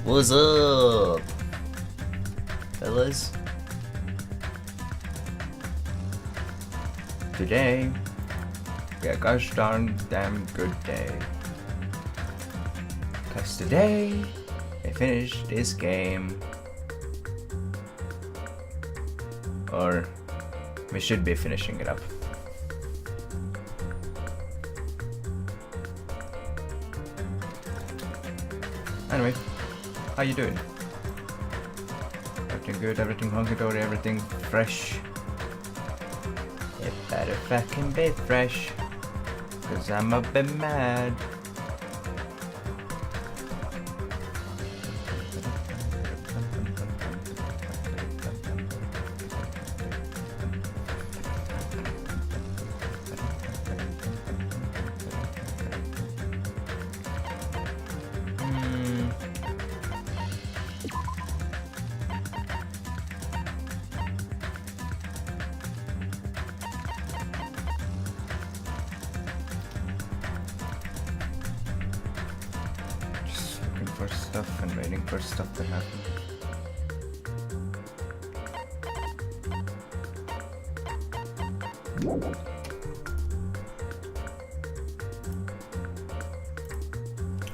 What's up, fellas? Today, we a gosh darn damn good day. Cause today, I finished this game. Or, we should be finishing it up. Anyway, how you doing? Everything good, everything hunky-dory, everything fresh? It better fucking be fresh, cause I'm a bit mad. For stuff and waiting for stuff to happen.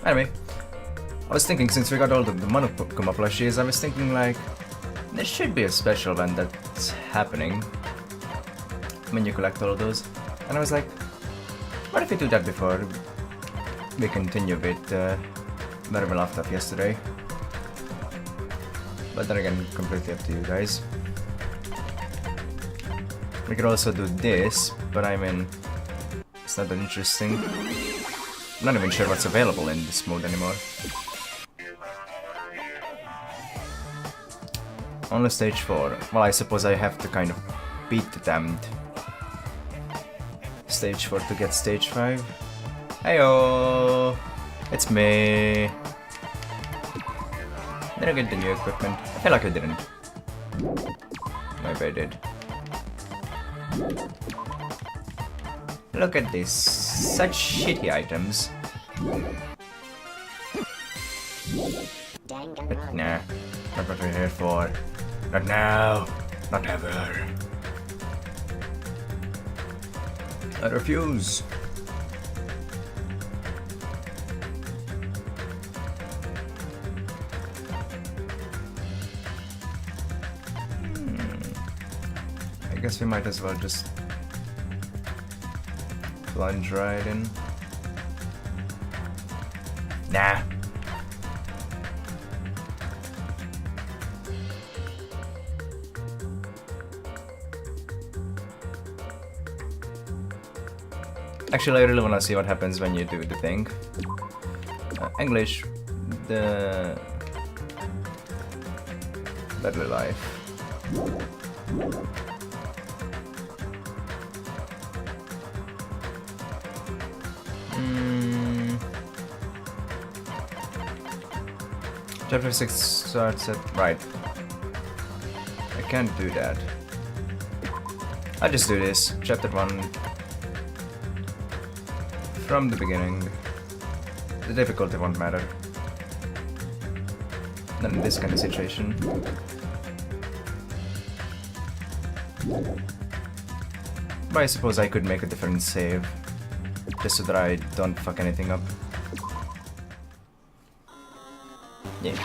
Anyway, I was thinking, since we got all the Monokuma plushies, I was thinking like, there should be a special event that's happening when you collect all of those. And I was like, what if we do that before we continue with whatever left off yesterday? But then again, completely up to you guys. We could also do this, but I mean, it's not that interesting. I'm not even sure what's available in this mode anymore. Only stage 4. Well, I suppose I have to kind of beat the damned stage 4 to get stage 5. Heyo! It's me! Did I get the new equipment? I feel like I didn't. Maybe I did. Look at this. Such shitty items. But nah, not what we're here for. Not now. Not ever. I refuse. I guess we might as well just plunge right in. Nah. Actually, I really want to see what happens when you do the thing. English, the deadly life. Chapter 6 starts at right. I can't do that. I'll just do this. Chapter 1 from the beginning. The difficulty won't matter. Not in this kind of situation. But I suppose I could make a different save, just so that I don't fuck anything up. Yeah.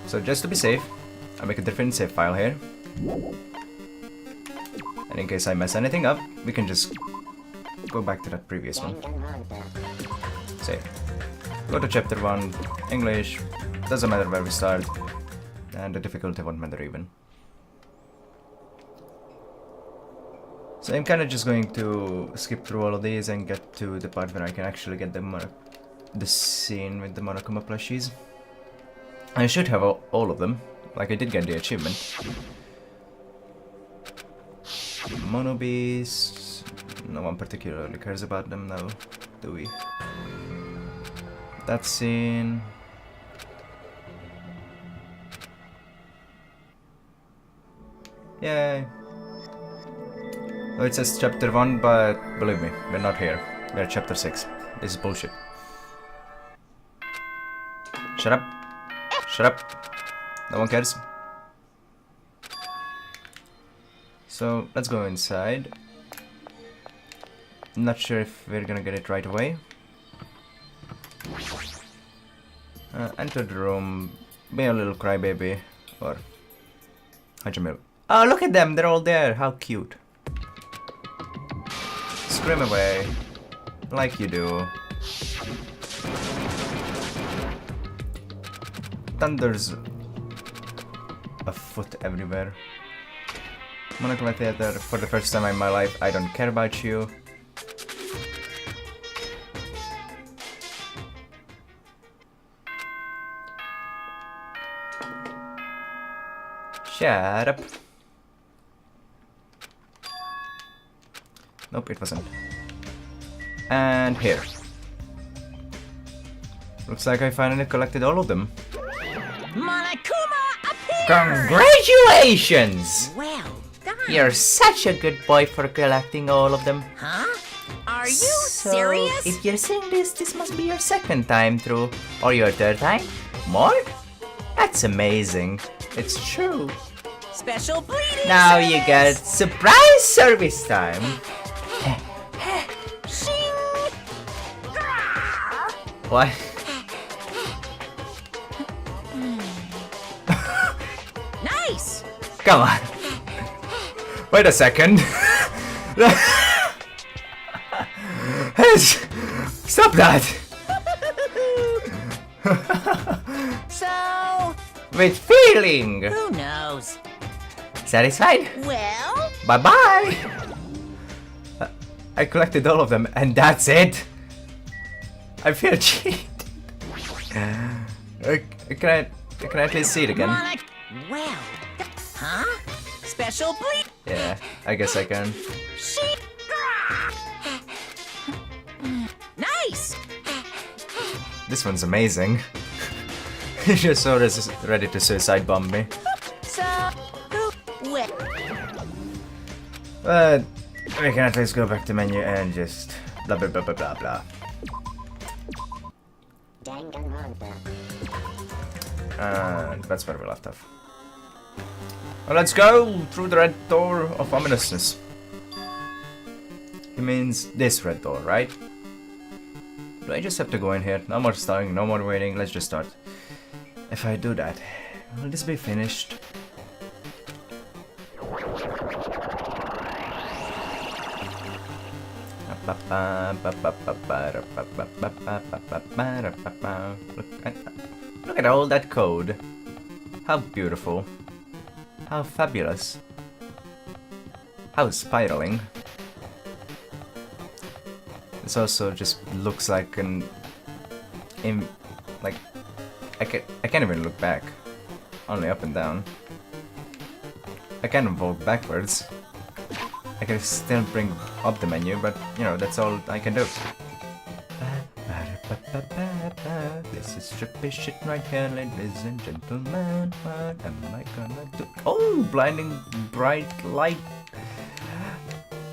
So just to be safe, I'll make a different save file here. And in case I mess anything up, we can just go back to that previous one. Save. Go to chapter 1, English, doesn't matter where we start, and the difficulty won't matter even. So I'm kinda just going to skip through all of these and get to the part where I can actually get the scene with the Monokuma plushies. I should have all of them, like I did get the achievement. Mono Beasts, no one particularly cares about them now, do we? That scene. Yay. Oh, it says chapter 1, but believe me, we're not here. We're at chapter 6. This is bullshit. Shut up. Shut up. No one cares. So let's go inside. Not sure if we're gonna get it right away. Enter the room. Be a little crybaby. Or Hajimil. Oh, look at them! They're all there! How cute. Scream away. Like you do. Thunder's afoot everywhere. Monochrome Theater, for the first time in my life, I don't care about you. Shut up. Nope, it wasn't. And here. Looks like I finally collected all of them. Monokuma appeared! Congratulations! Well done! You're such a good boy for collecting all of them. Huh? Are you So, serious? if you're saying this must be your second time through. Or your third time? More? That's amazing. It's true. Special bleeding Now service. you get surprise service time. Shing! Grrr! What? Nice! Come on. Wait a second. Stop that. So, With feeling. who knows? Satisfied? Well, Bye-bye. I collected all of them and that's it. I feel cheated. Can I please see it again? Well, huh? Special bleed. Yeah, I guess I can. Shing! Grrr! Nice! This one's amazing. You're just so ready to suicide bomb me. So, who? Well, But we can at least go back to menu and just blah blah blah blah blah blah. Danganronpa. And that's where we left off. Well, let's go through the red door of ominousness. It means this red door, right? Do I just have to go in here? No more stalling, no more waiting, let's just start. If I do that, will this be finished? Look at all that code. How beautiful. How fabulous. How spiraling. This also just looks like an... like... I can't even look back. Only up and down. I can't walk backwards. I can still bring up the menu, but you know, that's all I can do. This is trippy shit right here, ladies and gentlemen. What am I gonna do? Oh, blinding bright light.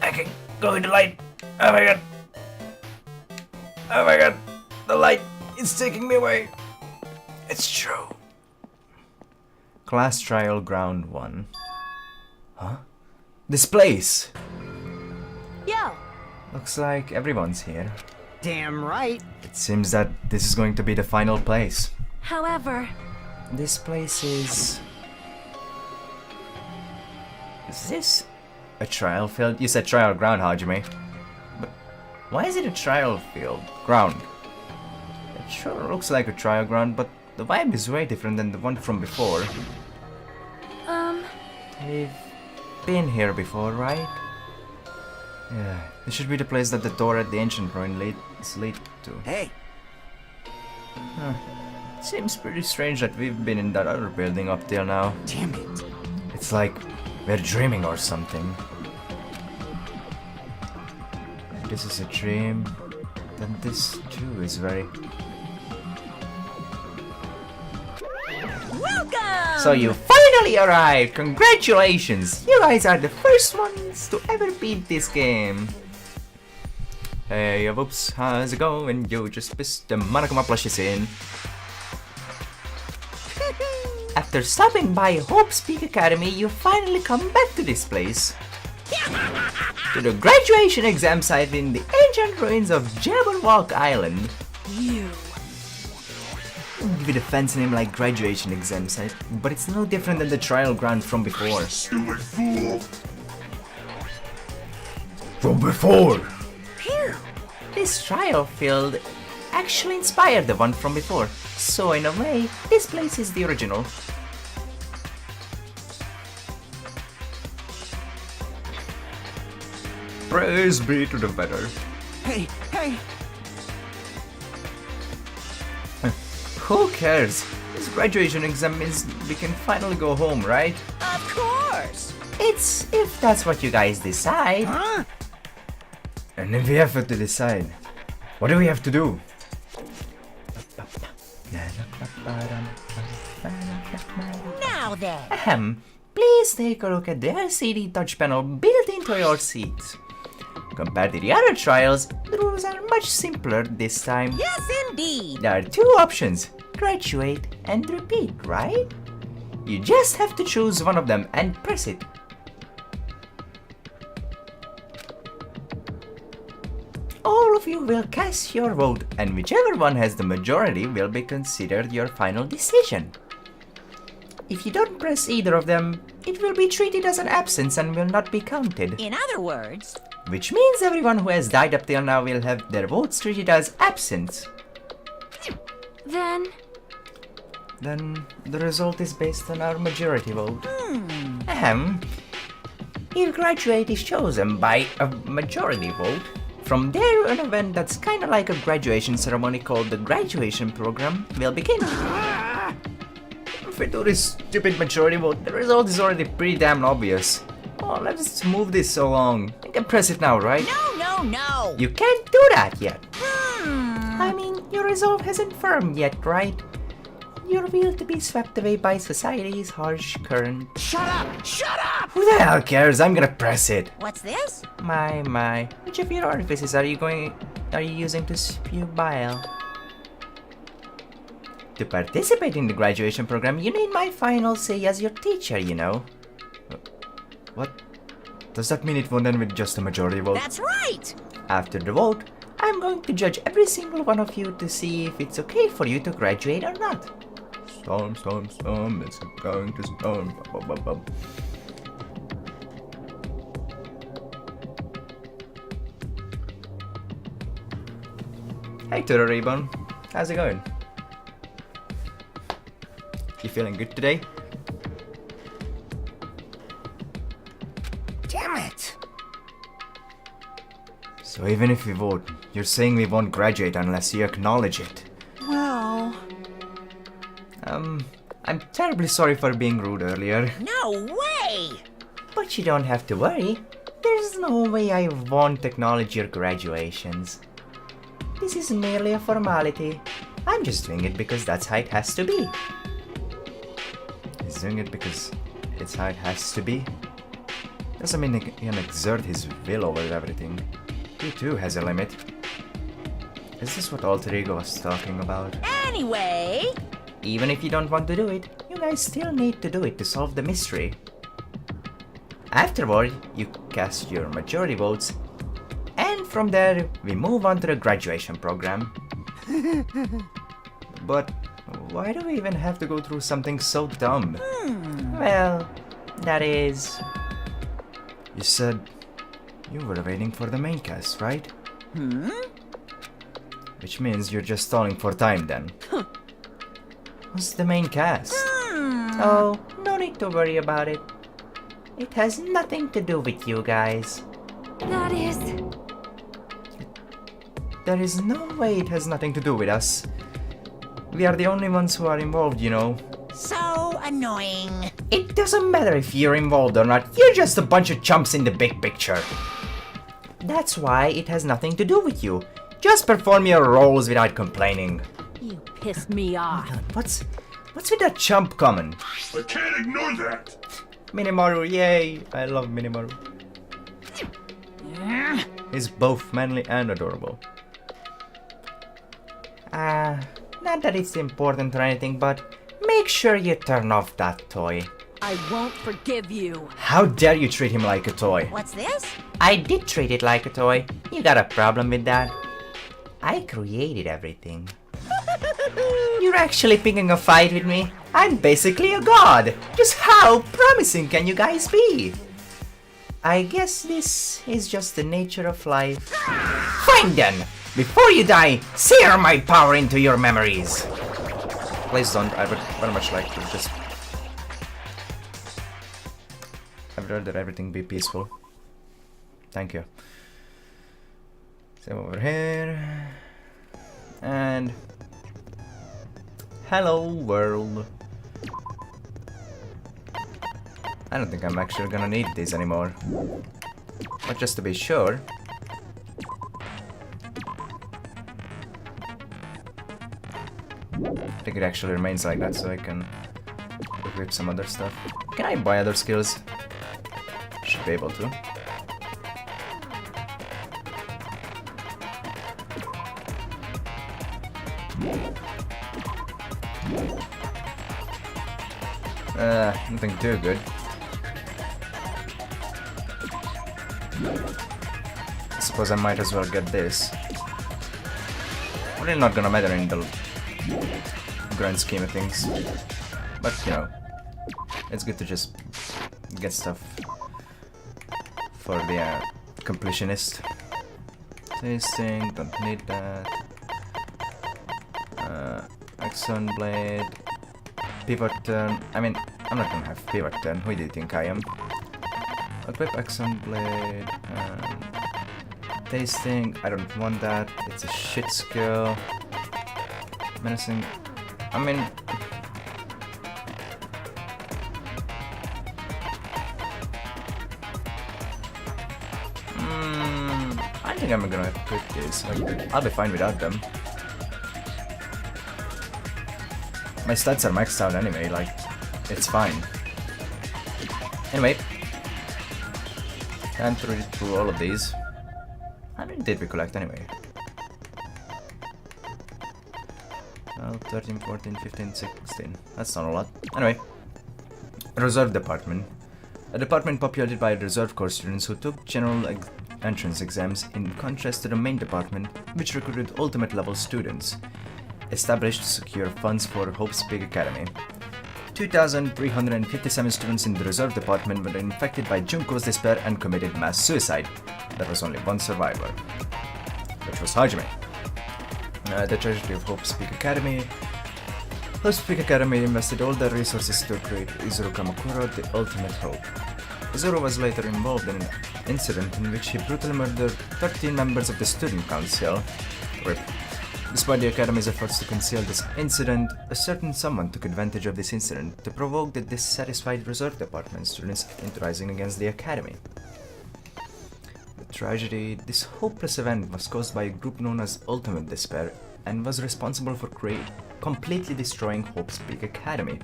I can go in the light. Oh my god. Oh my god. The light is taking me away. It's true. Class trial ground 1. Huh? This place! yo, Looks like everyone's here. Damn right. It seems that this is going to be the final place. however, This place is... Is this a trial field? You said trial ground, Hajime. But why is it a trial field? Ground. It sure looks like a trial ground, but the vibe is way different than the one from before. They've been here before, right? Yeah, this should be the place that the door at the ancient ruin leads to. Hey, Seems pretty strange that we've been in that other building up till now. damn it. It's like we're dreaming or something. If this is a dream, then this too is very... welcome! So you finally arrived! Congratulations! You guys are the first ones to ever beat this game. Hey, whoops, how's it going? You just pissed the Monokuma plushes in. after stopping by Hope's Peak Academy, you finally come back to this place. To the graduation exam site in the ancient ruins of Jabberwock Island. You. Give it a fancy name like graduation exam site, but it's no different than the trial ground from before. Silly fool! From before! Phew. This trial field actually inspired the one from before, so in a way, this place is the original. Praise be to the better. Hey, hey. Who cares? This graduation exam means we can finally go home, right? Of course. It's if that's what you guys decide. Huh? And if we have to decide, what do we have to do? Now then. Ahem. Please take a look at the LCD touch panel built into your seats. Compared to the other trials, the rules are much simpler this time. Yes, indeed. There are two options, graduate and repeat, right? You just have to choose one of them and press it. All of you will cast your vote, and whichever one has the majority will be considered your final decision. If you don't press either of them, it will be treated as an absence and will not be counted. In other words, Which means everyone who has died up till now will have their votes treated as absent. then. Then the result is based on our majority vote. If graduate is chosen by a majority vote, from there an event that's kinda like a graduation ceremony called the graduation program will begin. If we do this stupid majority vote, the result is already pretty damn obvious. Oh, let's move this along. You can press it now, right? No. You can't do that yet. I mean, your resolve hasn't formed yet, right? You're revealed to be swept away by society's harsh current. Shut up. Who the hell cares? I'm gonna press it. What's this? My. Which of your orifices are you using to spew bile? To participate in the graduation program, you need my final say as your teacher, you know. What? Does that mean it won't end with just a majority vote? That's right. After the vote, I'm going to judge every single one of you to see if it's okay for you to graduate or not. Storm, it's going to storm. Hey Toro Ribbon, how's it going? You feeling good today? Damn it. So even if we vote, you're saying we won't graduate unless you acknowledge it. Well. I'm terribly sorry for being rude earlier. No way. But you don't have to worry. There's no way I won't acknowledge your graduations. This is merely a formality. I'm just doing it because that's how it has to be. He's doing it because it's how it has to be. Doesn't mean he can exert his will over everything. He too has a limit. Is this what Alter Ego was talking about? Anyway. Even if you don't want to do it, you guys still need to do it to solve the mystery. Afterward, you cast your majority votes, and from there, we move on to the graduation program. But why do we even have to go through something so dumb? Well, that is... You said you were waiting for the main cast, right? Which means you're just stalling for time then. Who's the main cast? Oh, no need to worry about it. It has nothing to do with you guys. That is. There is no way it has nothing to do with us. We are the only ones who are involved, you know. So annoying. It doesn't matter if you're involved or not, you're just a bunch of chumps in the big picture. That's why it has nothing to do with you. Just perform your roles without complaining. You pissed me off. What's with that chump comment? I can't ignore that! Minimaru, yay! I love Minimaru. He's both manly and adorable. Not that it's important or anything, but Make sure you turn off that toy. I won't forgive you. How dare you treat him like a toy? What's this? I did treat it like a toy. You got a problem with that? I created everything. You're actually picking a fight with me? I'm basically a god. Just how promising can you guys be? I guess this is just the nature of life. Fine then! Before you die, sear my power into your memories! Please don't, I would very much like to just... I'd rather everything be peaceful. Thank you. Save over here. And... Hello world. I don't think I'm actually gonna need these anymore. But just to be sure. I think it actually remains like that so I can equip some other stuff. Can I buy other skills? Should be able to. Nothing too good. I suppose I might as well get this. Really not gonna matter in the grand scheme of things. But, you know, it's good to just get stuff for the completionist. Tasting, don't need that. Axon blade. Pivot turn. I mean, I'm not gonna have pivot turn. Who do you think I am? Equip Axon blade. Tasting. I don't want that. It's a shit skill. Menacing. I mean. I think I'm gonna equip this. Like, I'll be fine without them. My stats are maxed out anyway, like, it's fine. Anyway. Time to read through all of these. How many did we collect anyway? 12, 13, 14, 15, 16. That's not a lot. Anyway. Reserve Department. A department populated by Reserve Corps students who took general entrance exams in contrast to the main department, which recruited ultimate level students. Established to secure funds for Hope's Peak Academy. 2,357 students in the Reserve Department were infected by Junko's despair and committed mass suicide. There was only one survivor, which was Hajime. The tragedy of Hope's Peak Academy. Hope's Peak Academy invested all their resources to create Izuru Kamakura, the ultimate hope. Izuru was later involved in an incident in which he brutally murdered 13 members of the student council. RIP. Despite the Academy's efforts to conceal this incident, a certain someone took advantage of this incident to provoke the dissatisfied Reserve Department students into rising against the Academy. The tragedy, this hopeless event was caused by a group known as Ultimate Despair and was responsible for completely destroying Hope's Peak Academy.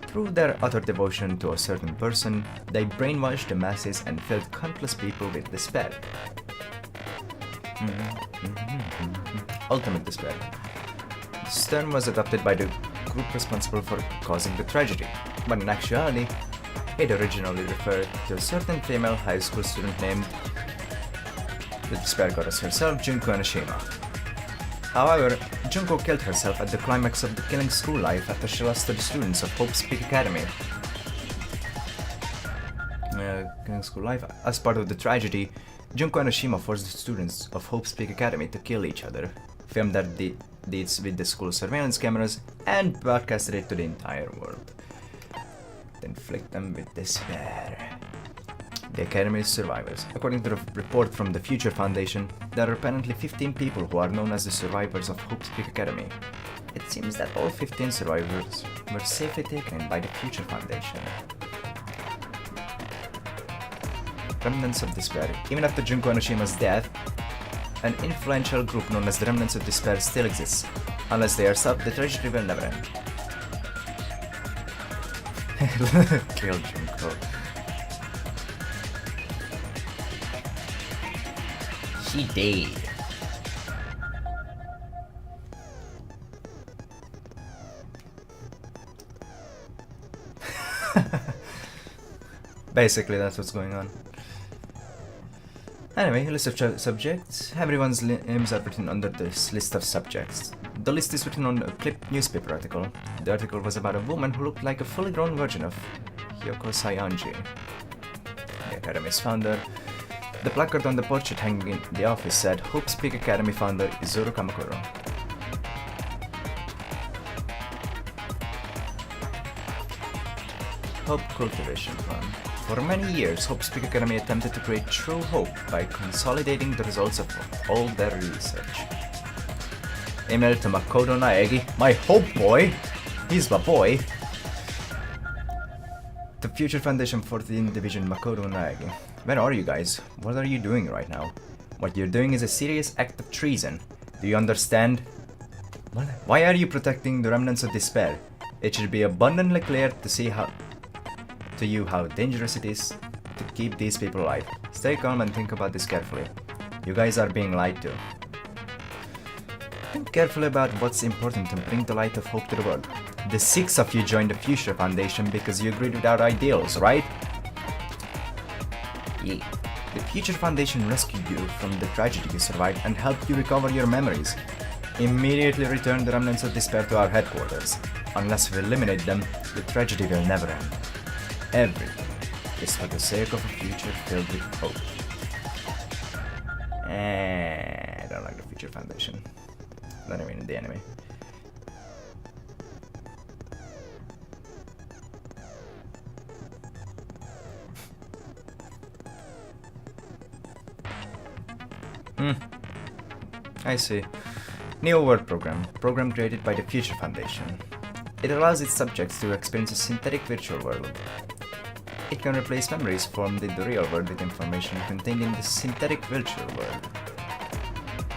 Through their utter devotion to a certain person, they brainwashed the masses and filled countless people with despair. Ultimate Despair. This term was adopted by the group responsible for causing the tragedy, but in actuality, it originally referred to a certain female high school student named the Despair Goddess herself, Junko Enoshima. However, Junko killed herself at the climax of the Killing School Life after she lost to the students of Hope's Peak Academy. Killing School Life. As part of the tragedy, Junko Enoshima forced the students of Hope's Peak Academy to kill each other, filmed their deeds with the school surveillance cameras, and broadcasted it to the entire world. To inflict them with despair. The Academy's survivors. According to the report from the Future Foundation, there are apparently 15 people who are known as the survivors of Hope's Peak Academy. It seems that all 15 survivors were safely taken in by the Future Foundation. Remnants of Despair. Even after Junko Enoshima's death, an influential group known as the Remnants of Despair still exists. Unless they are stopped, the tragedy will never end. Kill Junko. She died. Basically, that's what's going on. Anyway, list of subjects. Everyone's names are written under this list of subjects. The list is written on a clipped newspaper article. The article was about a woman who looked like a fully grown version of Hyoko Sayanji, the Academy's founder. The placard on the portrait hanging in the office said, Hope's Peak Academy founder Izuru Kamakuro. Hope Cultivation Plan. For many years, Hope's Peak Academy attempted to create true hope by consolidating the results of all their research. Email to Makoto Naegi, my hope boy! He's my boy! The Future Foundation 14th Division Makoto Naegi. Where are you guys? What are you doing right now? What you're doing is a serious act of treason. Do you understand? What? Why are you protecting the remnants of despair? It should be abundantly clear to you how dangerous it is to keep these people alive. Stay calm and think about this carefully. You guys are being lied to. Think carefully about what's important and bring the light of hope to the world. The 6 of you joined the Future Foundation because you agreed with our ideals, right? Yeah. The Future Foundation rescued you from the tragedy you survived and helped you recover your memories. Immediately return the remnants of despair to our headquarters. Unless we eliminate them, the tragedy will never end. Everything is for the sake of a future filled with hope. I don't like the Future Foundation. Not even in the anime. I see. New World program created by the Future Foundation. It allows its subjects to experience a synthetic virtual world. It can replace memories formed in the real world with information contained in the synthetic virtual world.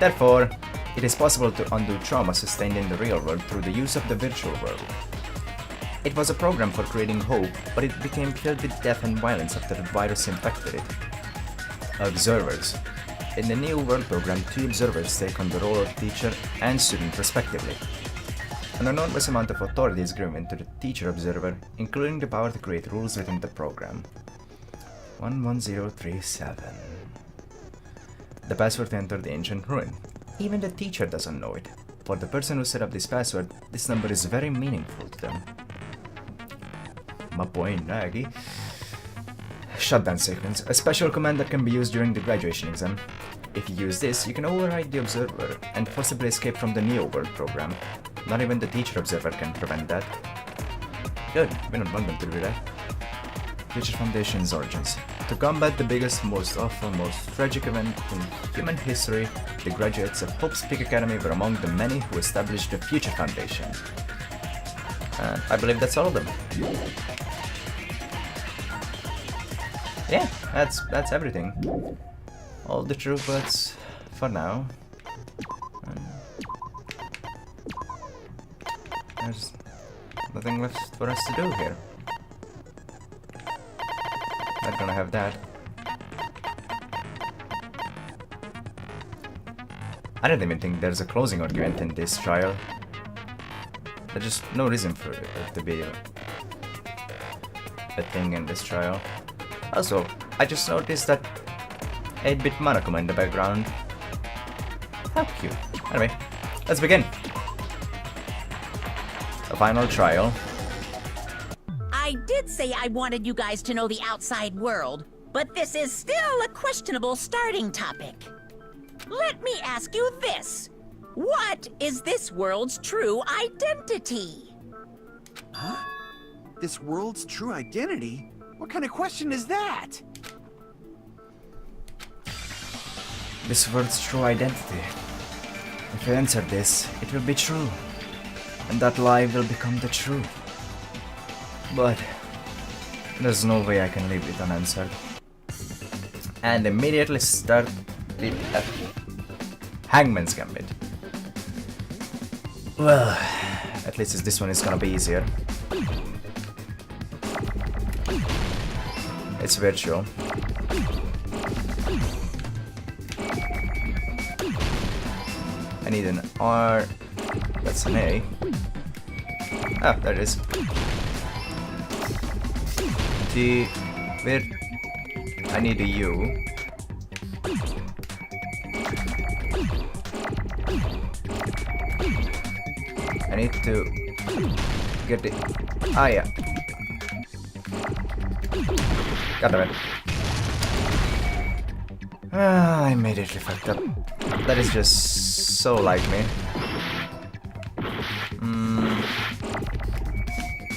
Therefore, it is possible to undo trauma sustained in the real world through the use of the virtual world. It was a program for creating hope, but it became filled with death and violence after the virus infected it. Observers. In the New World program, 2 observers take on the role of teacher and student respectively. An enormous amount of authority is given to the teacher observer, including the power to create rules within the program. 11037. The password to enter the ancient ruin. Even the teacher doesn't know it. For the person who set up this password, this number is very meaningful to them. My boy Nagi. Shutdown sequence, a special command that can be used during the graduation exam. If you use this, you can override the observer and possibly escape from the Neo World program. Not even the teacher observer can prevent that. Good, we don't want them to do that. Future Foundation's origins. To combat the biggest, most awful, most tragic event in human history, the graduates of Hope's Peak Academy were among the many who established the Future Foundation. And I believe that's all of them. Yeah, that's everything. All the true words for now. There's nothing left for us to do here. Not gonna have that. I don't even think there's a closing argument in this trial. There's just no reason for it to be a thing in this trial. Also, I just noticed that 8-bit Monokuma in the background. How cute. Anyway, let's begin. The final trial. I did say I wanted you guys to know the outside world, but this is still a questionable starting topic. Let me ask you this. What is this world's true identity? Huh? This world's true identity? What kind of question is that? This world's true identity. If you answer this, it will be true. And that lie will become the truth. But there's no way I can leave it unanswered. And immediately start with a Hangman's Gambit. Well, at least this one is gonna be easier. It's virtual. I need an R. That's an A. Ah, there it is. T. Where? I need a U. I need to get it. Ah, yeah. God damn it. Ah, I immediately fucked up. That is just so like me.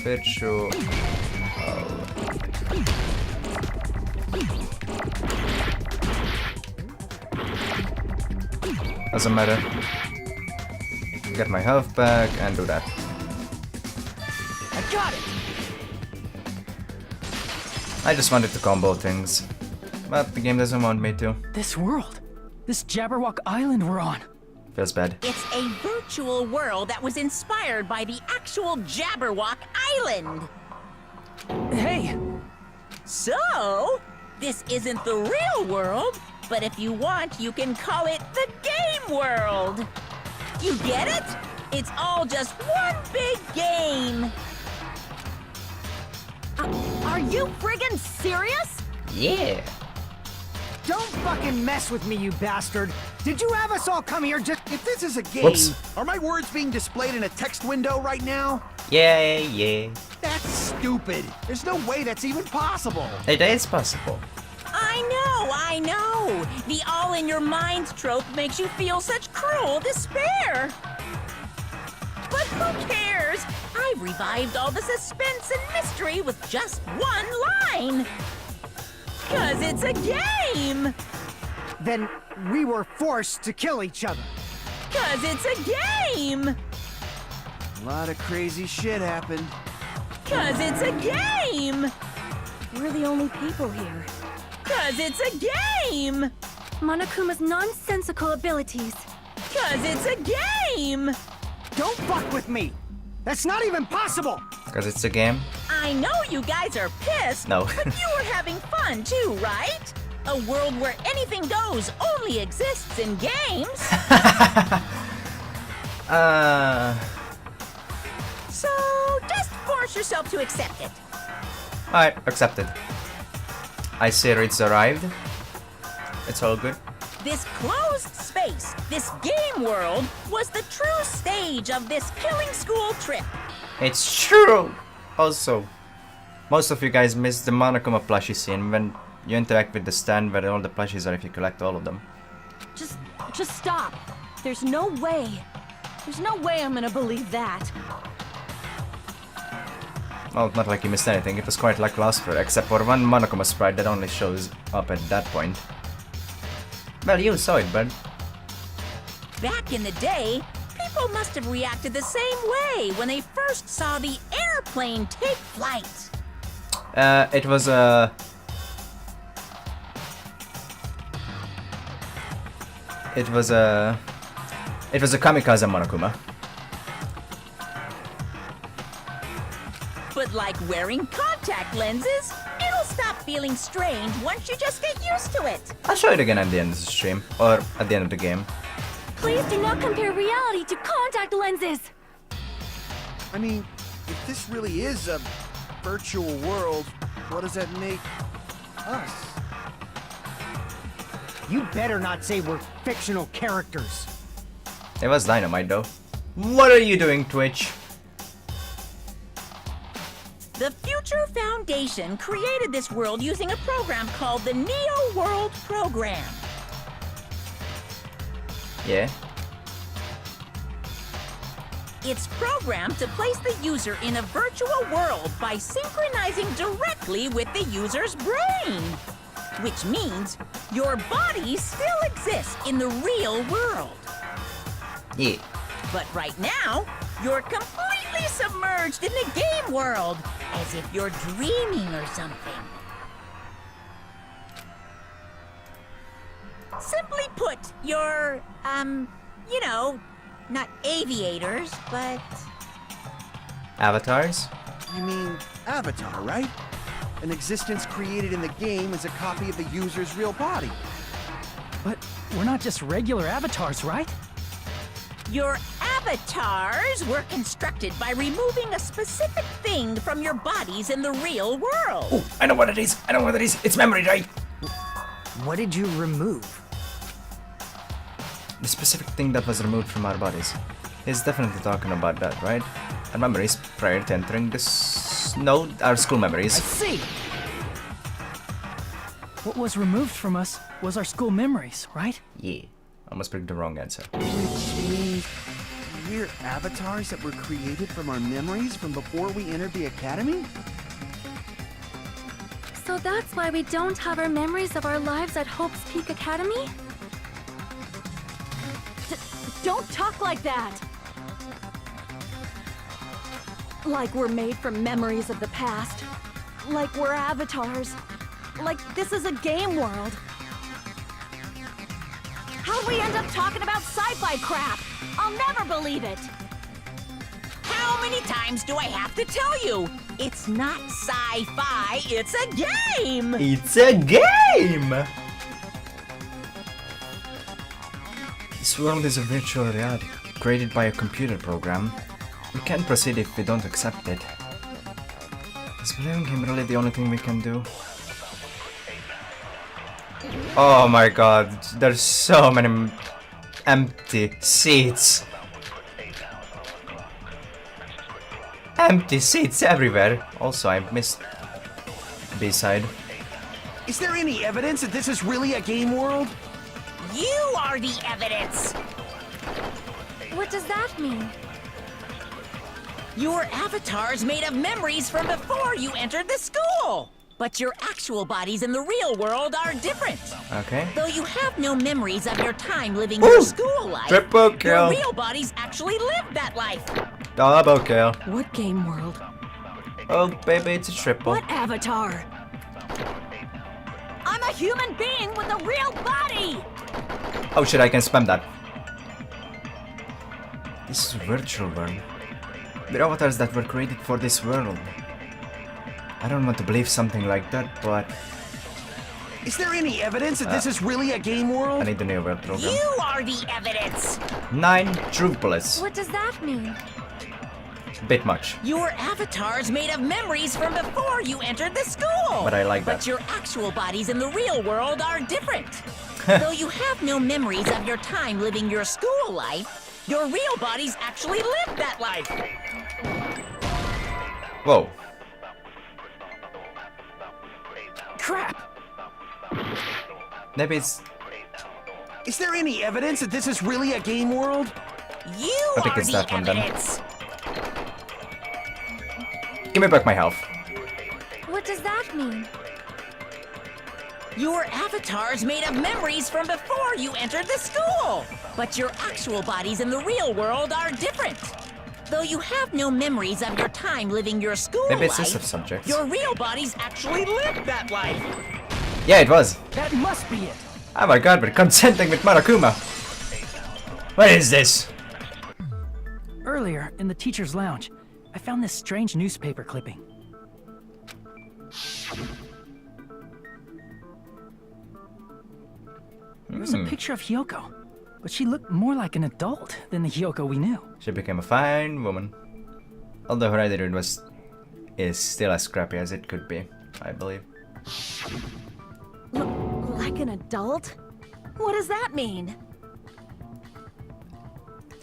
Virtual. Doesn't matter. Get my health back and do that. I got it! I just wanted to combo things, but the game doesn't want me to. This world! This Jabberwock Island we're on! Feels bad. It's a virtual world that was inspired by the actual Jabberwock Island. Hey! So, this isn't the real world, but if you want, you can call it the game world. You get it? It's all just one big game. Are you friggin' serious? Yeah. Don't fucking mess with me, you bastard! Did you have us all come here just— If this is a game, Whoops. are my words being displayed in a text window right now? Yeah. That's stupid. There's no way that's even possible. It is possible. I know. The all in your mind trope makes you feel such cruel despair. But who cares? I've revived all the suspense and mystery with just one line. 'Cause it's a game. Then we were forced to kill each other. 'Cause it's a game. A lot of crazy shit happened. 'Cause it's a game. We're the only people here. 'Cause it's a game. Monokuma's nonsensical abilities. 'Cause it's a game. Don't fuck with me! That's not even possible! Because it's a game. I know you guys are pissed, No. but you were having fun too, right? A world where anything goes only exists in games. So just force yourself to accept it. Alright, accepted. I see it's arrived. It's all good. This closed space, this game world, was the true stage of this killing school trip. It's true! Also, most of you guys missed the Monokuma plushie scene when you interact with the stand where all the plushies are if you collect all of them. Just stop. There's no way. There's no way I'm gonna believe that. Well, not like you missed anything, it was quite lackluster, except for one Monokuma sprite that only shows up at that point. Well, you saw it, bud. Back in the day, people must have reacted the same way when they first saw the airplane take flight. It was a... It was a kamikaze Monokuma. But like wearing contact lenses, it'll stop feeling strange once you just get used to it. I'll show it again at the end of the stream, or at the end of the game. Please do not compare reality to contact lenses. I mean, if this really is a virtual world, what does that make us? You better not say we're fictional characters. It was dynamite though. What are you doing, Twitch? The Future Foundation created this world using a program called the Neo World Program. Yeah. It's programmed to place the user in a virtual world by synchronizing directly with the user's brain. Which means your body still exists in the real world. Yeah. But right now, you're completely submerged in the game world, as if you're dreaming or something. Simply put, you're, you know, not aviators, but... Avatars? You mean Avatar, right? An existence created in the game is a copy of the user's real body. But we're not just regular avatars, right? You're Avatars were constructed by removing a specific thing from your bodies in the real world. Oh, I know what it is. I know what it is. It's memory, right? What did you remove? The specific thing that was removed from our bodies. He's definitely talking about that, right? Our memories prior to entering this... No, our school I memories. see! What was removed from us was our school memories, right? Yeah. Almost picked the wrong answer. Which means we're avatars that were created from our memories from before we entered the academy? So that's why we don't have our memories of our lives at Hope's Peak Academy? Don't talk like that! Like we're made from memories of the past. Like we're avatars. Like this is a game world. How'd we end up talking about sci-fi crap? I'll never believe it! How many times do I have to tell you? It's not sci-fi, it's a game! It's a game! This world is a virtual reality, created by a computer program. We can't proceed if we don't accept it. Is believing him really the only thing we can do? Oh my god, there's so many empty seats. Empty seats everywhere. Also, I missed B-side. Is there any evidence that this is really a game world? You are the evidence! What does that mean? Your avatar's made of memories from before you entered the school! But your actual bodies in the real world are different. Okay. Though you have no memories of your time living Ooh! your school life, Triple kill. your real bodies actually lived that life. Double kill. What game world? Oh, baby, it's a triple. What avatar? I'm a human being with a real body! Oh shit, I can spam that. This is a virtual world. They're avatars that were created for this world. I don't want to believe something like that, but Is there any evidence that this is really a game world? I need the new world program. You are the evidence. 9 truth bullets. What does that mean? Bit much. Your avatar's made of memories from before you entered the school. But I like that. But your actual bodies in the real world are different. Though you have no memories of your time living your school life, your real bodies actually lived that life. Whoa. Crap! Maybe it's... Is there any evidence that this is really a game world? You I think are it's the that one then. evidence. Give me back my health. What does that mean? Your avatar's made of memories from before you entered the school. But your actual bodies in the real world are different. Though you have no memories of your time living your school Maybe it's life, just of subjects. your real bodies actually lived that life. Yeah, it was. That must be it! Oh my god, we're consenting with Marakuma. What is this? Earlier, in the teacher's lounge, I found this strange newspaper clipping. There was a picture of Hyoko, but she looked more like an adult than the Hyoko we knew. She became a fine woman. Although her attitude is still as scrappy as it could be, I believe. Like an adult? What does that mean?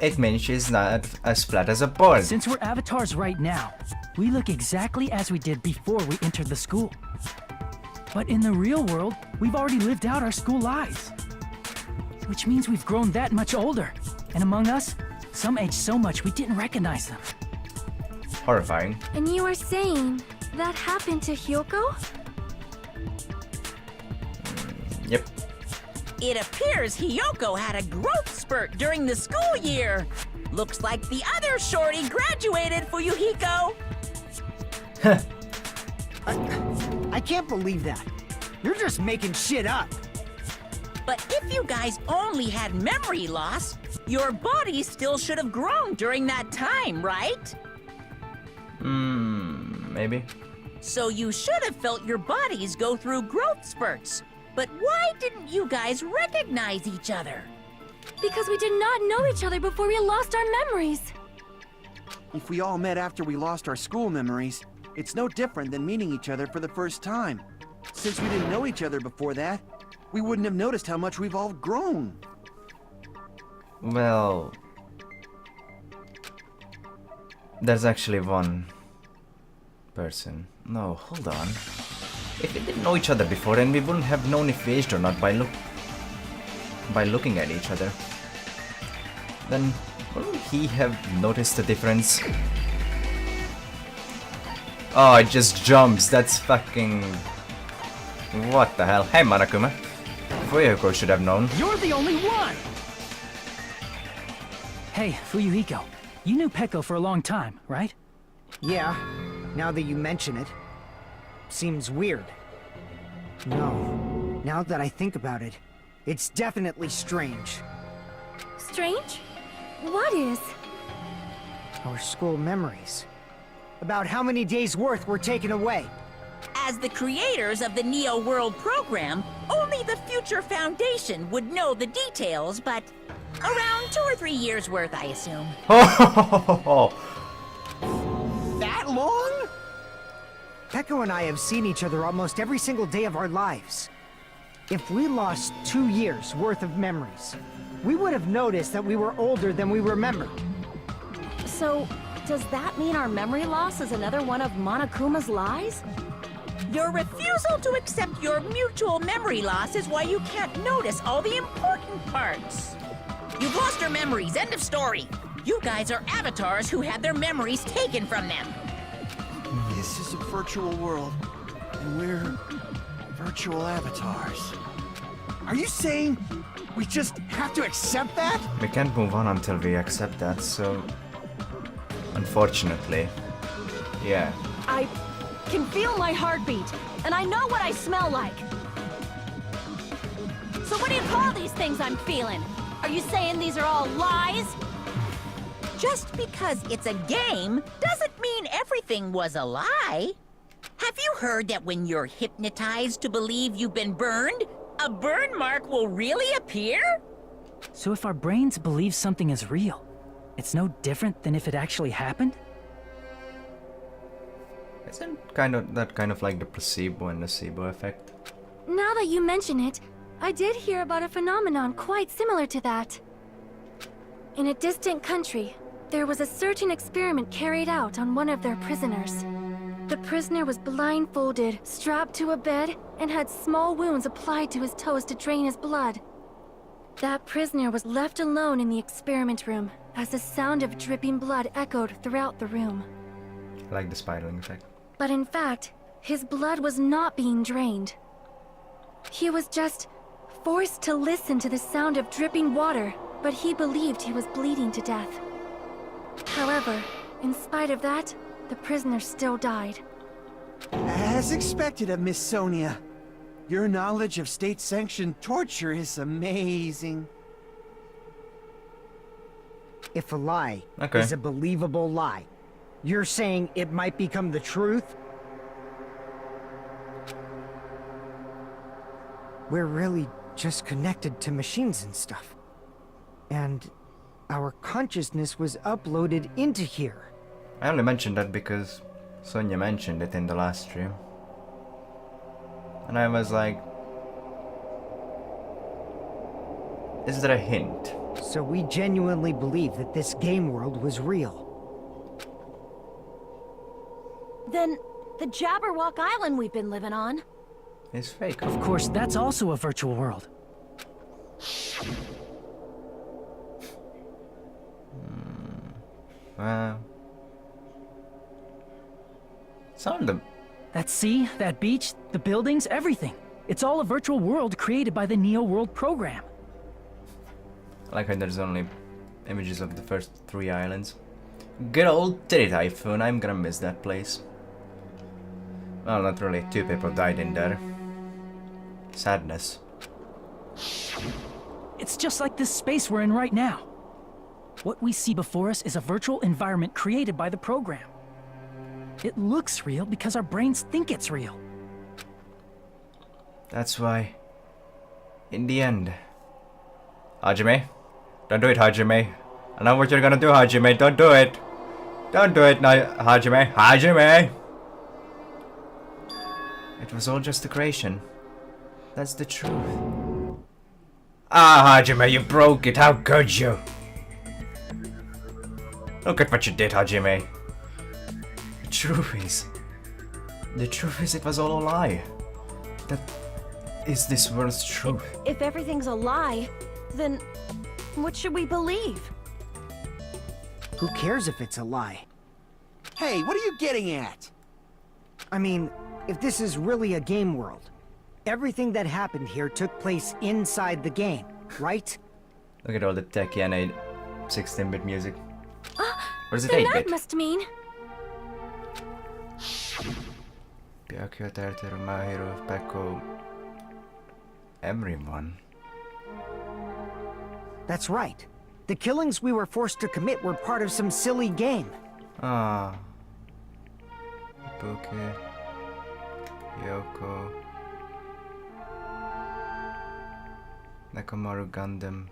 It means she's not as flat as a board. Since we're avatars right now, we look exactly as we did before we entered the school. But in the real world, we've already lived out our school lives. Which means we've grown that much older. And among us, some aged so much we didn't recognize them. Horrifying. And you are saying that happened to Hyoko? Yep. It appears Hyoko had a growth spurt during the school year. Looks like the other shorty graduated, Fuyuhiko. I can't believe that. You're just making shit up. But if you guys only had memory loss, your body still should have grown during that time, right? Maybe. So you should have felt your bodies go through growth spurts. But why didn't you guys recognize each other? Because we did not know each other before we lost our memories. If we all met after we lost our school memories, it's no different than meeting each other for the first time. Since we didn't know each other before that, we wouldn't have noticed how much we've all grown. Well, there's actually one person. No, hold on. If we didn't know each other before, then we wouldn't have known if we aged or not by looking at each other. Then wouldn't he have noticed the difference? Oh, it just jumps. That's fucking... What the hell? Hey, Monokuma. Fuyuhiko should have known. You're the only one! Hey, Fuyuhiko. You knew Peko for a long time, right? Yeah, now that you mention it. Seems weird. No, now that I think about it, it's definitely strange. Strange? What is? Our school memories. About how many days' worth were taken away. As the creators of the Neo World program, only the Future Foundation would know the details, but around 2 or 3 years worth, I assume. That long? Peko and I have seen each other almost every single day of our lives. If we lost 2 years worth of memories, we would have noticed that we were older than we remembered. So, does that mean our memory loss is another one of Monokuma's lies? Your refusal to accept your mutual memory loss is why you can't notice all the important parts. You've lost your memories, end of story. You guys are avatars who had their memories taken from them. This is a virtual world, and we're virtual avatars. Are you saying we just have to accept that? We can't move on until we accept that, so... Unfortunately. Yeah. I can feel my heartbeat, and I know what I smell like. So what do you call these things I'm feeling? Are you saying these are all lies? Just because it's a game doesn't mean everything was a lie. Have you heard that when you're hypnotized to believe you've been burned, a burn mark will really appear? So if our brains believe something is real, it's no different than if it actually happened? Isn't that kind of like the placebo and nocebo effect? Now that you mention it, I did hear about a phenomenon quite similar to that. In a distant country, there was a certain experiment carried out on one of their prisoners. The prisoner was blindfolded, strapped to a bed, and had small wounds applied to his toes to drain his blood. That prisoner was left alone in the experiment room, as the sound of dripping blood echoed throughout the room. Like the spiraling effect. But in fact, his blood was not being drained. He was just forced to listen to the sound of dripping water, but he believed he was bleeding to death. However, in spite of that, the prisoner still died. As expected of Miss Sonia. Your knowledge of state-sanctioned torture is amazing. If a lie Okay. is a believable lie, you're saying it might become the truth? We're really just connected to machines and stuff. And our consciousness was uploaded into here. I only mentioned that because Sonia mentioned it in the last stream. And I was like... Is there a hint? So we genuinely believe that this game world was real. Then, the Jabberwock Island we've been living on. It's fake. Of course, that's also a virtual world. Some of them. That sea, that beach, the buildings, everything. It's all a virtual world created by the Neo World program. I like how there's only images of the first 3 islands. Good old Titty Typhoon, I'm gonna miss that place. Well, not really. 2 people died in there. Sadness. It's just like this space we're in right now. What we see before us is a virtual environment created by the program. It looks real because our brains think it's real. That's why, in the end, Hajime, Don't do it, Hajime. I know what you're gonna do, Hajime. Don't do it. Don't do it, no, Hajime. Hajime! It was all just a creation. That's the truth. Ah, Hajime, you broke it. How could you? Look at what you did, Hajime. The truth is it was all a lie. That is this world's truth. If everything's a lie, then what should we believe? Who cares if it's a lie? Hey, what are you getting at? I mean, if this is really a game world, everything that happened here took place inside the game, right? Look at all the techie and 16-bit music. Or is it Then 8-bit? that must mean... Pyakyo, Tartaro, Mahiro, Pekko... Everyone. That's right. The killings we were forced to commit were part of some silly game. Ah. Ibuki, Yoko, Nekomaru Gundam,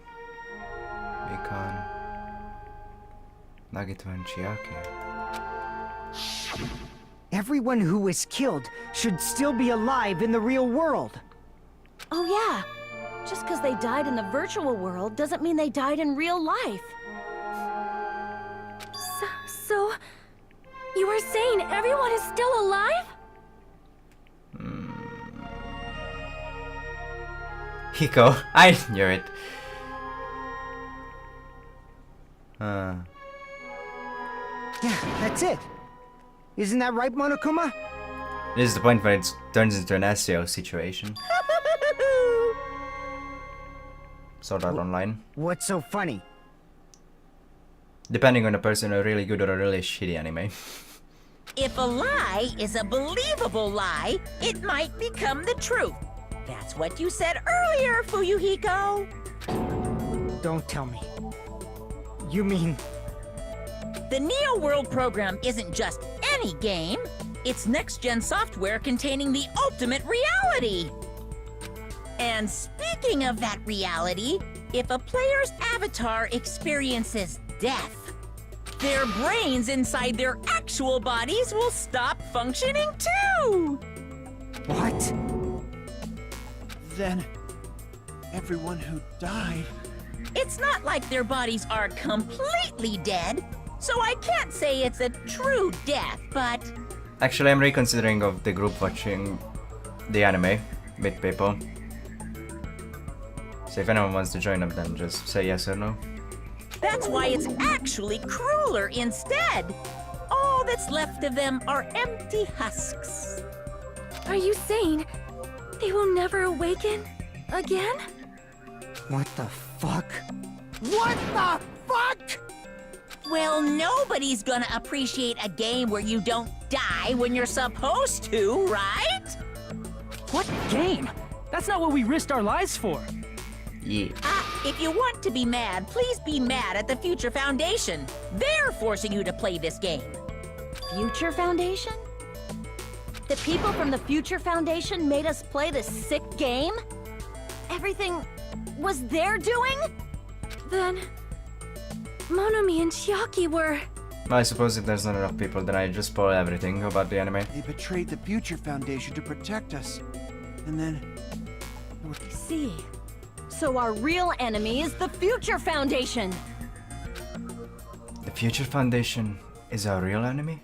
Mikan, Nagito and Chiaki. Everyone who was killed should still be alive in the real world. Oh yeah, just because they died in the virtual world doesn't mean they died in real life. So... You were saying everyone is still alive? Hiko, I knew it. Yeah, that's it. Isn't that right, Monokuma? This is the point where it turns into an SEO situation. Sword Art Online. What's so funny? Depending on the person, a really good or a really shitty anime. If a lie is a believable lie, it might become the truth. That's what you said earlier, Fuyuhiko. Don't tell me. You mean... The Neo World program isn't just any game. It's next-gen software containing the ultimate reality. And speaking of that reality, if a player's avatar experiences death, their brains inside their actual bodies will stop functioning too! What? Then, everyone who died... It's not like their bodies are completely dead, so I can't say it's a true death, but... Actually, I'm reconsidering of the group watching the anime with people. So if anyone wants to join up, then just say yes or no. That's why it's actually crueler instead. All that's left of them are empty husks. Are you saying they will never awaken again? What the fuck? What the fuck? Well, nobody's gonna appreciate a game where you don't die when you're supposed to, right? What game? That's not what we risked our lives for. Yeah. If you want to be mad, please be mad at the Future Foundation. They're forcing you to play this game. Future Foundation? The people from the Future Foundation made us play this sick game? Everything was their doing? Then... Monomi and Chiaki were... I suppose if there's not enough people, then I just spoil everything about the anime. They betrayed the Future Foundation to protect us. And then... I see. So our real enemy is the Future Foundation! The Future Foundation is our real enemy?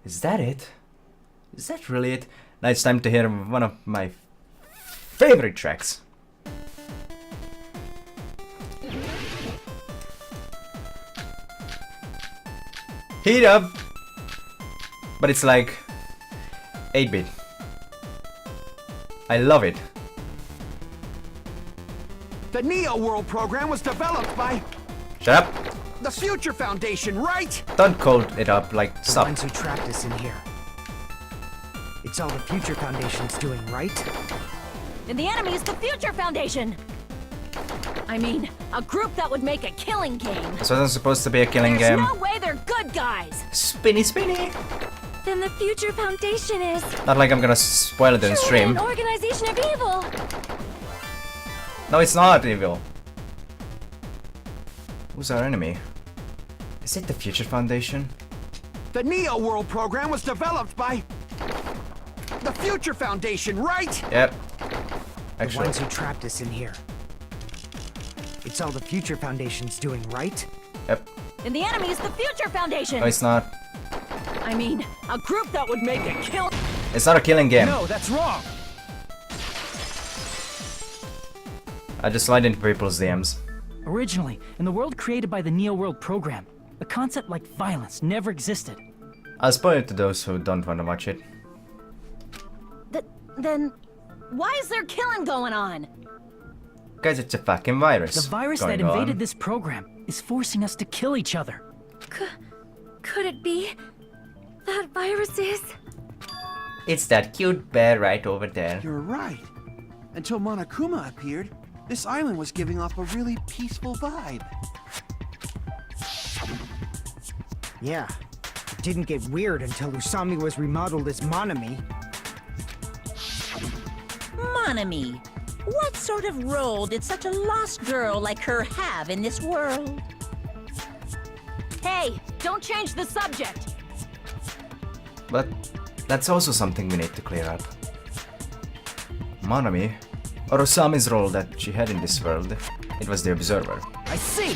Is that it? Is that really it? Now it's time to hear one of my favorite tracks. Heat up! But it's like 8-bit. I love it. The Neo World program was developed by Shut up! the Future Foundation, right? Don't call it up, like, The stop. ones who trapped us in here. It's all the Future Foundation's doing, right? And the enemy is the Future Foundation! I mean, a group that would make a killing game. This wasn't supposed to be a killing There's game. no way they're good guys! Spinny spinny! Then the Future Foundation is... Not like I'm gonna spoil it in truly stream. an organization of evil! No, it's not evil. Who's our enemy? Is it the Future Foundation? The Neo World program was developed by the Future Foundation, right? Yep. The Actually, ones who trapped us in here. It's all the Future Foundation's doing, right? yep. And the enemy is the Future Foundation! No, it's not. I mean, a group that would make a kill. It's not a killing game. No, that's wrong. I just slide into people's DMs. Originally, in the world created by the Neo World program, a concept like violence never existed. I'll spoil it to those who don't want to watch it. Then, why is there killing going on? Guys, it's a fucking virus. The virus that going on. invaded this program is forcing us to kill each other. Could it be that virus is? It's that cute bear right over there. You're right. Until Monokuma appeared, this island was giving off a really peaceful vibe. Yeah. It didn't get weird until Usami was remodeled as Monami. Monami, what sort of role did such a lost girl like her have in this world? Hey, don't change the subject. But that's also something we need to clear up. Monami, or Usami's role that she had in this world, it was the observer. I see!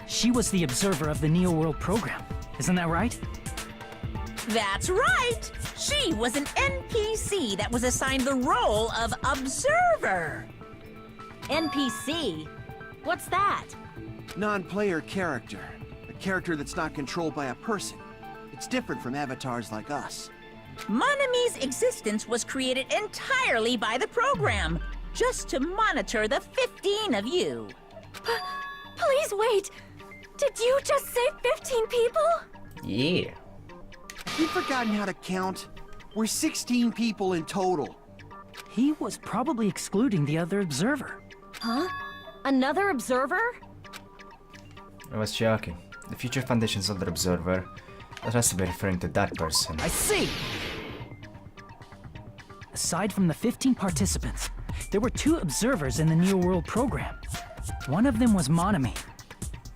She was the observer of the Neo World program. Isn't that right? That's right! She was an NPC that was assigned the role of observer. NPC? What's that? Non-player character. A character that's not controlled by a person. It's different from avatars like us. Monami's existence was created entirely by the program, just to monitor the 15 of you. Please wait! Did you just say 15 people? Yeah. Have you forgotten how to count? We're 16 people in total. He was probably excluding the other observer. Huh? Another observer? It was Chiaki. The Future Foundation's other observer. That has to be referring to that person. I see! Aside from the 15 participants, there were 2 observers in the Neo World program. One of them was Monami,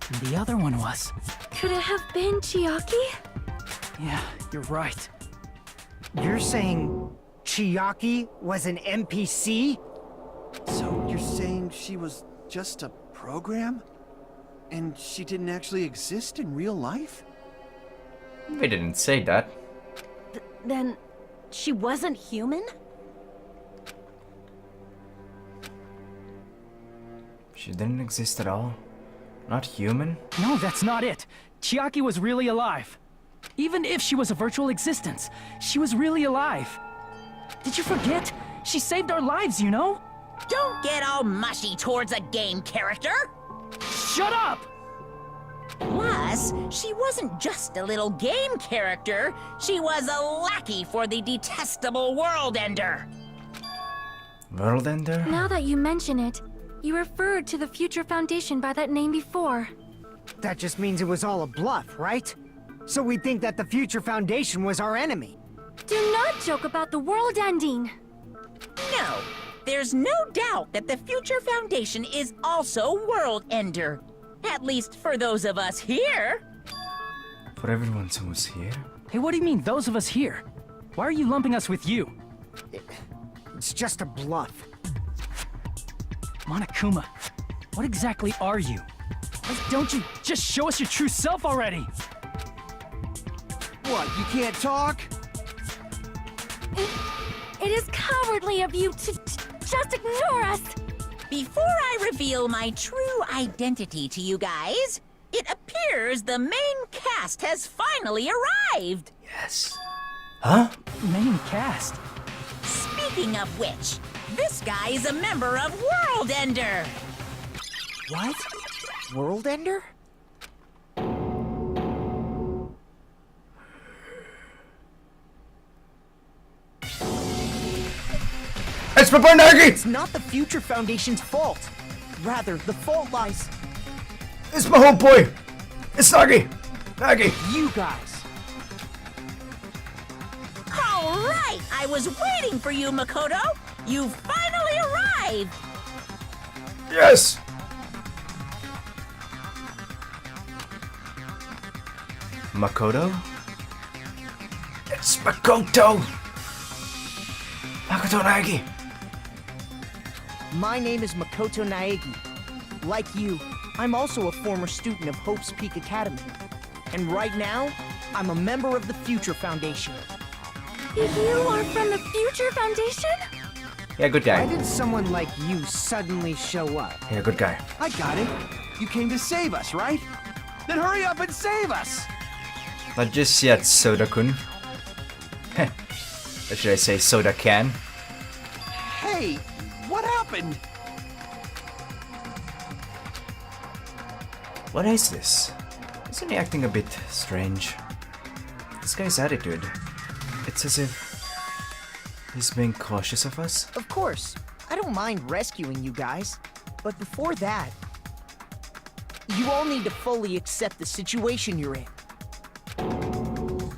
and the other one was... Could it have been Chiaki? Yeah, you're right. You're saying Chiaki was an NPC? So you're saying she was just a program? And she didn't actually exist in real life? We didn't say that. Then, she wasn't human? She didn't exist at all. Not human? No, that's not it. Chiaki was really alive. Even if she was a virtual existence, she was really alive. Did you forget? She saved our lives, you know? Don't get all mushy towards a game character! Shut up! Plus, she wasn't just a little game character, she was a lackey for the detestable World Ender. World Ender? Now that you mention it, you referred to the Future Foundation by that name before. That just means it was all a bluff, right? So we think that the Future Foundation was our enemy. Do not joke about the world ending. No, there's no doubt that the Future Foundation is also World Ender. At least for those of us here. For everyone who's here? Hey, what do you mean, those of us here? Why are you lumping us with you? It's just a bluff. Monokuma, what exactly are you? Why don't you just show us your true self already? What, you can't talk? It is cowardly of you to just ignore us. Before I reveal my true identity to you guys, it appears the main cast has finally arrived. Yes. Huh? Main cast. Speaking of which, this guy is a member of World Ender. What? World Ender? It's Papanagi! It's not the Future Foundation's fault. Rather, the fault lies... It's my homeboy! It's Nagi! Nagi! you guys. All right, I was waiting for you, Makoto. You finally alive! Yes! Makoto? It's Makoto! Makoto Naegi! My name is Makoto Naegi. Like you, I'm also a former student of Hope's Peak Academy. And right now, I'm a member of the Future Foundation. You are from the Future Foundation? Yeah, good Why guy. did someone like you suddenly show up? Yeah, good guy. I got it. You came to save us, right? Then hurry up and save us! Not just yet, Soda-kun. Heh. Or should I say Soda-can? Hey, what happened? What is this? Isn't he acting a bit strange? This guy's attitude. It's as if he's being cautious of us. Of course, I don't mind rescuing you guys. But before that, you all need to fully accept the situation you're in.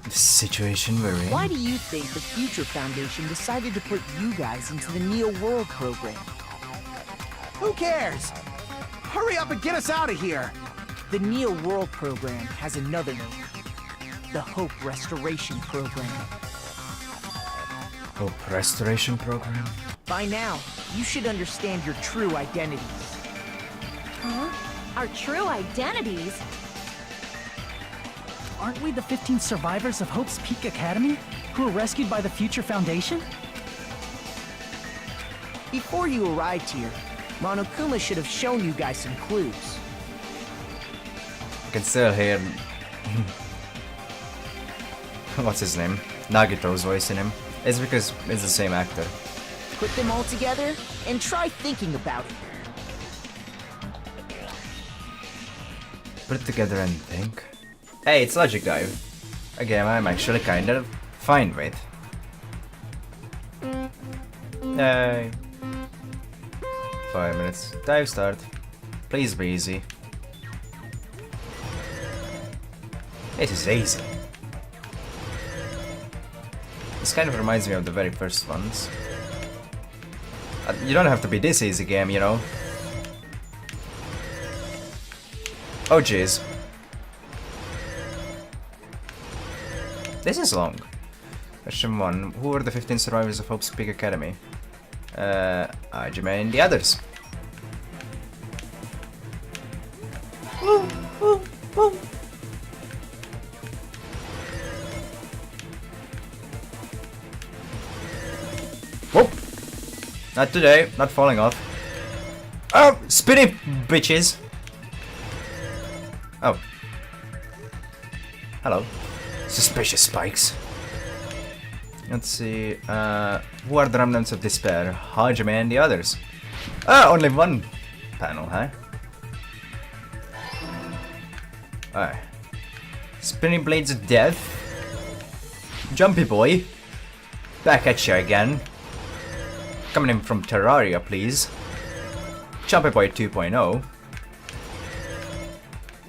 The situation we're in? Why do you think the Future Foundation decided to put you guys into the Neo World program? Who cares? Hurry up and get us out of here! The Neo World program has another name. The Hope Restoration Program. Hope Restoration Program? By now, you should understand your true identities. Huh? Our true identities? Aren't we the 15 survivors of Hope's Peak Academy who were rescued by the Future Foundation? Before you arrived here, Monokuma should have shown you guys some clues. I can still hear... what's his name? Nagito's voice in him. It's because it's the same actor. Put them all together and try thinking about it. Put it together and think. Hey, it's Logic Dive. A game I'm actually kind of fine with. Yay. 5 minutes. Dive start. Please be easy. This is easy. This kind of reminds me of the very first ones. You don't have to be this easy game, you know. Oh jeez. This is long. Question 1. Who were the 15 survivors of Hope's Peak Academy? Hajime and the others. Woo, woo, woo. Whoop! Not today, not falling off. Oh, spinny bitches! Oh. Hello. Suspicious spikes. Let's see, who are the remnants of despair? Hajime and the others. Ah, only one panel, huh? Alright. Spinning blades of death. Jumpy boy. Back at you again. Coming in from Terraria, please. Jumpy boy 2.0.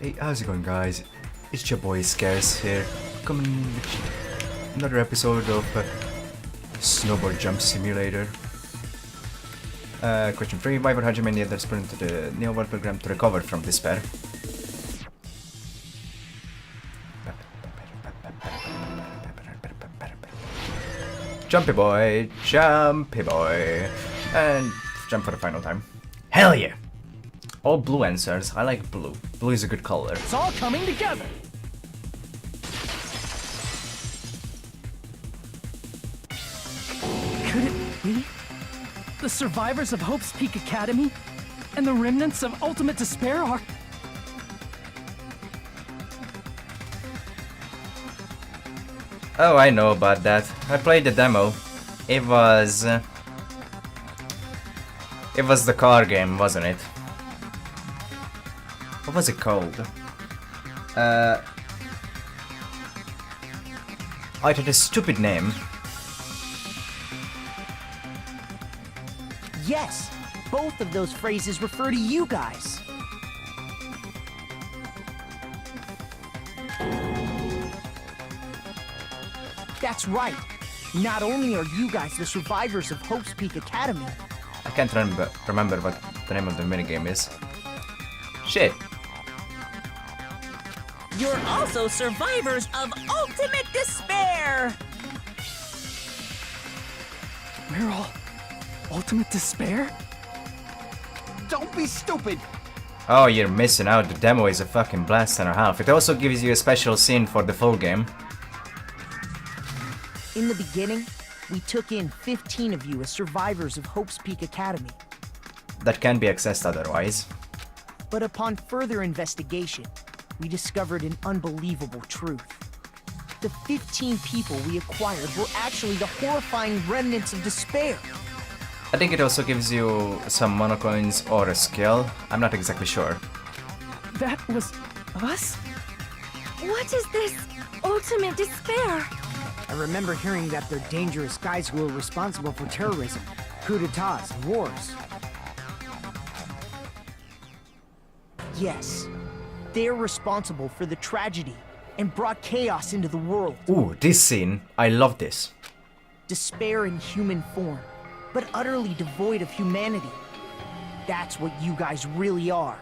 Hey, how's it going, guys? It's your boy Scarce here. Coming with another episode of Snowboard Jump Simulator. Question 3. Why were Hajime and the others put into the Neo World program to recover from despair? Jumpy boy, jumpy boy. And jump for the final time. Hell yeah! All blue answers. I like blue. Blue is a good color. It's all coming together. Could it be the survivors of Hope's Peak Academy and the remnants of Ultimate Despair are... Oh, I know about that. I played the demo. It was the car game, wasn't it? What was it called? I had a stupid name. Yes, both of those phrases refer to you guys. That's right. Not only are you guys the survivors of Hope's Peak Academy, I can't remember what the name of the minigame is. Shit. You're also survivors of ultimate despair! We're all ultimate despair? Don't be stupid! Oh, you're missing out. The demo is a fucking blast and a half. It also gives you a special scene for the full game. In the beginning, we took in 15 of you as survivors of Hope's Peak Academy. That can be accessed otherwise. But upon further investigation, we discovered an unbelievable truth. The 15 people we acquired were actually the horrifying remnants of despair. I think it also gives you some monocoins or a skill. I'm not exactly sure. That was us? What is this ultimate despair? I remember hearing that they're dangerous guys who are responsible for terrorism, coup d'etats, and wars. Yes, they're responsible for the tragedy and brought chaos into the world. Ooh, this scene. I love this. Despair in human form, but utterly devoid of humanity. That's what you guys really are.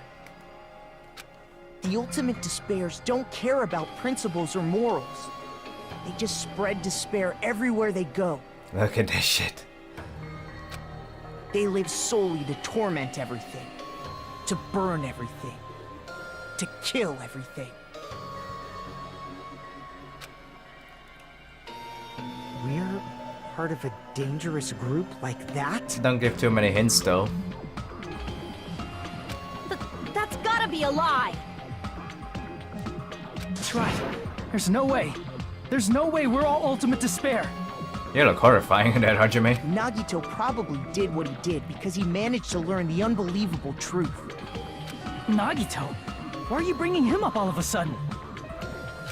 The ultimate despairs don't care about principles or morals. They just spread despair everywhere they go. Look at this shit. They live solely to torment everything, to burn everything, to kill everything. We're part of a dangerous group like that? Don't give too many hints though. That's gotta be a lie! That's right. There's no way. There's no way we're all ultimate despair. You look horrifying in that, Hajime. Nagito probably did what he did because he managed to learn the unbelievable truth. Nagito? Why are you bringing him up all of a sudden?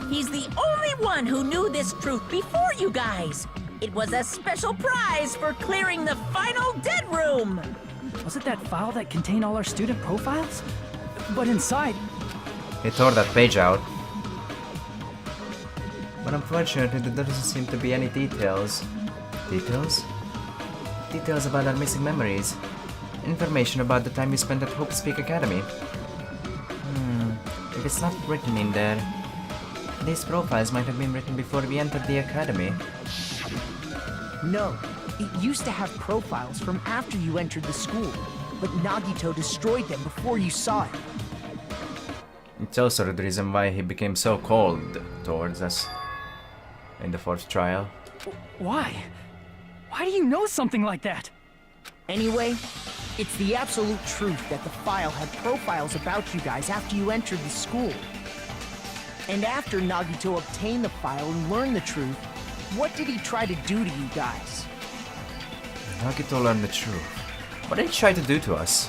He's the only one who knew this truth before you guys. It was a special prize for clearing the final dead room. Was it that file that contained all our student profiles? But inside... He tore that page out. But unfortunately, there doesn't seem to be any details. Details? Details about our missing memories. Information about the time we spent at Hope's Peak Academy. If it's not written in there, these profiles might have been written before we entered the academy. No, it used to have profiles from after you entered the school, but Nagito destroyed them before you saw it. It's also the reason why he became so cold towards us in the fourth trial. Why? Why do you know something like that? Anyway, it's the absolute truth that the file had profiles about you guys after you entered the school. And after Nagito obtained the file and learned the truth, what did he try to do to you guys? Nagito learned the truth. What did he try to do to us?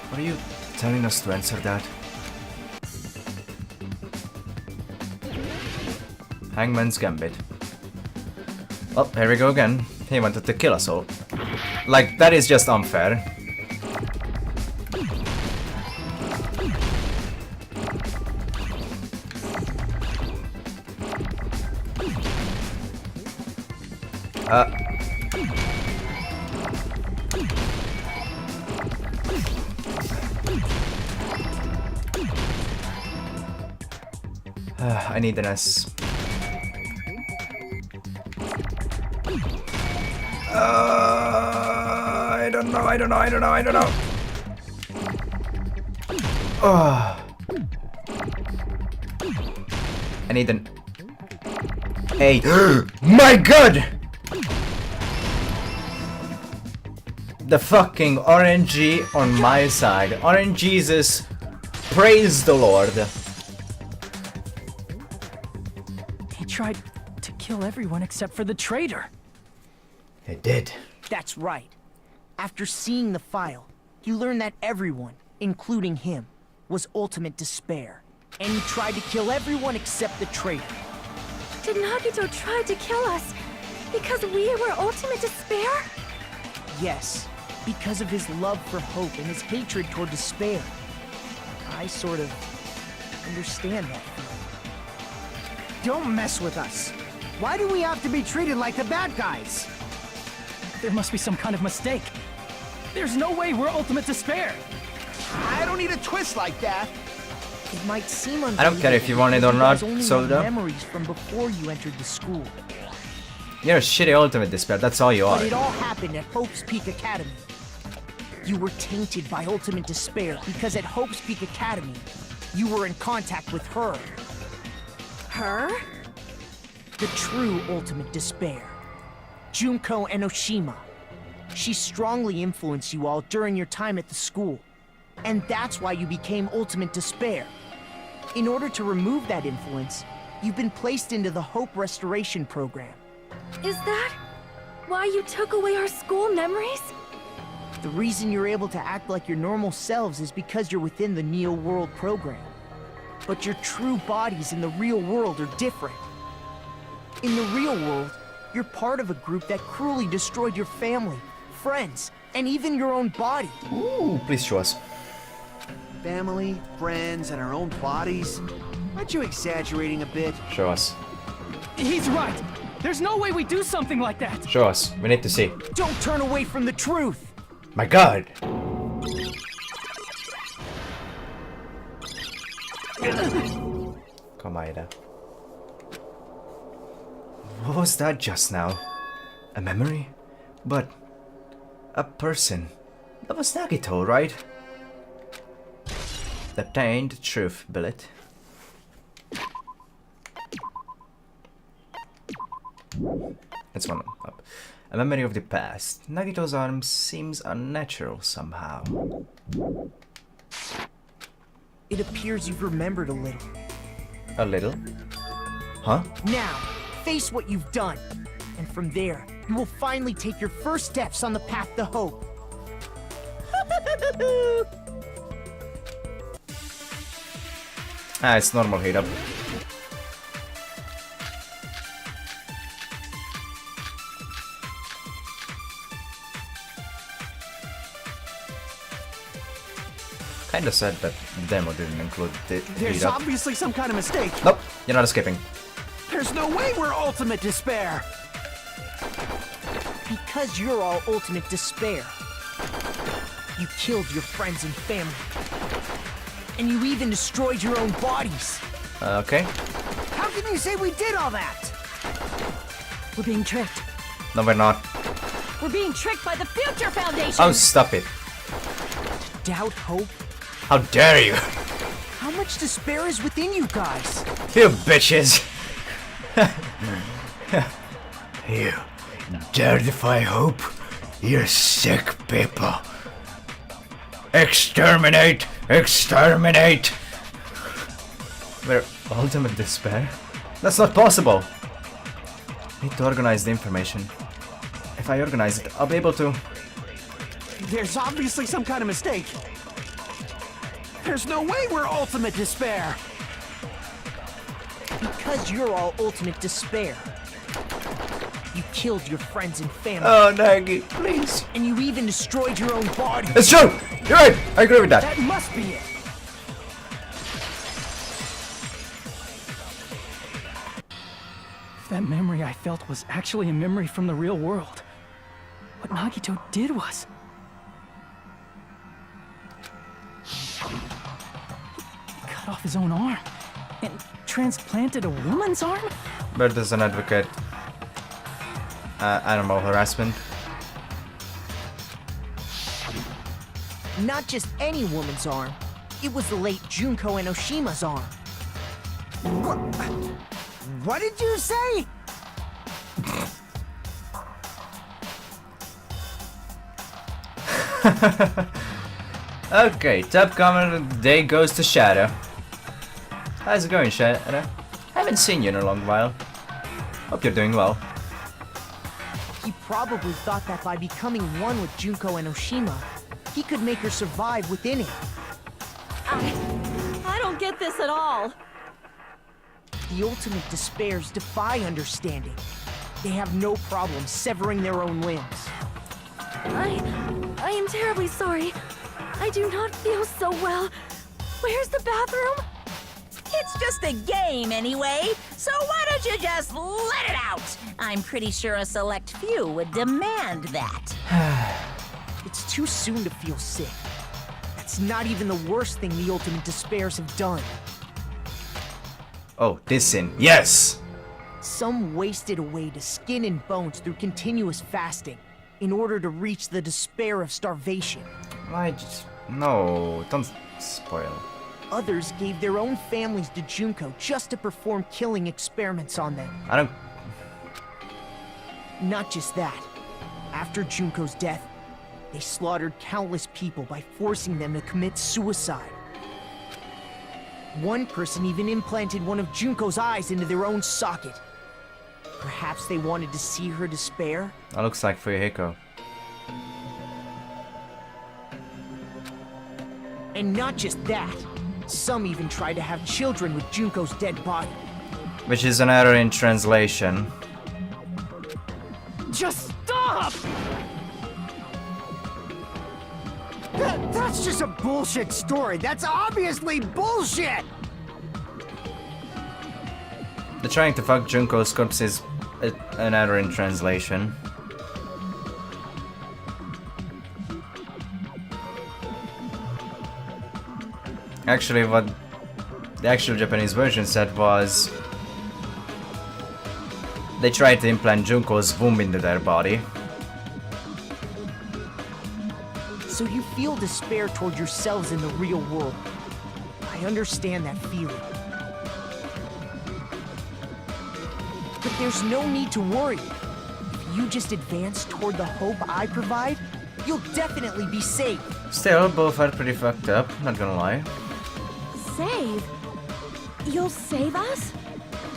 What are you telling us to answer that? Hangman's Gambit. Oh, here we go again. He wanted to kill us all. Like, that is just unfair. I need an S. I don't know. I need an A. My god! The fucking RNG on my side. Orange Jesus, praise the Lord. He tried to kill everyone except for the traitor. It did. That's right. After seeing the file, he learned that everyone, including him, was ultimate despair. And he tried to kill everyone except the traitor. Did Nagito try to kill us because we were ultimate despair? Yes, because of his love for hope and his hatred toward despair. I sort of understand that feeling. Don't mess with us. Why do we have to be treated like the bad guys? There must be some kind of mistake. There's no way we're ultimate despair. I don't need a twist like that. It might seem I don't care if you want it or not, Soldier. Memories from before you entered the school. You're a shitty ultimate despair, that's all you are. But it all happened at Hope's Peak Academy. You were tainted by ultimate despair because at Hope's Peak Academy, you were in contact with her. Her? The true ultimate despair. Junko Enoshima. She strongly influenced you all during your time at the school. And that's why you became ultimate despair. In order to remove that influence, you've been placed into the Hope Restoration Program. Is that why you took away our school memories? The reason you're able to act like your normal selves is because you're within the Neo World program. But your true bodies in the real world are different. In the real world, you're part of a group that cruelly destroyed your family, friends, and even your own body. Ooh, please show us. Family, friends, and our own bodies? Aren't you exaggerating a bit? Show us. He's right. There's no way we do something like that. Show us. We need to see. Don't turn away from the truth! My god! Come Ida. What was that just now? A memory? But... a person. That was Nagito, right? The obtained truth billet. It's one up. A memory of the past. Nagito's arm seems unnatural somehow. It appears you've remembered a little. A little? Huh? Now, face what you've done. And from there, you will finally take your first steps on the path to hope. Ah, it's normal heat up. Kinda sad that the demo didn't include the There's heat up. obviously some kind of mistake. Nope, you're not escaping. There's no way we're ultimate despair. Because you're all ultimate despair. You killed your friends and family. And you even destroyed your own bodies. Okay. How can you say we did all that? We're being tricked. No, we're not. We're being tricked by the Future Foundation! Oh, stop it. Doubt hope? How dare you? How much despair is within you guys? You bitches. You dare defy hope? You sick people. Exterminate! Exterminate! We're ultimate despair? That's not possible! Need to organize the information. If I organize it, I'll be able to... There's obviously some kind of mistake. There's no way we're ultimate despair. Because you're all ultimate despair. You killed your friends and family. Oh, Nagi, please. And you even destroyed your own body. It's true! You're right! I agree with that. That must be it. If that memory I felt was actually a memory from the real world, what Nagito did was... he cut off his own arm and transplanted a woman's arm? Bert is an advocate. Animal harassment. Not just any woman's arm. It was the late Junko Enoshima's arm. What did you say? Okay, top comment of the day goes to Shadow. How's it going, Shadow? I haven't seen you in a long while. Hope you're doing well. He probably thought that by becoming one with Junko Enoshima, he could make her survive within him. I don't get this at all. The ultimate despairs defy understanding. They have no problem severing their own limbs. I am terribly sorry. I do not feel so well. Where's the bathroom? It's just a game anyway, so why don't you just let it out? I'm pretty sure a select few would demand that. It's too soon to feel sick. That's not even the worst thing the Ultimate Despairs have done. Oh, dissing. Yes! Some wasted away to skin and bones through continuous fasting in order to reach the despair of starvation. I just... No, don't spoil. Others gave their own families to Junko just to perform killing experiments on them. I don't... Not just that. After Junko's death, they slaughtered countless people by forcing them to commit suicide. One person even implanted one of Junko's eyes into their own socket. Perhaps they wanted to see her despair? That looks like Fuyuhiko. And not just that. Some even tried to have children with Junko's dead body. Which is an error in translation. Just stop! That's just a bullshit story. That's obviously bullshit! The trying to fuck Junko's corpse is an error in translation. Actually, what the actual Japanese version said was they tried to implant Junko's womb into their body. So you feel despair toward yourselves in the real world. I understand that feeling. But there's no need to worry. If you just advance toward the hope I provide, you'll definitely be safe. Still, both are pretty fucked up, not gonna lie. Save? You'll save us?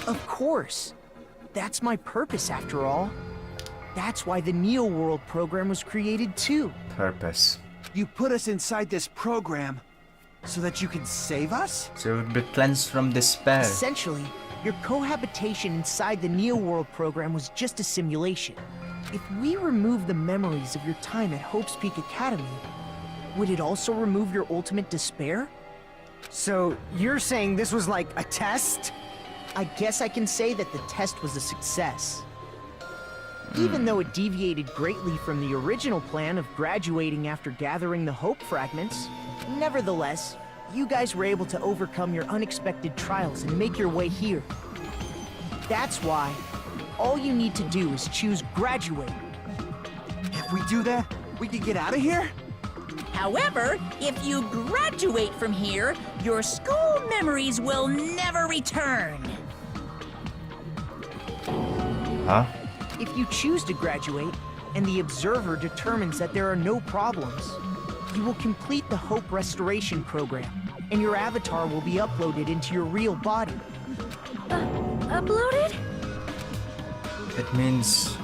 Of course. That's my purpose after all. That's why the Neo World program was created too. Purpose. You put us inside this program so that you can save us? So we would be cleansed from despair. Essentially, your cohabitation inside the Neo World program was just a simulation. If we remove the memories of your time at Hope's Peak Academy, would it also remove your ultimate despair? So, you're saying this was like a test? I guess I can say that the test was a success. Even though it deviated greatly from the original plan of graduating after gathering the Hope fragments, nevertheless, you guys were able to overcome your unexpected trials and make your way here. That's why all you need to do is choose graduate. If we do that, we can get out of here? However, if you graduate from here, your school memories will never return. Huh? If you choose to graduate, and the observer determines that there are no problems, you will complete the Hope Restoration program, and your avatar will be uploaded into your real body. Uploaded? It means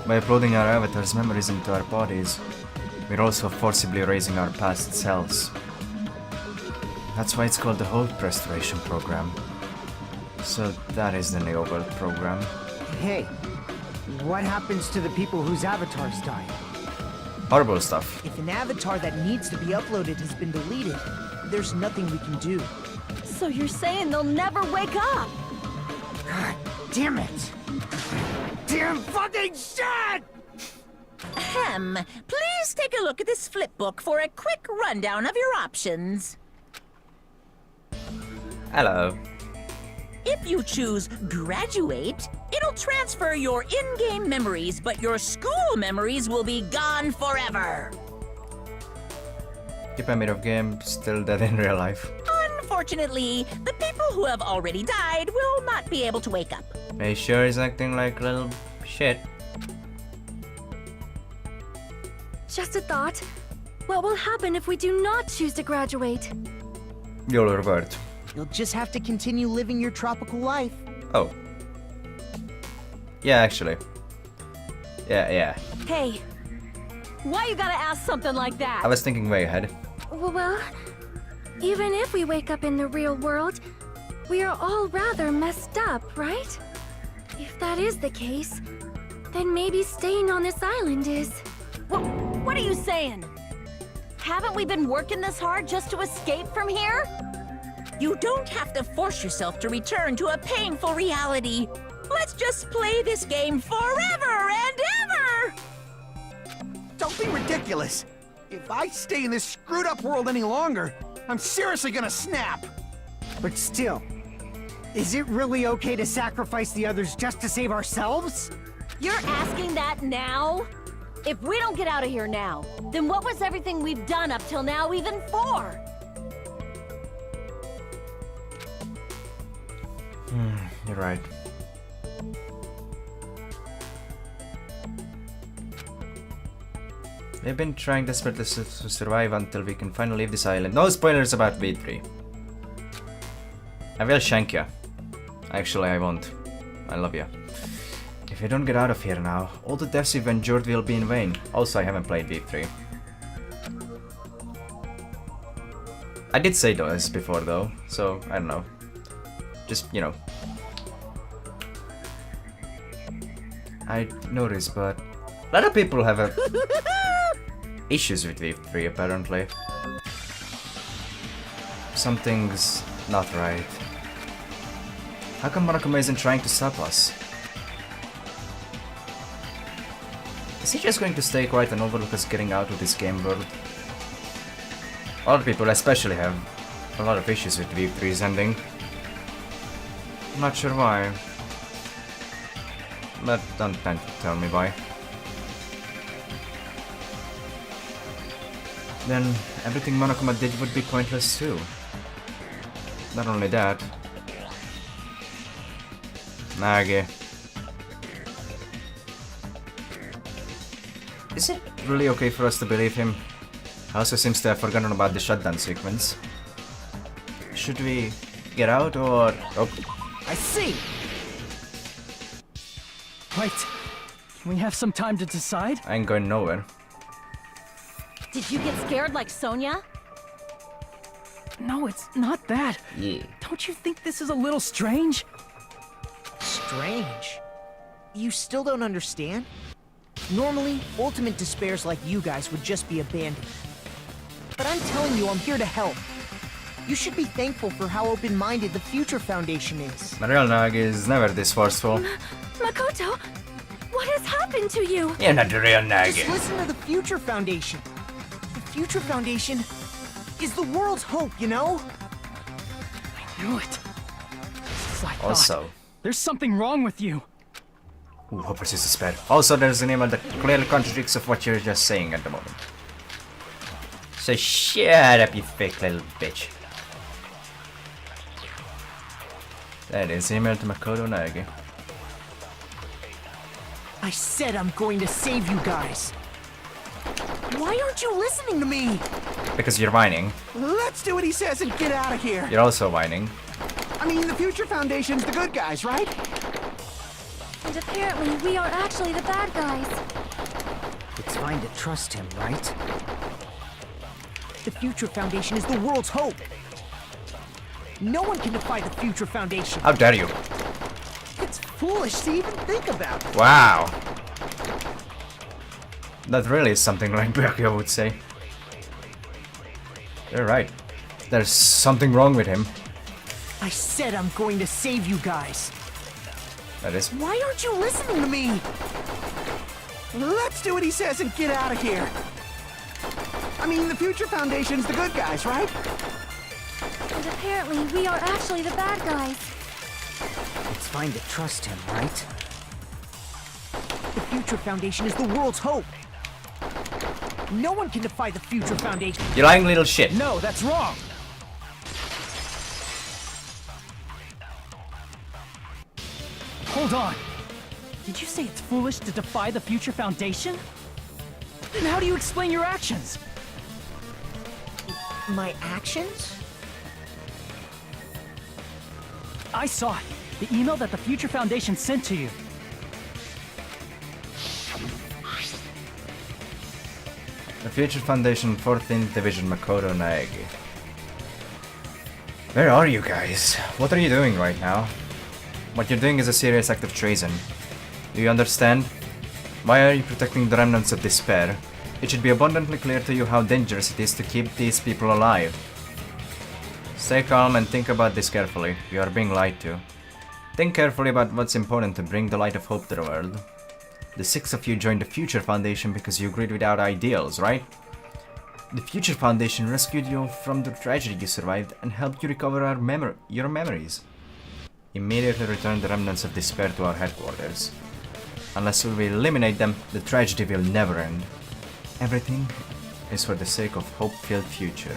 by uploading our avatar's memories into our bodies, we're also forcibly erasing our past selves. That's why it's called the Hope Restoration Program. So that is the Neo World program. Hey, what happens to the people whose avatars die? Horrible stuff. If an avatar that needs to be uploaded has been deleted, there's nothing we can do. So you're saying they'll never wake up? God damn it! Damn fucking shit! Ahem. Please take a look at this flipbook for a quick rundown of your options. Hello. If you choose graduate, it'll transfer your in-game memories, but your school memories will be gone forever. Keep a bit of game, still dead in real life. Unfortunately, the people who have already died will not be able to wake up. He sure is acting like little shit. Just a thought. What will happen if we do not choose to graduate? You'll revert. You'll just have to continue living your tropical life. Oh. Yeah, actually. Yeah. Hey, why you gotta ask something like that? I was thinking way ahead. Well, even if we wake up in the real world, we are all rather messed up, right? If that is the case, then maybe staying on this island is... What are you saying? Haven't we been working this hard just to escape from here? You don't have to force yourself to return to a painful reality. Let's just play this game forever and ever! Don't be ridiculous. If I stay in this screwed up world any longer, I'm seriously gonna snap! But still, is it really okay to sacrifice the others just to save ourselves? You're asking that now? If we don't get out of here now, then what was everything we've done up till now even for? You're right. We've been trying desperately to survive until we can finally leave this island. No spoilers about V3. I will shank ya. Actually, I won't. I love ya. If we don't get out of here now, all the deaths we've endured will be in vain. Also, I haven't played V3. I did say this before though, so I don't know. Just, you know. I noticed, but a lot of people have issues with V3 apparently. Something's not right. How come Monokuma isn't trying to stop us? Is he just going to stay quiet and overlook us getting out of this game world? A lot of people especially have a lot of issues with V3's ending. I'm not sure why. But don't tell me why. Then everything Monokuma did would be pointless too. Not only that. Nage. Is it really okay for us to believe him? He also seems to have forgotten about the shutdown sequence. Should we get out or... Oh. I see! Wait, can we have some time to decide? I ain't going nowhere. Did you get scared like Sonia? No, it's not that. Yeah. Don't you think this is a little strange? Strange. You still don't understand? Normally, ultimate despairs like you guys would just be abandoned. But I'm telling you, I'm here to help. You should be thankful for how open-minded the Future Foundation is. The real Nagi is never this forceful. Makoto, what has happened to you? You're not the real Just Nagi. listen to the Future Foundation. The Future Foundation is the world's hope, you know? I knew it. Just as I thought. Also. There's something wrong with you. Ooh, hopeless is despair. Also, there's an email that clearly contradicts of what you're just saying at the moment. So shut up, you fake little bitch. That is email to Makoto Nagi. I said I'm going to save you guys. Why aren't you listening to me? Because you're whining. Let's do what he says and get out of here! You're also whining. I mean, the Future Foundation's the good guys, right? And apparently we are actually the bad guys. It's fine to trust him, right? The Future Foundation is the world's hope. No one can defy the Future Foundation. How dare you? It's foolish to even think about it. Wow. That really is something like Byakuya would say. You're right. There's something wrong with him. I said I'm going to save you guys. That is. Why aren't you listening to me? Let's do what he says and get out of here! I mean, the Future Foundation's the good guys, right? And apparently we are actually the bad guys. It's fine to trust him, right? The Future Foundation is the world's hope. No one can defy the Future Foundation. You lying little shit. No, that's wrong. Hold on. Did you say it's foolish to defy the Future Foundation? Then how do you explain your actions? My actions? I saw it. The email that the Future Foundation sent to you. The Future Foundation 14th Division Makoto Naegi. Where are you guys? What are you doing right now? What you're doing is a serious act of treason. Do you understand? Why are you protecting the remnants of despair? It should be abundantly clear to you how dangerous it is to keep these people alive. Stay calm and think about this carefully. You are being lied to. Think carefully about what's important to bring the light of hope to the world. The 6 of you joined the Future Foundation because you agreed with our ideals, right? The Future Foundation rescued you from the tragedy you survived and helped you recover your memories. Immediately return the remnants of despair to our headquarters. Unless we eliminate them, the tragedy will never end. Everything is for the sake of hope-filled future.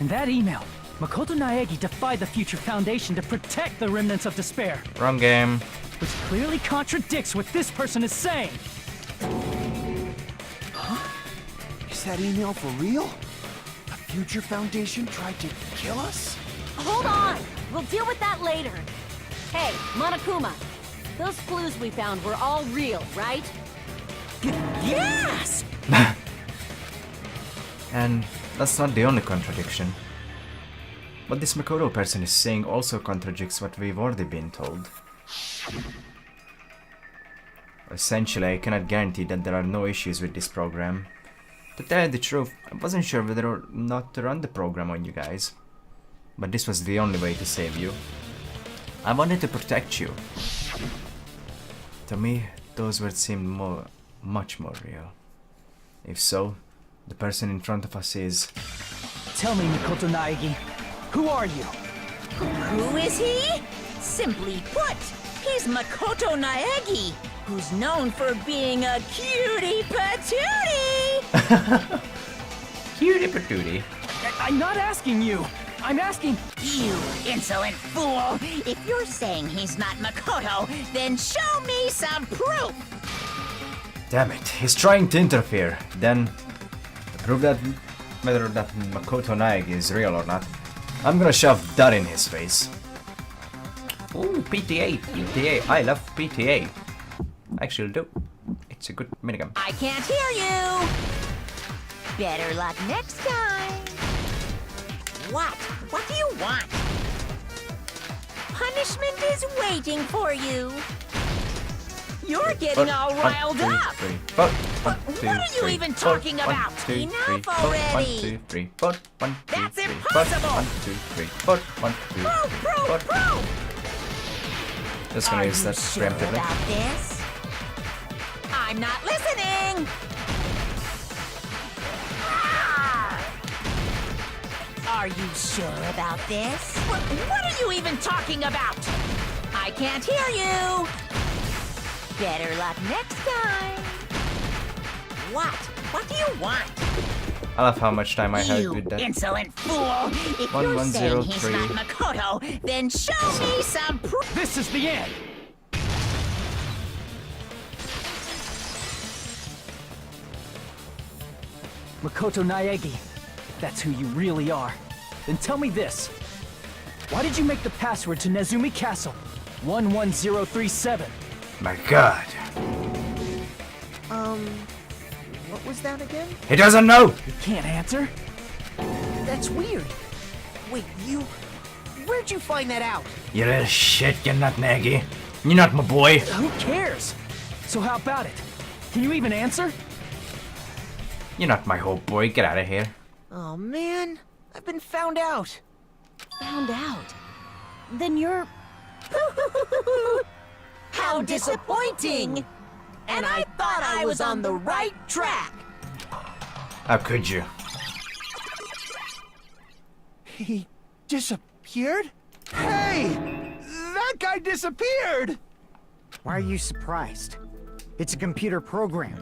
In that email, Makoto Naegi defied the Future Foundation to protect the remnants of despair, Wrong game. which clearly contradicts what this person is saying. Is that email for real? The Future Foundation tried to kill us? Hold on! We'll deal with that later. Hey, Monokuma, those clues we found were all real, right? Yes! And that's not the only contradiction. What this Makoto person is saying also contradicts what we've already been told. Essentially, I cannot guarantee that there are no issues with this program. To tell you the truth, I wasn't sure whether or not to run the program on you guys. But this was the only way to save you. I wanted to protect you. To me, those words seemed much more real. If so, the person in front of us is... Tell me, Makoto Naegi, who are you? Who is he? Simply put, he's Makoto Naegi, who's known for being a cutie patootie! Cutie patootie. I'm not asking you. I'm asking... You insolent fool! If you're saying he's not Makoto, then show me some proof! Damn it, he's trying to interfere. Then, to prove that whether that Makoto Naegi is real or not, I'm gonna shove that in his face. Ooh, PTA, PTA, I love PTA. I actually do. It's a good minigame. I can't hear you! Better luck next time! What? What do you want? Punishment is waiting for you! You're getting all riled up! What are you even talking about? Enough already! 1, 2, 3, 4, 1, 2, That's 3, 4, impossible! 1, 2, 3, 4, 1, 2, 3, 4. Just gonna use that Sure preemptively. about this? I'm not listening! Are you sure about this? What are you even talking about? I can't hear you! Better luck next time! What? What do you want? I love how much time I had You with that. insolent fool! If you're saying he's not Makoto, then show me some proof! This is the end! Makoto Naegi, that's who you really are. Then tell me this. Why did you make the password to Nezumi Castle? 11037. My god. What was that again? He doesn't know! You can't answer? That's weird. Wait, where'd you find that out? You little shit, you're not Nagi. You're not my boy. Who cares? So how about it? Can you even answer? You're not my whole boy, get out of here. Oh man, I've been found out. Found out. Then you're... How disappointing! And I thought I was on the right track! How could you? He disappeared? Hey! That guy disappeared! Why are you surprised? It's a computer program,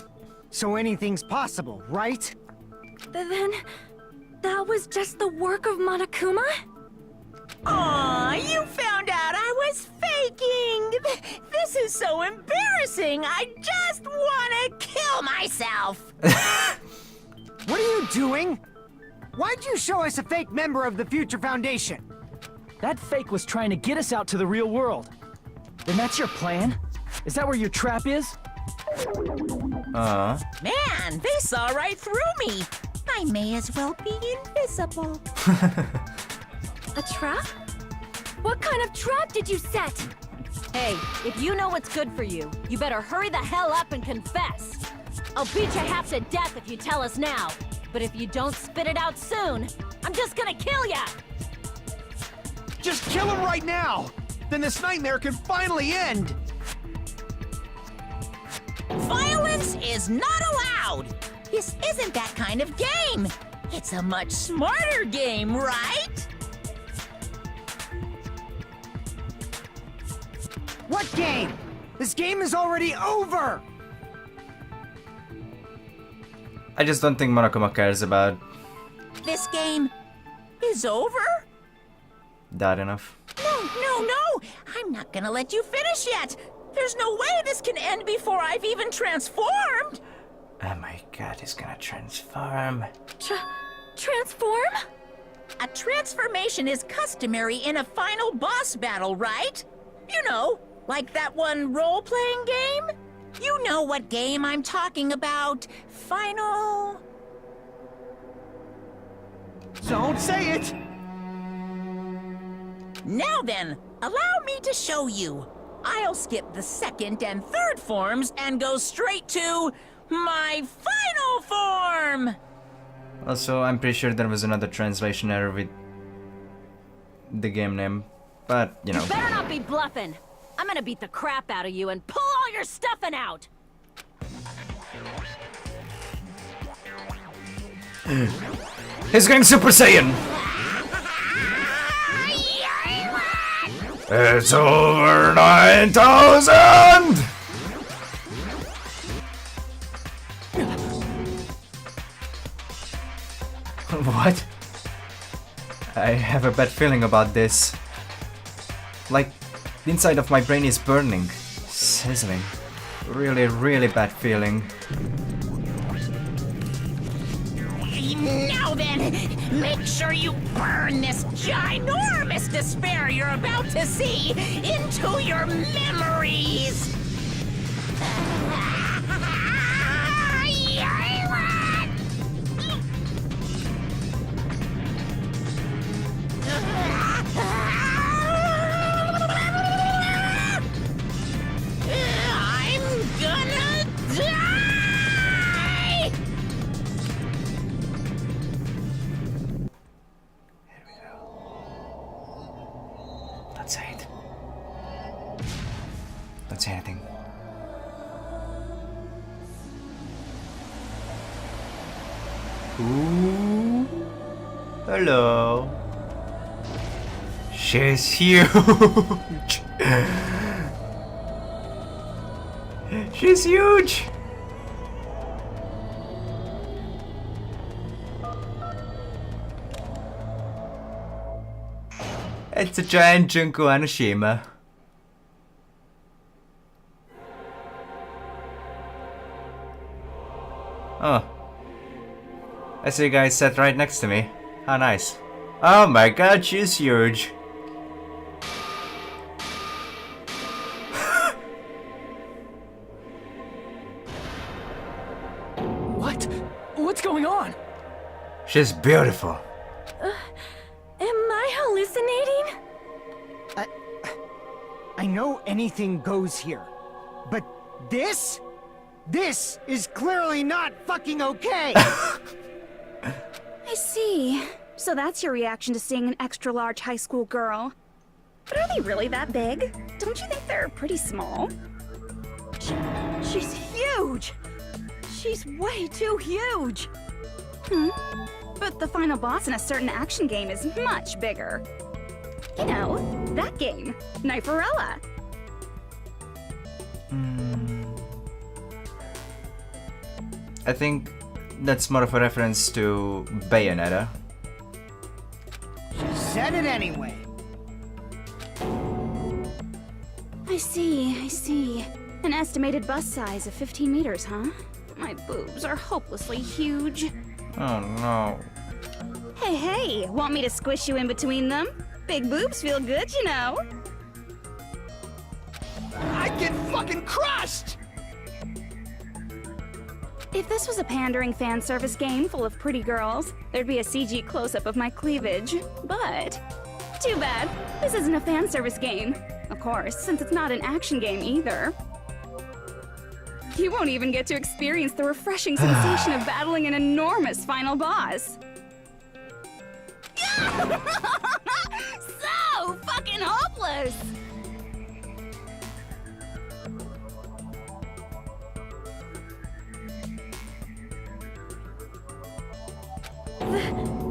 so anything's possible, right? Then, that was just the work of Monokuma? Aw, you found out I was faking! This is so embarrassing! I just wanna kill myself! What are you doing? Why'd you show us a fake member of the Future Foundation? That fake was trying to get us out to the real world. Then that's your plan? Is that where your trap is? Man, they saw right through me! I may as well be invisible. A trap? What kind of trap did you set? Hey, if you know what's good for you, you better hurry the hell up and confess. I'll beat you half to death if you tell us now. But if you don't spit it out soon, I'm just gonna kill ya! Just kill him right now! Then this nightmare can finally end! Violence is not allowed! This isn't that kind of game. It's a much smarter game, right? What game? This game is already over! I just don't think Monokuma cares about This game is over? that enough. No! I'm not gonna let you finish yet! There's no way this can end before I've even transformed! Oh my god, he's gonna transform. Transform? A transformation is customary in a final boss battle, right? You know, like that one role-playing game? You know what game I'm talking about. Final... Don't say it! Now then, allow me to show you. I'll skip the second and third forms and go straight to my final form! Also, I'm pretty sure there was another translation error with the game name, but you know. You better not be bluffing. I'm gonna beat the crap out of you and pull all your stuffing out. He's going Super Saiyan! It's over 9,000! What? I have a bad feeling about this. Like, the inside of my brain is burning, sizzling. Really, really bad feeling. Now then, make sure you burn this ginormous despair you're about to see into your memories! I'm gonna die! Don't say it. Don't say anything. Ooh. Hello. She's huge. She's huge. It's a giant Junko Anoshima. Oh. I see you guys sat right next to me. How nice. Oh my god, she's huge. What? What's going on? She's beautiful. Am I hallucinating? I know anything goes here, but this is clearly not fucking okay! I see. So that's your reaction to seeing an extra-large high school girl. But are they really that big? Don't you think they're pretty small? She's huge! She's way too huge! But the final boss in a certain action game is much bigger. You know, that game, Kniferella. I think that's more of a reference to Bayonetta. She said it anyway. I see. An estimated bust size of 15 meters, huh? My boobs are hopelessly huge. Oh no. Hey, want me to squish you in between them? Big boobs feel good, you know. I'd get fucking crushed! If this was a pandering fan service game full of pretty girls, there'd be a CG close-up of my cleavage. But too bad, this isn't a fan service game. Of course, since it's not an action game either. You won't even get to experience the refreshing sensation of battling an enormous final boss. So fucking hopeless!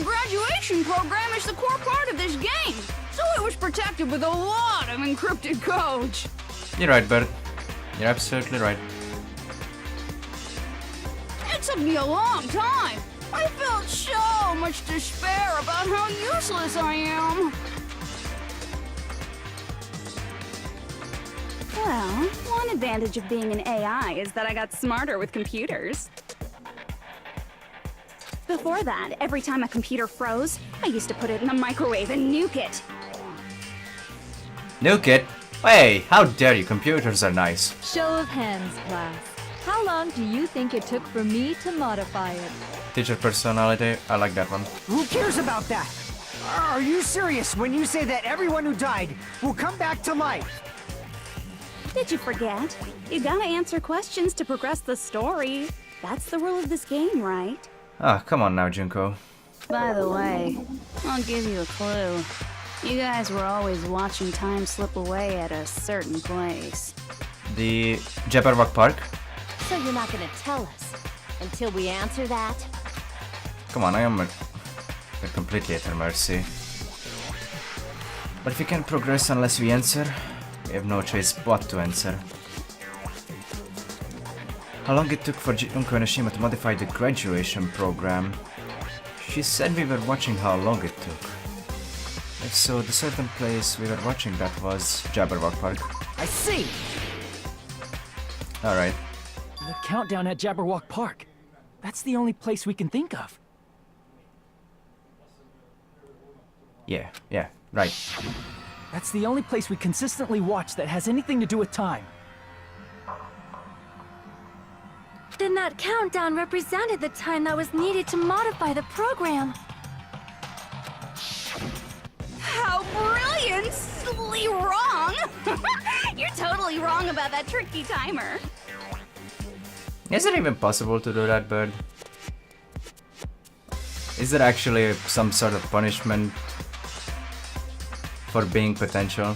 The graduation program is the core part of this game, so it was protected with a lot of encrypted codes. You're right, Bert. You're absolutely right. It took me a long time. I felt so much despair about how useless I am. Well, one advantage of being an AI is that I got smarter with computers. Before that, every time a computer froze, I used to put it in the microwave and nuke it. Nuke it? Hey, how dare you? Computers are nice. Show of hands, class. How long do you think it took for me to modify it? Teacher personality, I like that one. Who cares about that? Are you serious when you say that everyone who died will come back to life? Did you forget? You gotta answer questions to progress the story. That's the rule of this game, right? Ah, come on now, Junko. By the way, I'll give you a clue. You guys were always watching time slip away at a certain place. The Jabberwock Park? So you're not gonna tell us until we answer that? Come on, I am completely at her mercy. But if we can't progress unless we answer, we have no choice but to answer. How long it took for Junko and Ashima to modify the graduation program? She said we were watching how long it took. If so, the certain place we were watching that was Jabberwock Park. I see! Alright. The countdown at Jabberwock Park. That's the only place we can think of. Yeah, right. That's the only place we consistently watch that has anything to do with time. Then that countdown represented the time that was needed to modify the program. How brilliantly wrong! You're totally wrong about that tricky timer. Is it even possible to do that, Bird? Is there actually some sort of punishment for being potential?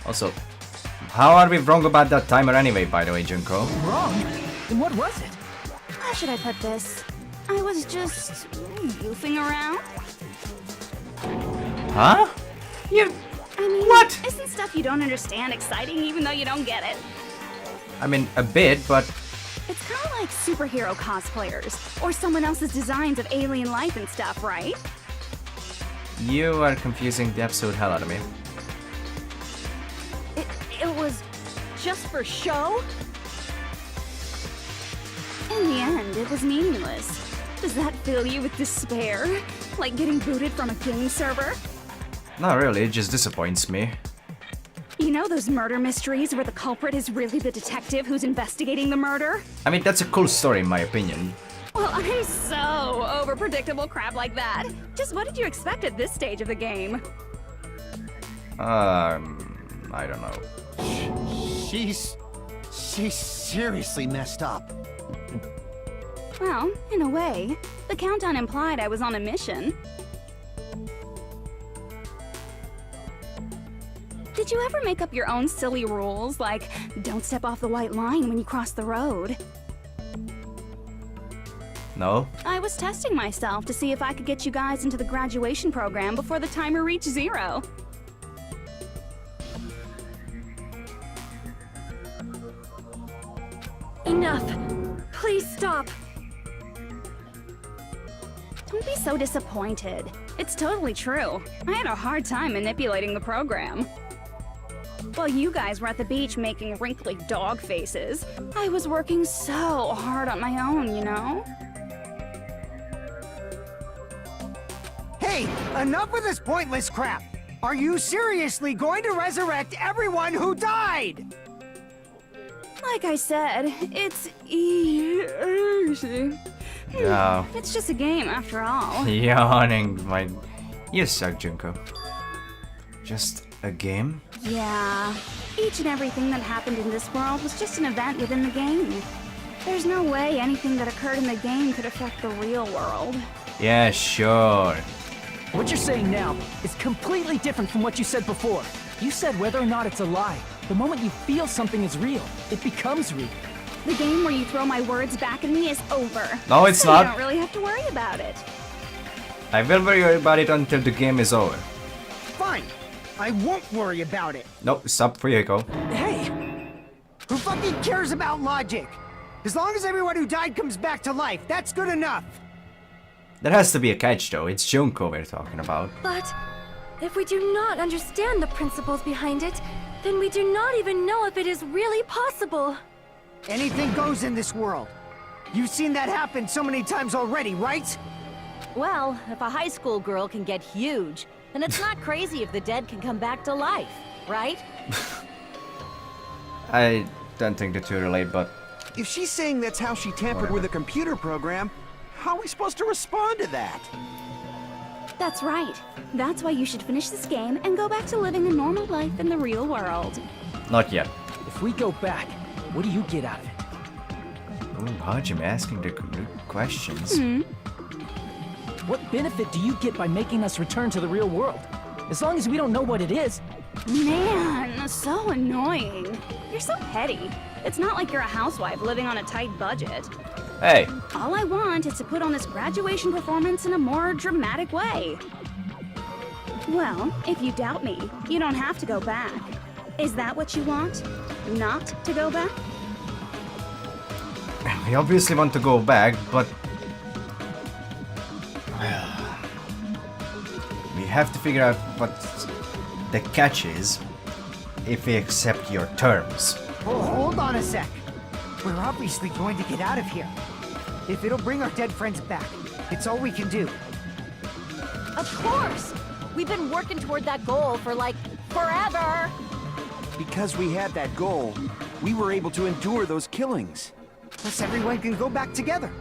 Also, how are we wrong about that timer anyway, by the way, Junko? Wrong? Then what was it? How should I put this? I was just goofing around. Huh? You... I mean, What? Isn't stuff you don't understand exciting even though you don't get it? I mean, a bit, but... It's kind of like superhero cosplayers, or someone else's designs of alien life and stuff, right? You are confusing the absolute hell out of me. It was just for show? In the end, it was meaningless. Does that fill you with despair? Like getting booted from a game server? Not really, it just disappoints me. You know those murder mysteries where the culprit is really the detective who's investigating the murder? I mean, that's a cool story in my opinion. Well, I'm so over predictable crap like that. Just what did you expect at this stage of the game? I don't know. She's seriously messed up. Well, in a way, the countdown implied I was on a mission. Did you ever make up your own silly rules, like don't step off the white line when you cross the road? No? I was testing myself to see if I could get you guys into the graduation program before the timer reached 0. Enough. Please stop. Don't be so disappointed. It's totally true. I had a hard time manipulating the program. While you guys were at the beach making wrinkly dog faces, I was working so hard on my own, you know? Hey, enough with this pointless crap! Are you seriously going to resurrect everyone who died? Like I said, it's easy. Yeah. It's just a game after all. Yawning, my... You suck, Junko. Just a game? Yeah. Each and everything that happened in this world was just an event within the game. There's no way anything that occurred in the game could affect the real world. Yeah, sure. What you're saying now is completely different from what you said before. You said whether or not it's a lie. The moment you feel something is real, it becomes real. The game where you throw my words back at me is over. No, it's so not. You don't really have to worry about it. I will worry about it until the game is over. Fine. I won't worry about it. No, stop for you go. Hey! Who fucking cares about logic? As long as everyone who died comes back to life, that's good enough. There has to be a catch though, it's Junko we're talking about. But if we do not understand the principles behind it, then we do not even know if it is really possible. Anything goes in this world. You've seen that happen so many times already, right? Well, if a high school girl can get huge, then it's not crazy if the dead can come back to life, right? I don't think the two relate, but If she's saying that's how she tampered Whatever. with a computer program, how are we supposed to respond to that? That's right. That's why you should finish this game and go back to living a normal life in the real world. not yet. If we go back, what do you get out of it? Ooh, Hajime asking the good questions. What benefit do you get by making us return to the real world? As long as we don't know what it is. Man, so annoying. You're so petty. It's not like you're a housewife living on a tight budget. Hey, All I want is to put on this graduation performance in a more dramatic way. Well, if you doubt me, you don't have to go back. Is that what you want? Not to go back? we obviously want to go back, but we have to figure out what the catch is if we accept your terms. Oh, hold on a sec. We're obviously going to get out of here. If it'll bring our dead friends back, it's all we can do. Of course! We've been working toward that goal for like forever! Because we had that goal, we were able to endure those killings. Plus everyone can go back together.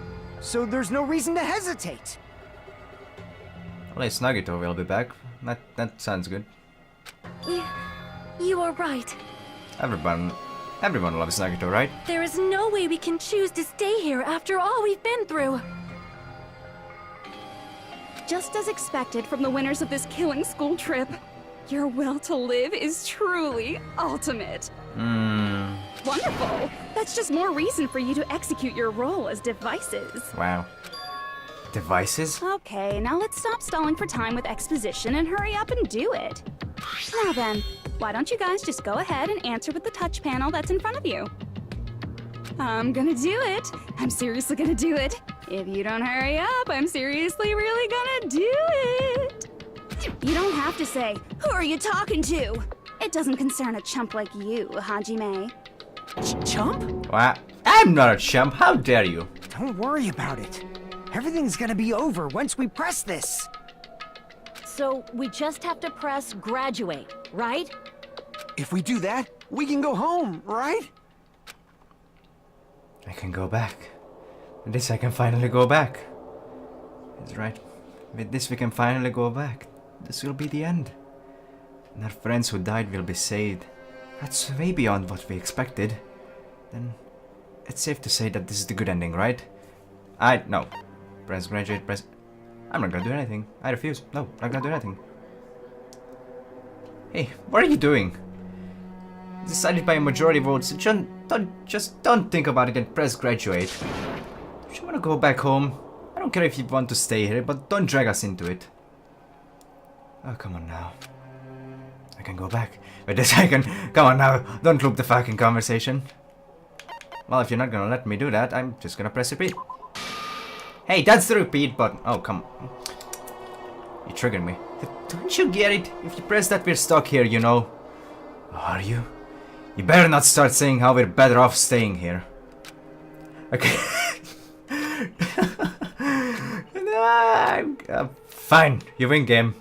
So there's no reason to hesitate. At least Nagito will be back. That sounds good. You are right. Everyone loves Nagito, right? There is no way we can choose to stay here after all we've been through. Just as expected from the winners of this killing school trip, your will to live is truly ultimate. Wonderful! That's just more reason for you to execute your role as devices. Wow. Devices? Okay, now let's stop stalling for time with exposition and hurry up and do it. Now then, why don't you guys just go ahead and answer with the touch panel that's in front of you? I'm gonna do it. I'm seriously gonna do it. If you don't hurry up, I'm seriously really gonna do it. You don't have to say, who are you talking to? It doesn't concern a chump like you, Hajime. Chump? What? I'm not a chump, how dare you? Don't worry about it. Everything's gonna be over once we press this. So we just have to press graduate, right? If we do that, we can go home, right? I can go back. With this I can finally go back. That's right. With this we can finally go back. This will be the end. And our friends who died will be saved. That's way beyond what we expected. Then it's safe to say that this is the good ending, right? No. Press graduate, press... I'm not gonna do anything. I refuse. No, not gonna do anything. Hey, what are you doing? Decided by a majority vote, so just don't think about it and press graduate. If you wanna go back home, I don't care if you want to stay here, but don't drag us into it. Oh, come on now. I can go back. Wait a second. Come on now, don't loop the fucking conversation. Well, if you're not gonna let me do that, I'm just gonna press repeat. Hey, that's the repeat button. Oh, come on. You triggered me. Don't you get it? If you press that, we're stuck here, you know. Are you? You better not start saying how we're better off staying here. Okay. Fine, you win game.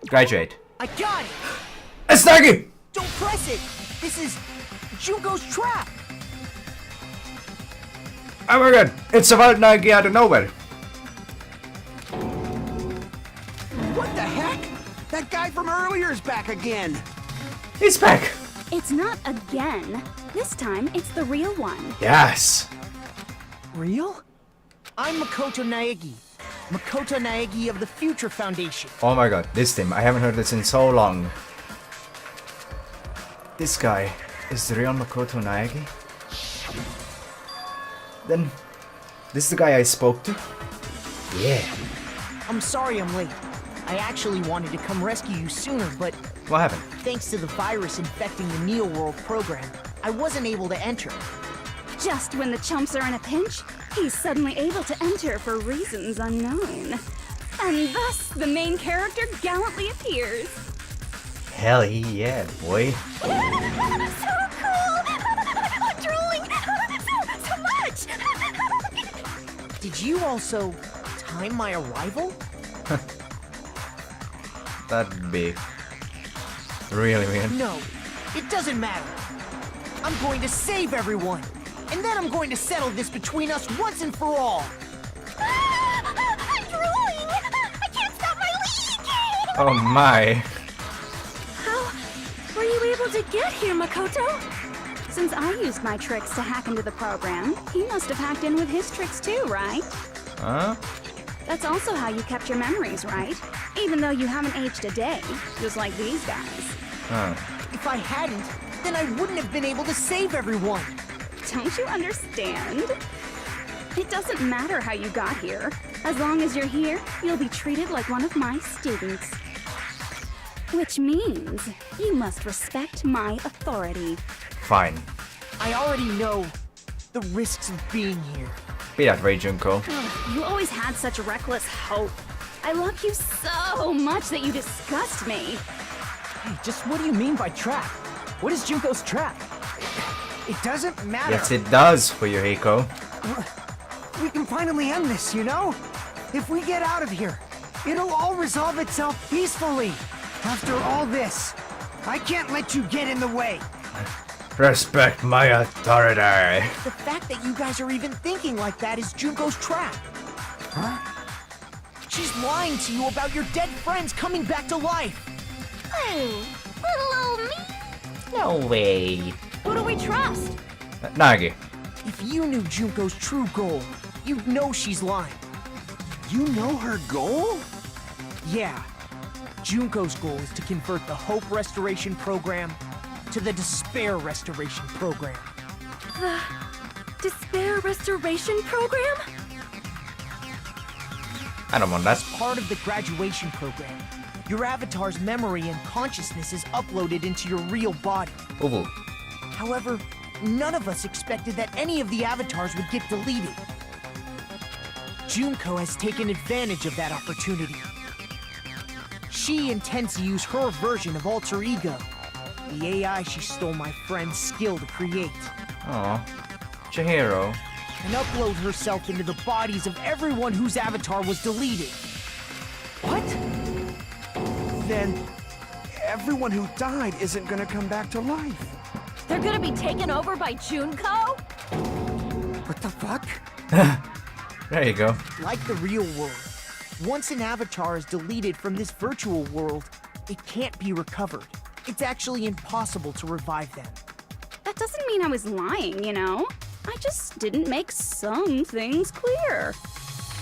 Graduate. I got it! Snuggie! Don't press it! This is Junko's trap! Oh my god, it's a wild Nagi out of nowhere. What the heck? That guy from earlier is back again. He's back. It's not again. This time, it's the real one. Yes. Real? I'm Makoto Naegi. Makoto Naegi of the Future Foundation. Oh my god, this thing, I haven't heard this in so long. This guy is the real Makoto Naegi? Then, this is the guy I spoke to? Yeah. I'm sorry I'm late. I actually wanted to come rescue you sooner, but What happened? thanks to the virus infecting the Neo World program, I wasn't able to enter. Just when the chumps are in a pinch, he's suddenly able to enter for reasons unknown. And thus, the main character gallantly appears. Hell yeah, boy. So cool! I'm drooling! So much! Did you also time my arrival? That'd be really weird. No, it doesn't matter. I'm going to save everyone. And then I'm going to settle this between us once and for all. I'm drooling! I can't stop my leak! Oh my. How were you able to get here, Makoto? Since I used my tricks to hack into the program, he must have hacked in with his tricks too, right? Huh? That's also how you kept your memories, right? Even though you haven't aged a day, just like these guys. Huh. If I hadn't, then I wouldn't have been able to save everyone. Don't you understand? It doesn't matter how you got here. As long as you're here, you'll be treated like one of my students. Which means you must respect my authority. Fine. I already know the risks of being here. Be that way, Junko. Ugh, you always had such reckless hope. I love you so much that you disgust me. Hey, just what do you mean by trap? What is Junko's trap? It doesn't matter. Yes, it does for you, Hiko. We can finally end this, you know? If we get out of here, it'll all resolve itself peacefully. After all this, I can't let you get in the way. Respect my authority. The fact that you guys are even thinking like that is Junko's trap. Huh? She's lying to you about your dead friends coming back to life. Oh, little old me. No way. Who do we trust? Nagi. If you knew Junko's true goal, you'd know she's lying. You know her goal? Yeah. Junko's goal is to convert the Hope Restoration Program to the Despair Restoration Program. The Despair Restoration Program? I don't want that. Part of the graduation program, your avatar's memory and consciousness is uploaded into your real body. Ooh. However, none of us expected that any of the avatars would get deleted. Junko has taken advantage of that opportunity. She intends to use her version of Alter Ego, the AI she stole my friend's skill to create, Aw. Chihiro. and upload herself into the bodies of everyone whose avatar was deleted. What? Then everyone who died isn't gonna come back to life. They're gonna be taken over by Junko? What the fuck? There you go. Like the real world, once an avatar is deleted from this virtual world, it can't be recovered. It's actually impossible to revive them. That doesn't mean I was lying, you know? I just didn't make some things clear.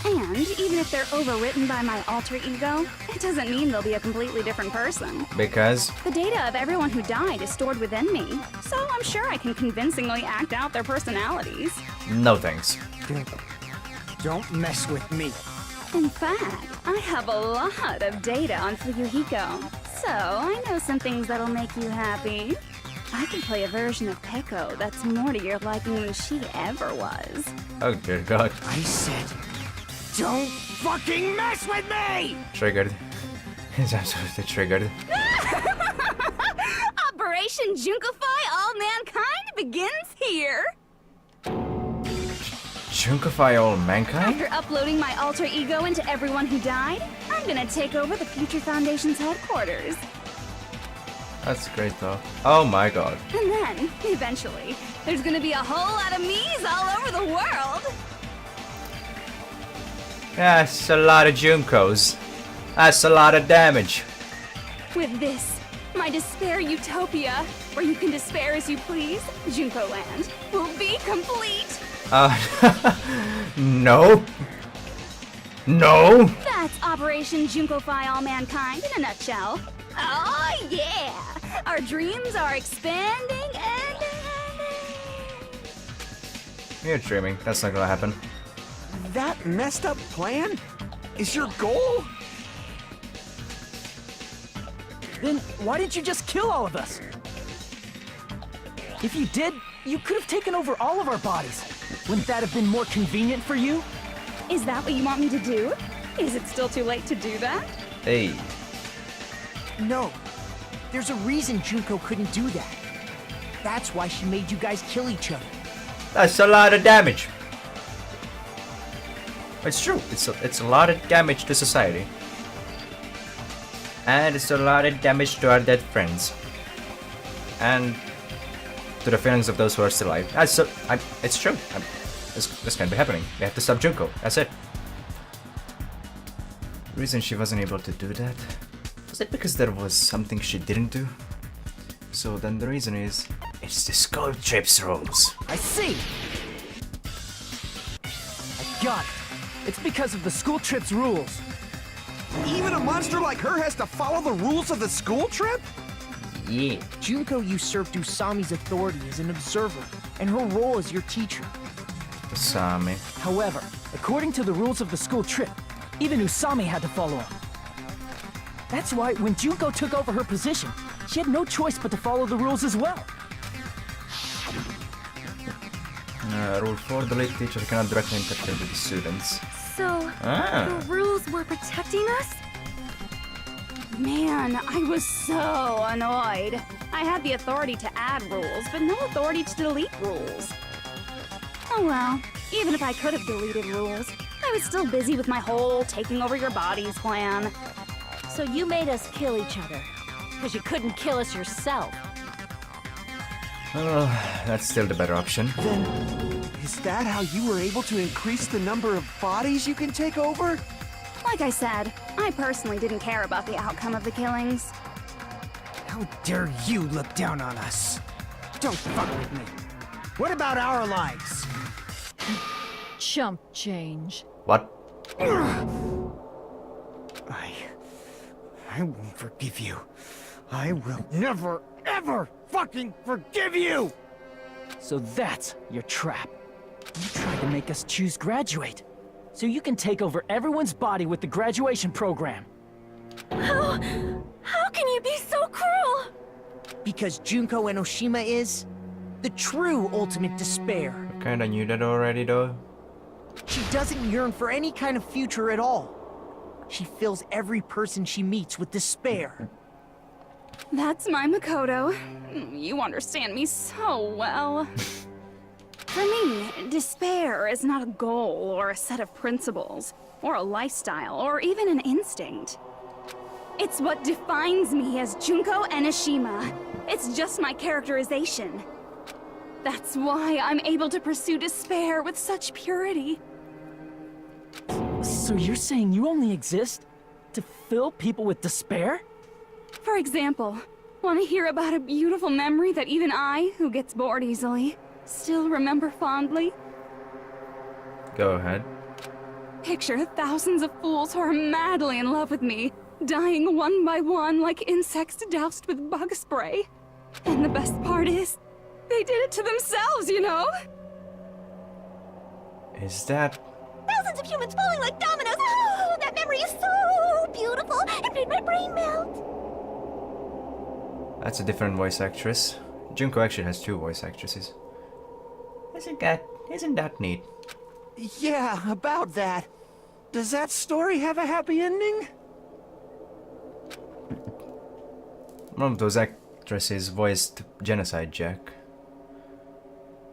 And even if they're overwritten by my alter ego, it doesn't mean they'll be a completely different person. Because The data of everyone who died is stored within me, so I'm sure I can convincingly act out their personalities. no thanks. Don't mess with me. In fact, I have a lot of data on Fuyuhiko, so I know some things that'll make you happy. I can play a version of Peko that's more to your liking than she ever was. Oh dear god. I said, don't fucking mess with me! Triggered. He's absolutely triggered. Operation Junkify All Mankind begins here! Junkify all mankind? After uploading my alter ego into everyone who died, I'm gonna take over the Future Foundation's headquarters. That's great though. Oh my god. And then, eventually, there's gonna be a whole lot of me's all over the world! That's a lot of Junkos. That's a lot of damage. With this, my despair utopia, where you can despair as you please, Junko Land, will be complete! No. No. That's Operation Junkify All Mankind in a nutshell. Oh yeah! Our dreams are expanding and... You're dreaming. That's not gonna happen. That messed up plan is your goal? Then why didn't you just kill all of us? If you did, you could have taken over all of our bodies. Wouldn't that have been more convenient for you? Is that what you want me to do? Is it still too late to do that? Hey. No. There's a reason Junko couldn't do that. That's why she made you guys kill each other. That's a lot of damage. It's true. It's a lot of damage to society. And it's a lot of damage to our dead friends. And to the feelings of those who are still alive. It's true. This can't be happening. We have to stop Junko. That's it. The reason she wasn't able to do that, was it because there was something she didn't do? So then the reason is, it's the Skull Trips rules. I see! I got it. It's because of the school trip's rules. Even a monster like her has to follow the rules of the school trip? Yeah. Junko usurped Usami's authority as an observer, and her role as your teacher. Usami. However, according to the rules of the school trip, even Usami had to follow them. That's why when Junko took over her position, she had no choice but to follow the rules as well. Rule 4, the late teacher cannot directly interfere with the students. So, the rules were protecting us? Man, I was so annoyed. I had the authority to add rules, but no authority to delete rules. Oh well, even if I could have deleted rules, I was still busy with my whole taking over your bodies plan. So you made us kill each other, because you couldn't kill us yourself. Well, that's still the better option. Then, is that how you were able to increase the number of bodies you can take over? Like I said, I personally didn't care about the outcome of the killings. How dare you look down on us? Don't fuck with me. What about our lives? Chump change. What? I won't forgive you. I will never, ever fucking forgive you! So that's your trap. You tried to make us choose graduate, so you can take over everyone's body with the graduation program. How can you be so cruel? Because Junko Enoshima is the true ultimate despair. I kinda knew that already though. She doesn't yearn for any kind of future at all. She fills every person she meets with despair. That's my Makoto. You understand me so well. For me, despair is not a goal or a set of principles, or a lifestyle, or even an instinct. It's what defines me as Junko Enoshima. It's just my characterization. That's why I'm able to pursue despair with such purity. So you're saying you only exist to fill people with despair? For example, want to hear about a beautiful memory that even I, who gets bored easily, still remember fondly? Go ahead. Picture thousands of fools who are madly in love with me, dying one by one like insects doused with bug spray. And the best part is, they did it to themselves, you know? Is that... Thousands of humans falling like dominoes. Oh, that memory is so beautiful. It made my brain melt. That's a different voice actress. Junko actually has 2 voice actresses. Isn't that neat? Yeah, about that. Does that story have a happy ending? One of those actresses voiced Genocide Jack.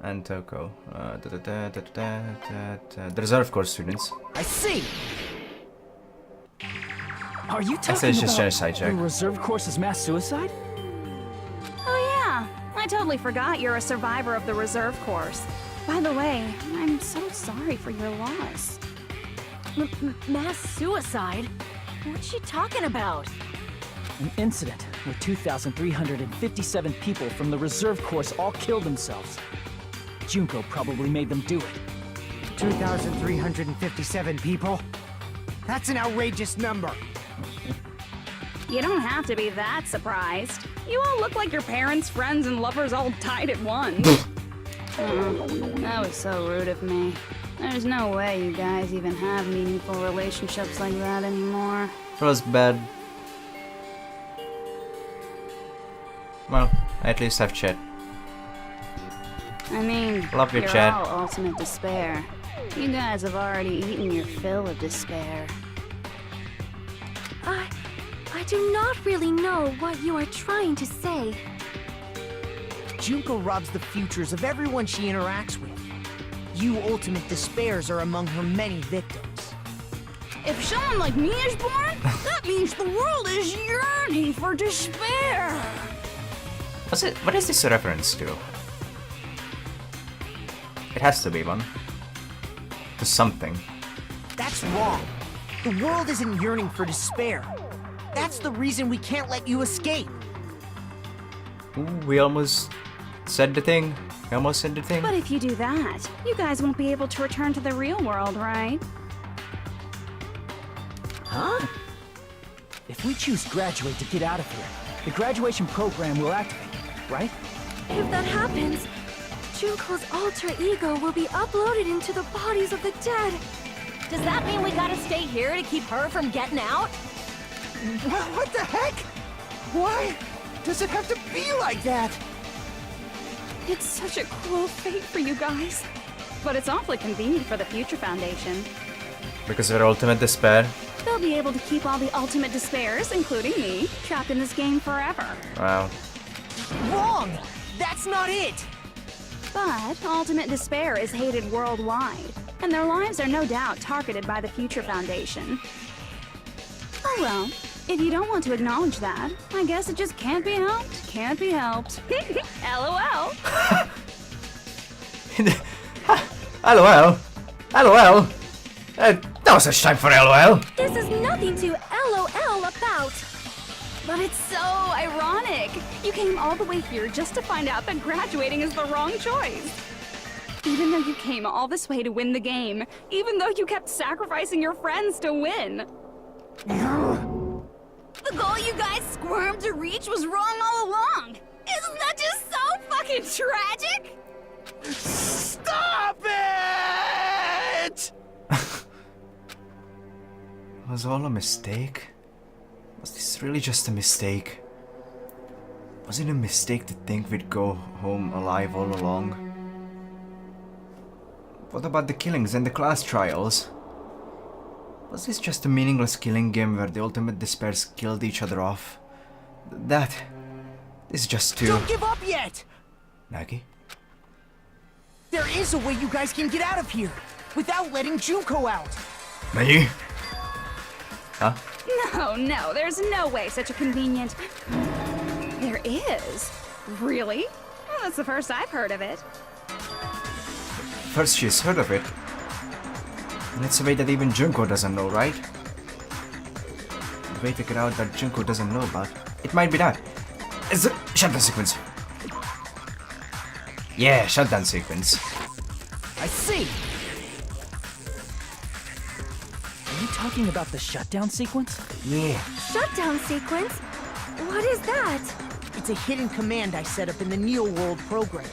And Toko. The Reserve Corps students. I see! Are you I talking said it's just about Genocide Jack. the reserve course's mass suicide? Oh yeah, I totally forgot you're a survivor of the reserve course. By the way, I'm so sorry for your loss. Mass suicide? What's she talking about? An incident where 2,357 people from the reserve course all killed themselves. Junko probably made them do it. 2,357 people? That's an outrageous number. You don't have to be that surprised. You all look like your parents, friends, and lovers all died at once. Oh, that was so rude of me. There's no way you guys even have meaningful relationships like that anymore. Feels bad. Well, I at least have chat. I mean, Love your you're chat. all ultimate despair. You guys have already eaten your fill of despair. I do not really know what you are trying to say. Junko robs the futures of everyone she interacts with. You ultimate despairs are among her many victims. If someone like me is born, that means the world is yearning for despair. What is this a reference to? It has to be one. To something. That's wrong. The world isn't yearning for despair. That's the reason we can't let you escape. Ooh, we almost said the thing. We almost said the thing. But if you do that, you guys won't be able to return to the real world, right? Huh? If we choose graduate to get out of here, the graduation program will activate, right? If that happens, Junko's alter ego will be uploaded into the bodies of the dead. Does that mean we gotta stay here to keep her from getting out? What the heck? Why does it have to be like that? It's such a cruel fate for you guys. But it's awfully convenient for the Future Foundation. Because of her ultimate despair. They'll be able to keep all the ultimate despairs, including me, trapped in this game forever. Wow. Wrong! That's not it! But ultimate despair is hated worldwide, and their lives are no doubt targeted by the Future Foundation. Oh well, if you don't want to acknowledge that, I guess it just can't be helped. Can't be helped. LOL. LOL. LOL. No such time for LOL. This is nothing to LOL about. But it's so ironic. You came all the way here just to find out that graduating is the wrong choice. Even though you came all this way to win the game, even though you kept sacrificing your friends to win. The goal you guys squirmed to reach was wrong all along. Isn't that just so fucking tragic? Stop it! Was all a mistake? Was this really just a mistake? Was it a mistake to think we'd go home alive all along? What about the killings and the class trials? Was this just a meaningless killing game where the ultimate despairs killed each other off? This is just too... Don't give up yet! Nagi? There is a way you guys can get out of here, without letting Junko out! Me? Huh? No, there's no way such a convenient... There is? Really? Well, that's the first I've heard of it. First she's heard of it. And it's a way that even Junko doesn't know, right? The way to get out that Junko doesn't know about. It might be that. It's a shutdown sequence. Yeah, shutdown sequence. I see! Are you talking about the shutdown sequence? Yeah. Shutdown sequence? What is that? It's a hidden command I set up in the Neo World program.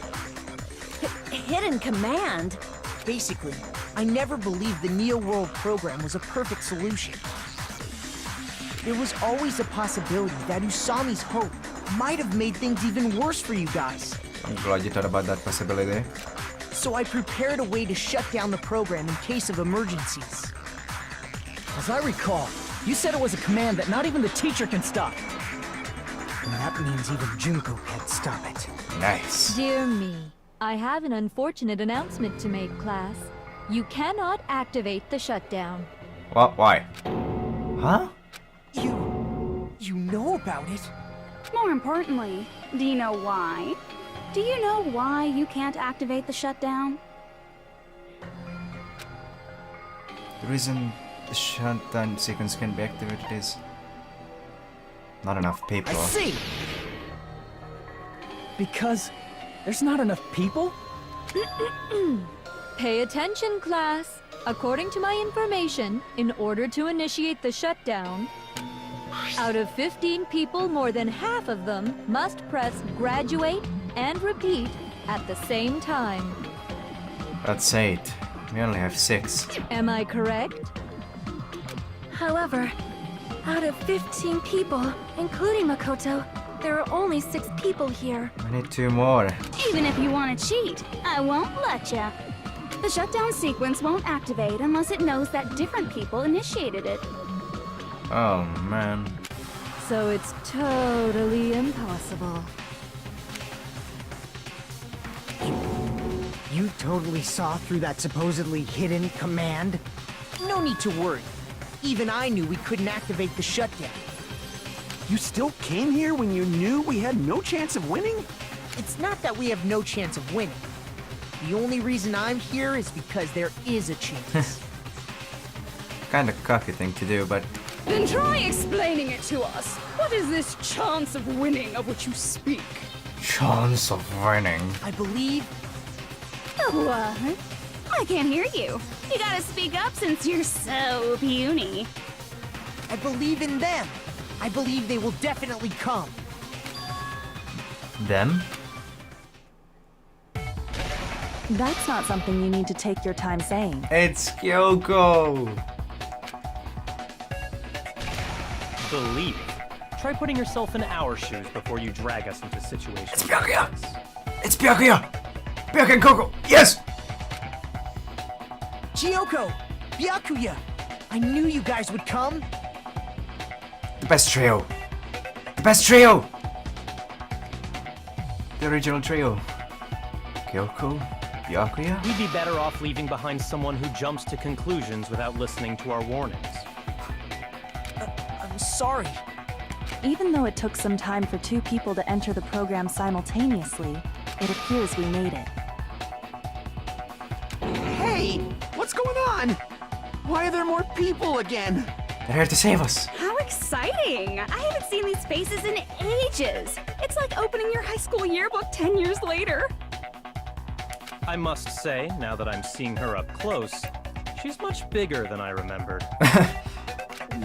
Hidden command? Basically, I never believed the Neo World program was a perfect solution. There was always a possibility that Usami's hope might have made things even worse for you guys. I'm glad you thought about that possibility. So I prepared a way to shut down the program in case of emergencies. As I recall, you said it was a command that not even the teacher can stop. And that means even Junko can't stop it. Nice. Dear me, I have an unfortunate announcement to make, class. You cannot activate the shutdown. What? Why? Huh? You know about it? More importantly, do you know why? Do you know why you can't activate the shutdown? The reason the shutdown sequence can be activated is not enough people. I see! Because there's not enough people? Pay attention, class. According to my information, in order to initiate the shutdown, out of 15 people, more than half of them must press graduate and repeat at the same time. That's 8. We only have 6. Am I correct? However, out of 15 people, including Makoto, there are only 6 people here. We need 2 more. Even if you want to cheat, I won't let ya. The shutdown sequence won't activate unless it knows that different people initiated it. Oh man. So it's totally impossible. You totally saw through that supposedly hidden command? No need to worry. Even I knew we couldn't activate the shutdown. You still came here when you knew we had no chance of winning? It's not that we have no chance of winning. The only reason I'm here is because there is a chance. Kinda cocky thing to do, but Then try explaining it to us. What is this chance of winning of which you speak? chance of winning. I believe What? I can't hear you. You gotta speak up since you're so puny. I believe in them. I believe they will definitely come. Them? That's not something you need to take your time saying. It's Kyoko! Believe. Try putting yourself in our shoes before you drag us into situations. It's Byakuya! It's Byakuya! Byakuya and Koko! Yes! Kyoko! Byakuya! I knew you guys would come! The best trio! The best trio! The original trio. Kyoko, Byakuya? We'd be better off leaving behind someone who jumps to conclusions without listening to our warnings. I'm sorry. Even though it took some time for 2 people to enter the program simultaneously, it appears we made it. Hey! What's going on? Why are there more people again? They're here to save us. How exciting! I haven't seen these faces in ages. It's like opening your high school yearbook 10 years later. I must say, now that I'm seeing her up close, she's much bigger than I remembered.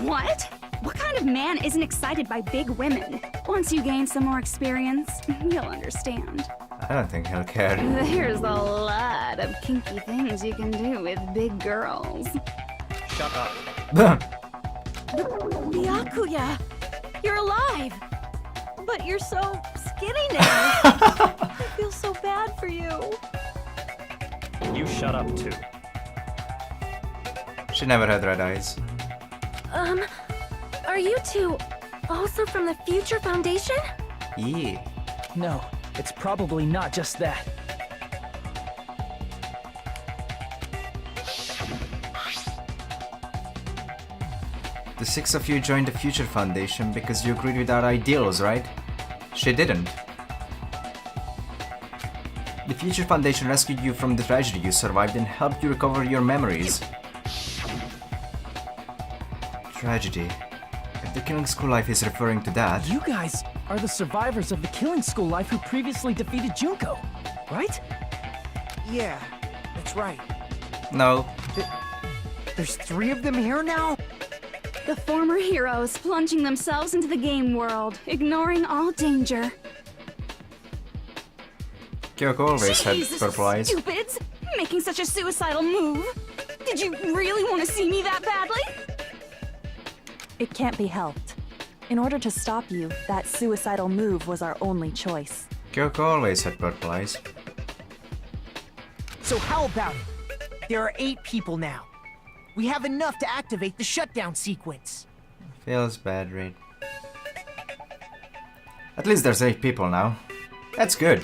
What? What kind of man isn't excited by big women? Once you gain some more experience, you'll understand. I don't think he'll care. There's a lot of kinky things you can do with big girls. Shut up. Byakuya! You're alive! But you're so skinny now. I feel so bad for you. You shut up too. She never had red eyes. Are you 2 also from the Future Foundation? Yeah. No, it's probably not just that. The 6 of you joined the Future Foundation because you agreed with our ideals, right? She didn't. The Future Foundation rescued you from the tragedy you survived and helped you recover your memories. Tragedy. If the Killing School Life is referring to that... You guys are the survivors of the Killing School Life who previously defeated Junko, right? Yeah, that's right. No. There's 3 of them here now? The former heroes plunging themselves into the game world, ignoring all danger. Kyoko always had Jesus, purple eyes. stupids! Making such a suicidal move! Did you really want to see me that badly? It can't be helped. In order to stop you, that suicidal move was our only choice. Kyoko always had purple eyes. So how about it? There are 8 people now. We have enough to activate the shutdown sequence. Feels bad, Reed. At least there's 8 people now. That's good.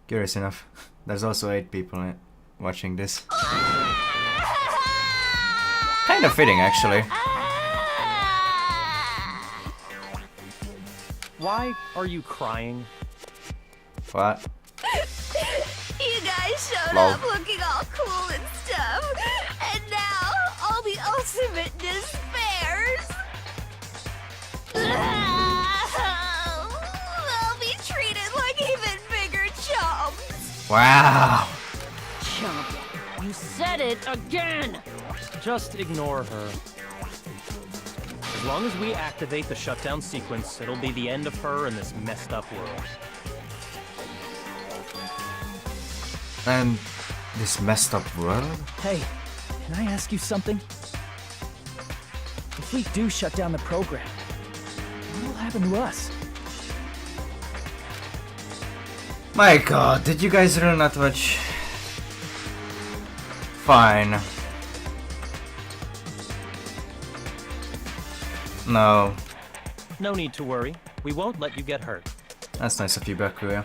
Curious enough, there's also 8 people watching this. Kind of fitting, actually. Why are you crying? What? You guys showed Lol. up looking all cool and stuff, and now all the ultimate despairs. They'll be treated like even bigger chumps. Wow! Chump. You said it again! Just ignore her. As long as we activate the shutdown sequence, it'll be the end of her in this messed up world. And this messed up world? Hey, can I ask you something? If we do shut down the program, what will happen to us? My god, did you guys really not watch? Fine. No. No need to worry. We won't let you get hurt. That's nice of you, Bakuya.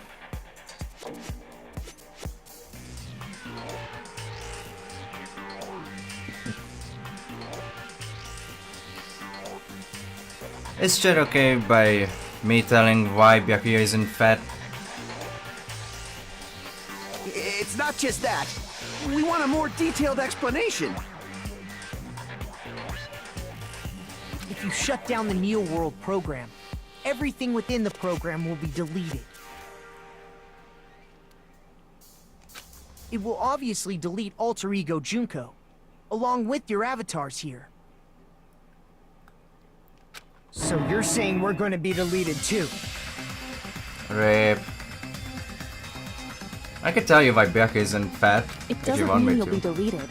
Is Chat okay by me telling why Byakuya isn't fat? It's not just that. We want a more detailed explanation. If you shut down the Neo World program, everything within the program will be deleted. It will obviously delete Alter Ego Junko, along with your avatars here. So you're saying we're going to be deleted too? Rip. I could tell you why Byakuya isn't fat It if you doesn't want mean me you'll to. be deleted.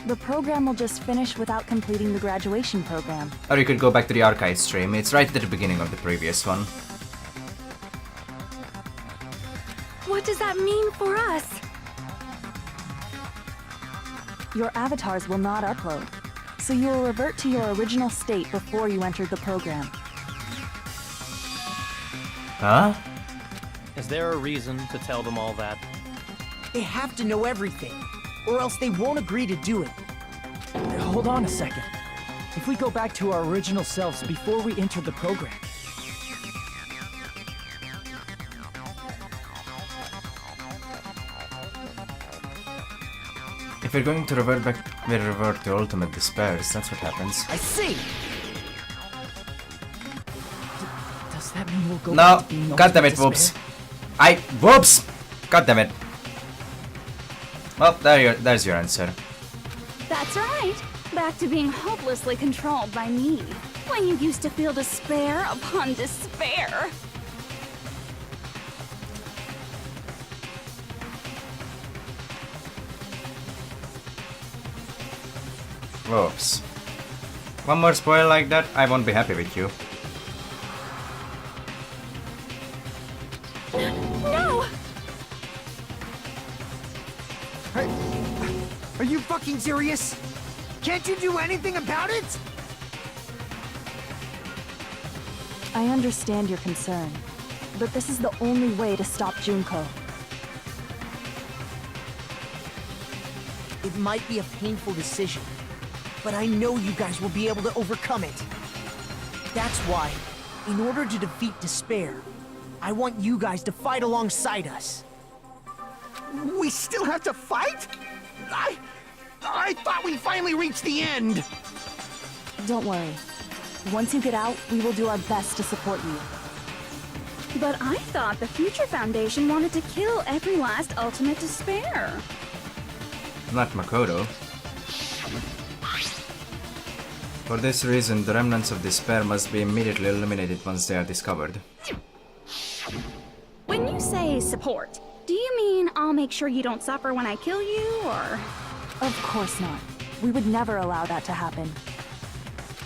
The program will just finish without completing the graduation program. Or you could go back to the archive stream. It's right at the beginning of the previous one. What does that mean for us? Your avatars will not upload, so you will revert to your original state before you entered the program. Huh? Is there a reason to tell them all that? They have to know everything, or else they won't agree to do it. Hold on a second. If we go back to our original selves before we enter the program, If you're going to revert back, we'll revert to ultimate despair. That's what happens. I see! does that mean we'll go No! back to being God damn it, ultimate whoops! despair? Whoops! God damn it! Well, there's your answer. That's right. Back to being hopelessly controlled by me. When you used to feel despair upon despair. Whoops. One more spoil like that, I won't be happy with you. No! Are you fucking serious? Can't you do anything about it? I understand your concern, but this is the only way to stop Junko. It might be a painful decision, but I know you guys will be able to overcome it. That's why, in order to defeat despair, I want you guys to fight alongside us. We still have to fight? I thought we finally reached the end! Don't worry. Once you get out, we will do our best to support you. But I thought the Future Foundation wanted to kill every last ultimate despair. Not Makoto. For this reason, the remnants of despair must be immediately eliminated once they are discovered. When you say support, do you mean I'll make sure you don't suffer when I kill you, or...? Of course not. We would never allow that to happen.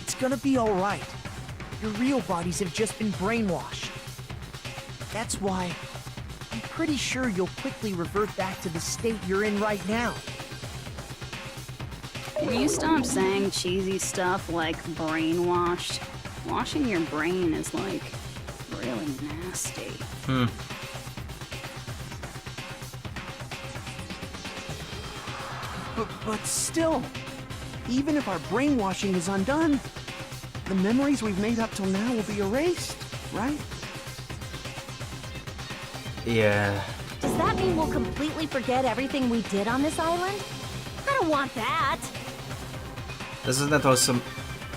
It's gonna be alright. Your real bodies have just been brainwashed. That's why I'm pretty sure you'll quickly revert back to the state you're in right now. Will you stop saying cheesy stuff like brainwashed? Washing your brain is like really nasty. But still, even if our brainwashing is undone, the memories we've made up till now will be erased, right? Yeah. Does that mean we'll completely forget everything we did on this island? I don't want that. Doesn't that also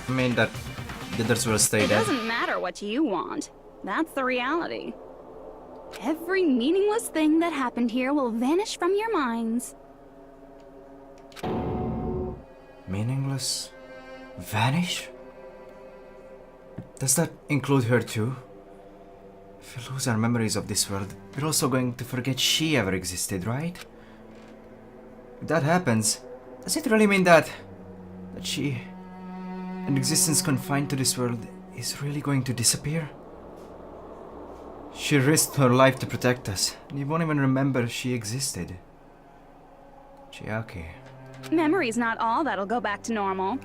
mean that the others will stay It dead? doesn't matter what you want. That's the reality. Every meaningless thing that happened here will vanish from your minds. Meaningless? Vanish? Does that include her too? If we lose our memories of this world, we're also going to forget she ever existed, right? If that happens, does it really mean that she, an existence confined to this world, is really going to disappear? She risked her life to protect us, and you won't even remember she existed. Chiaki. Memory's not all that'll go back to normal.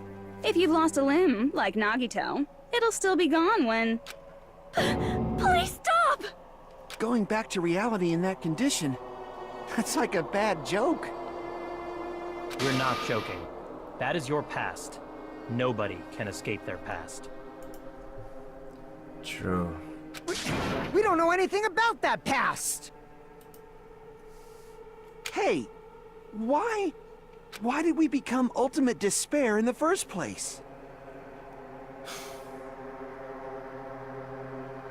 If you've lost a limb, like Nagito, it'll still be gone when... Please stop! Going back to reality in that condition, that's like a bad joke. We're not joking. That is your past. Nobody can escape their past. True. We don't know anything about that past! Hey, why did we become ultimate despair in the first place?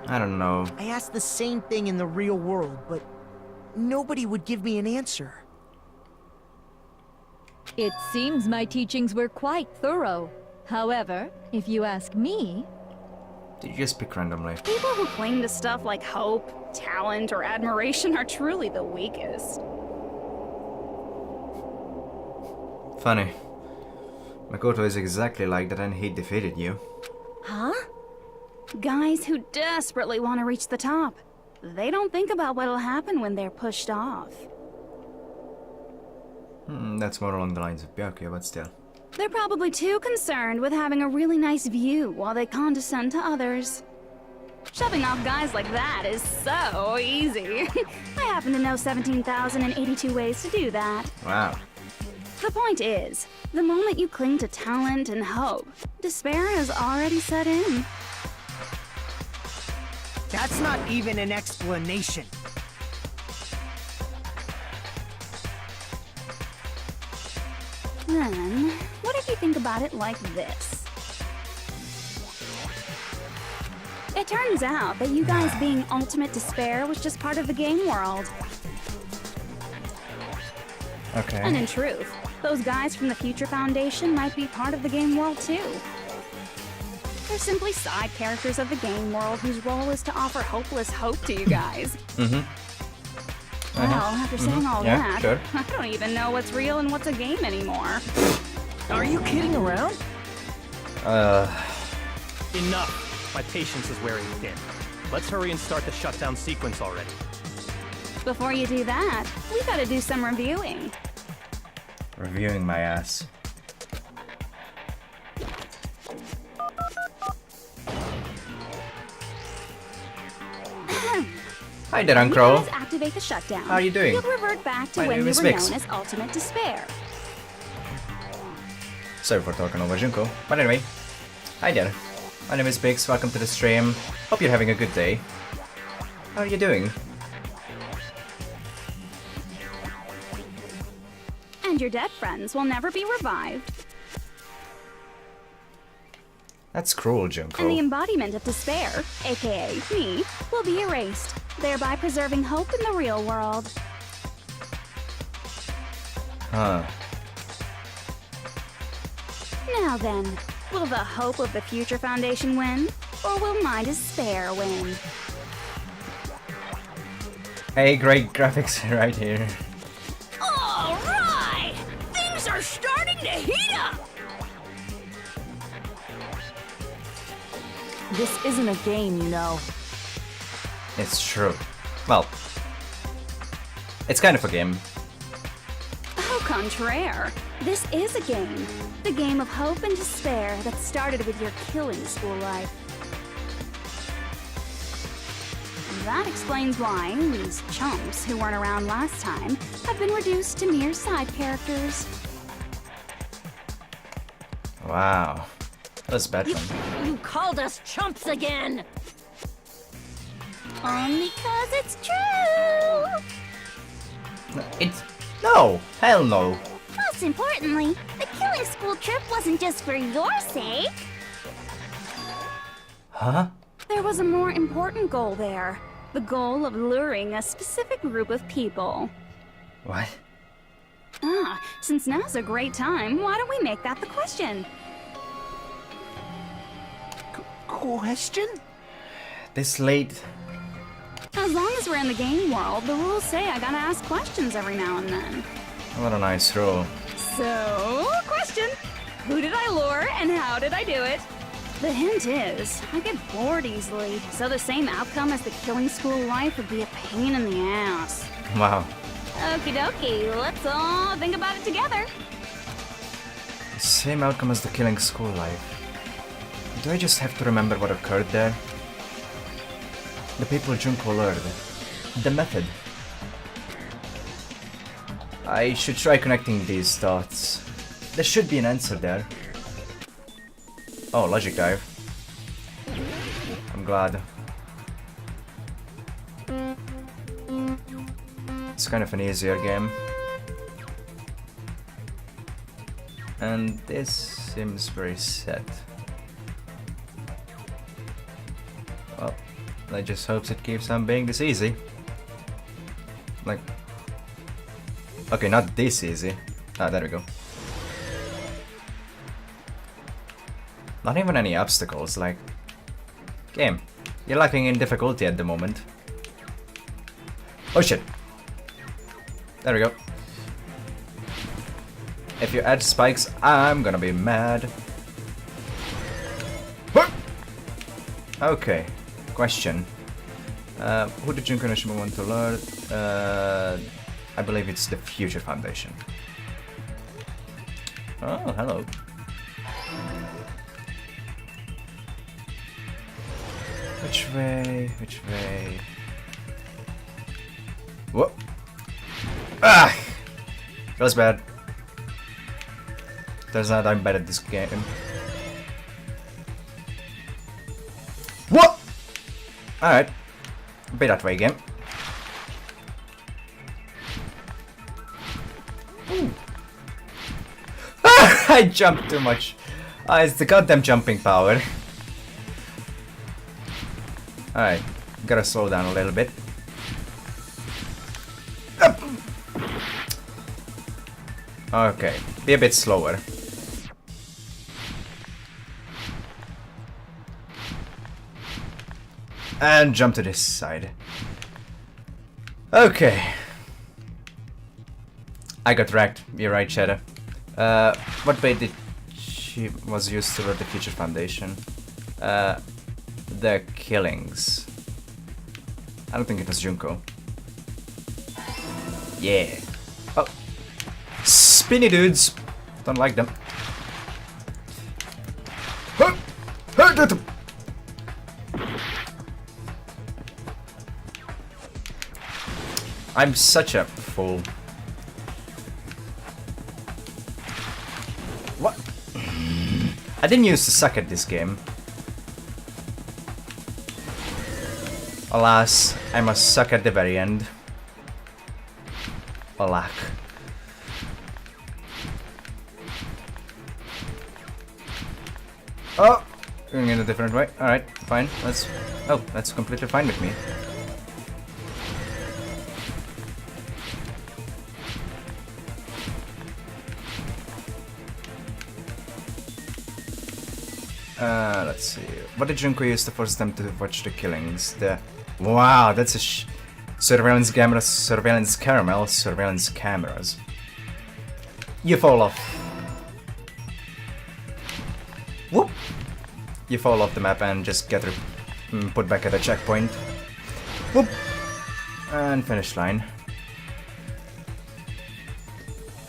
I don't know. I asked the same thing in the real world, but nobody would give me an answer. It seems my teachings were quite thorough. However, if you ask me... Did you just pick randomly? People who cling to stuff like hope, talent, or admiration are truly the weakest. Funny. Makoto is exactly like that and he defeated you. Huh? Guys who desperately want to reach the top. They don't think about what'll happen when they're pushed off. That's more along the lines of Byakuya, but still. They're probably too concerned with having a really nice view while they condescend to others. Shoving off guys like that is so easy. I happen to know 17,082 ways to do that. Wow. The point is, the moment you cling to talent and hope, despair has already set in. That's not even an explanation. Then, what if you think about it like this? It turns out that you guys being ultimate despair was just part of the game world. Okay. And in truth, those guys from the Future Foundation might be part of the game world too. They're simply side characters of the game world whose role is to offer hopeless hope to you guys. Well, after saying all that, sure. I don't even know what's real and what's a game anymore. Are you kidding around? Enough! My patience is wearing thin. Let's hurry and start the shutdown sequence already. Before you do that, we gotta do some reviewing. Reviewing my ass. Hi there, You Uncle. guys activate the shutdown. How are you doing? You'll revert back to My when name you is were Vix. known as Ultimate Despair. Sorry for talking over Junko. But anyway, hi there. My name is Biggs, welcome to the stream. Hope you're having a good day. How are you doing? And your dead friends will never be revived. That's cruel, And the Junko. embodiment of despair, aka me, will be erased, thereby preserving hope in the real world. Huh. Now then, will the hope of the Future Foundation win? Or will my despair win? Hey, great graphics right here. All right! Things are starting to heat up! This isn't a game, you know. It's true. Well, it's kind of a game. Au contraire, this is a game. The game of hope and despair that started with your killing school life. That explains why these chumps who weren't around last time have been reduced to mere side characters. Wow. That was a bad one. You called us chumps again! Only 'cause it's true! It's... No! Hell no! Most importantly, the killing school trip wasn't just for your sake. Huh? There was a more important goal there. The goal of luring a specific group of people. What? Since now's a great time, why don't we make that the question? Question? This late? As long as we're in the game world, the rules say I gotta ask questions every now and then. What a nice rule. So, question. Who did I lure and how did I do it? The hint is, I get bored easily, so the same outcome as the killing school life would be a pain in the ass. Wow. Okie dokie, let's all think about it together. Same outcome as the killing school life. Do I just have to remember what occurred there? The people Junko lured. The method. I should try connecting these dots. There should be an answer there. Oh, logic dive. I'm glad. It's kind of an easier game. And this seems very set. Well, I just hope it keeps on being this easy. Like... Okay, not this easy. Ah, there we go. Not even any obstacles, like... Game, you're lacking in difficulty at the moment. Oh shit! There we go. If you add spikes, I'm gonna be mad. Okay, question. Who did Junko Nishima want to learn? I believe it's the Future Foundation. Oh, hello. Which way? Which way? Whoa! Ah! Feels bad. Turns out I'm bad at this game. What? Alright. Be that way again. I jumped too much. It's the goddamn jumping power. Alright, gotta slow down a little bit. Up. Okay, be a bit slower. And jump to this side. Okay. I got wrecked. You're right, Shadow. What way did she was used to lure the Future Foundation? The killings. I don't think it was Junko. Yeah. Oh. Spinny dudes. Don't like them. I'm such a fool. What? I didn't used to suck at this game. Alas, I must suck at the very end. Alack. Oh! Going in a different way. Alright, fine. Let's... Oh, that's completely fine with me. Let's see. What did Junko use to force them to watch the killings? The... Wow, that's a surveillance cameras, surveillance caramel, surveillance cameras. You fall off. Whoop! You fall off the map and just get put back at the checkpoint. Whoop! And finish line.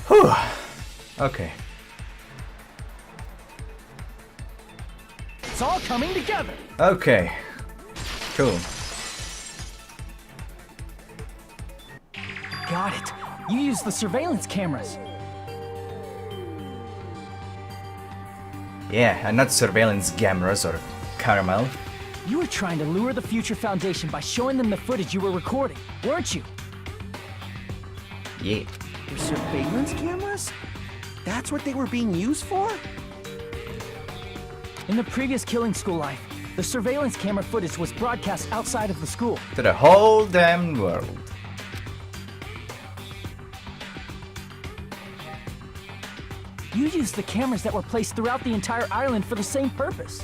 Whew! Okay. It's all coming together. Okay. Cool. Got it. You used the surveillance cameras. Yeah, and not surveillance cameras or caramel. You were trying to lure the Future Foundation by showing them the footage you were recording, weren't you? Yeah. The surveillance cameras? That's what they were being used for? In the previous killing school life, the surveillance camera footage was broadcast outside of the school. To the whole damn world. You used the cameras that were placed throughout the entire island for the same purpose.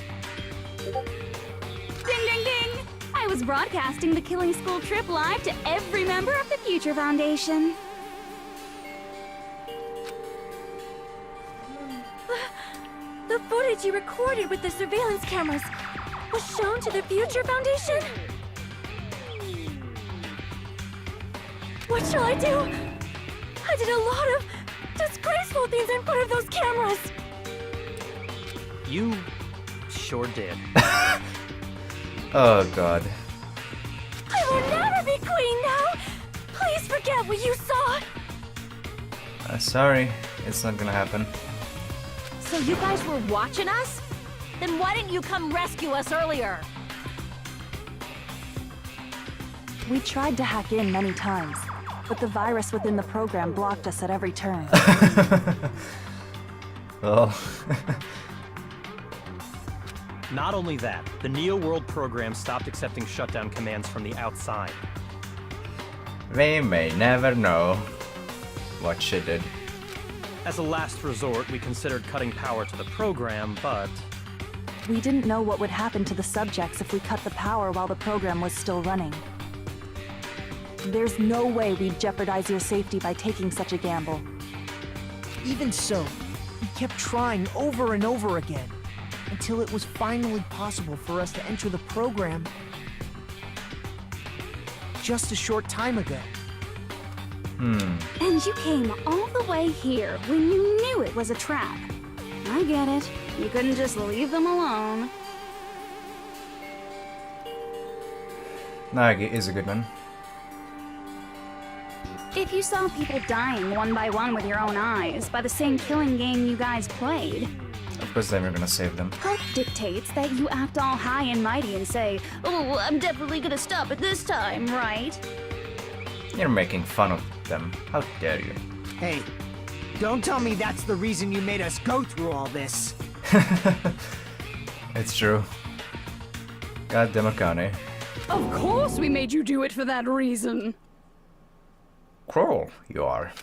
was broadcasting the Killing School trip live to every member of the Future Foundation. The footage you recorded with the surveillance cameras was shown to the Future Foundation? What shall I do? I did a lot of disgraceful things in front of those cameras. You sure did. Oh god. I will never be queen now. Please forget what you saw. Sorry, it's not gonna happen. So you guys were watching us? Then why didn't you come rescue us earlier? We tried to hack in many times, but the virus within the program blocked us at every turn. Oh. Not only that, the Neo World program stopped accepting shutdown commands from the outside. We may never know what she did. As a last resort, we considered cutting power to the program, but... We didn't know what would happen to the subjects if we cut the power while the program was still running. There's no way we'd jeopardize your safety by taking such a gamble. Even so, we kept trying over and over again, until it was finally possible for us to enter the program just a short time ago. And you came all the way here when you knew it was a trap. I get it. You couldn't just leave them alone. Nagi is a good one. If you saw people dying one by one with your own eyes by the same killing game you guys played, Of course then we're gonna save them. hope dictates that you act all high and mighty and say, "Oh, I'm definitely gonna stop it this time, right?" You're making fun of them. How dare you? Hey, don't tell me that's the reason you made us go through all this. It's true. Goddamn Akane. Of course we made you do it for that reason. Cruel, you are.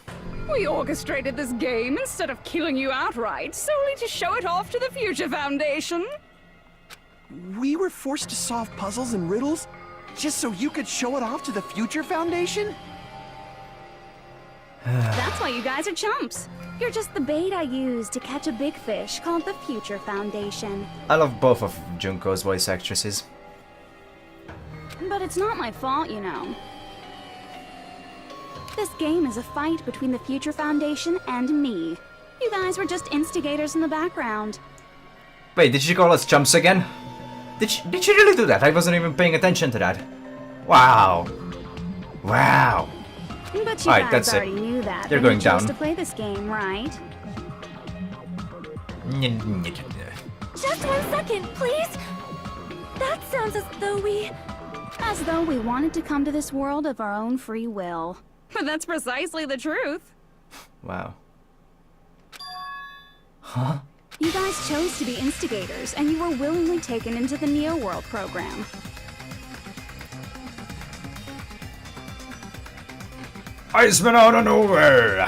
We orchestrated this game instead of killing you outright, solely to show it off to the Future Foundation. We were forced to solve puzzles and riddles just so you could show it off to the Future Foundation? That's why you guys are chumps. You're just the bait I used to catch a big fish called the Future Foundation. I love both of Junko's voice actresses. But it's not my fault, you know. This game is a fight between the Future Foundation and me. You guys were just instigators in the background. Wait, did she call us chumps again? Did she really do that? I wasn't even paying attention to that. Wow. Wow. But you Alright, guys that's it. already knew that. You're when going you chose down. to play this game, right? Just 1 second, please. That sounds as though we... As though we wanted to come to this world of our own free will. But that's precisely the truth. Wow. Huh? You guys chose to be instigators, and you were willingly taken into the Neo World program. Iceman out of nowhere!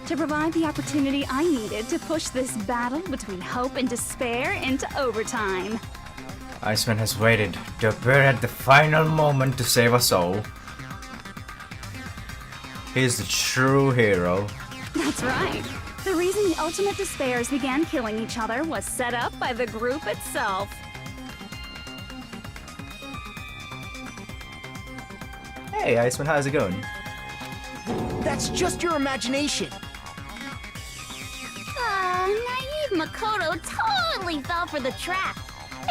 To provide the opportunity I needed to push this battle between hope and despair into overtime. Iceman has waited to appear at the final moment to save us all. He's the true hero. That's right. The reason the Ultimate Despairs began killing each other was set up by the group itself. Hey Iceman, how's it going? That's just your imagination. Naive Makoto totally fell for the trap.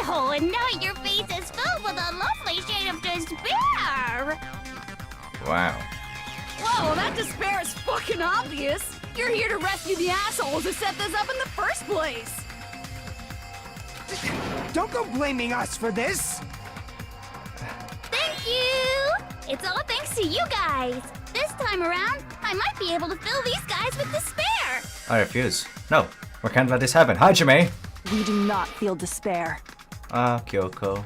Oh, and now your face is filled with a lovely shade of despair. Wow. Whoa, that despair is fucking obvious. You're here to rescue the assholes who set this up in the first place. Don't go blaming us for this. Thank you. It's all thanks to you guys. This time around, I might be able to fill these guys with despair. I refuse. No, we can't let this happen. Hajime! We do not feel despair. Ah, Kyoko.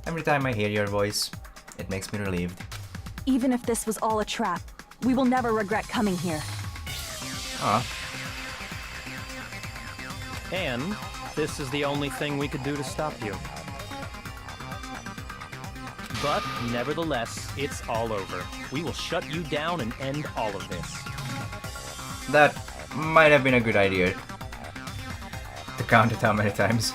Every time I hear your voice, it makes me relieved. Even if this was all a trap, we will never regret coming here. Ah. And this is the only thing we could do to stop you. But nevertheless, it's all over. We will shut you down and end all of this. That might have been a good idea. To count it how many times.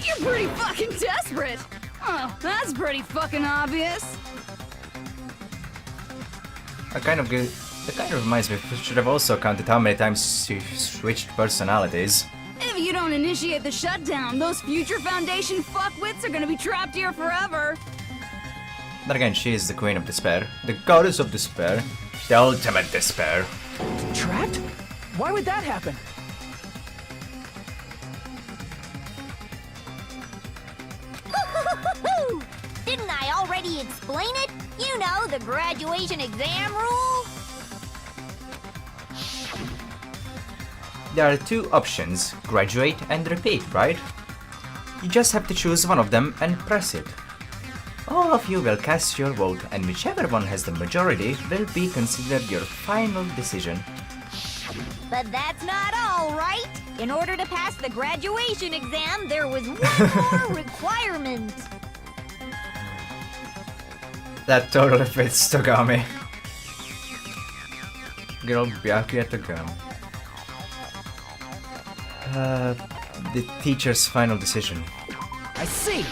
You're pretty fucking desperate! Oh, that's pretty fucking obvious. That kind of reminds me, we should have also counted how many times you switched personalities. If you don't initiate the shutdown, those future Foundation fuckwits are gonna be trapped here forever. Then again, she is the Queen of Despair, the Goddess of Despair, the ultimate despair. Trapped? Why would that happen? Didn't I already explain it? You know, the graduation exam rule? There are two options, graduate and repeat, right? You just have to choose one of them and press it. All of you will cast your vote, and whichever one has the majority will be considered your final decision. But that's not all, right? In order to pass the graduation exam, there was one more requirement. That totally fits Togami. Good old Byakuya Togami. The teacher's final decision. I see!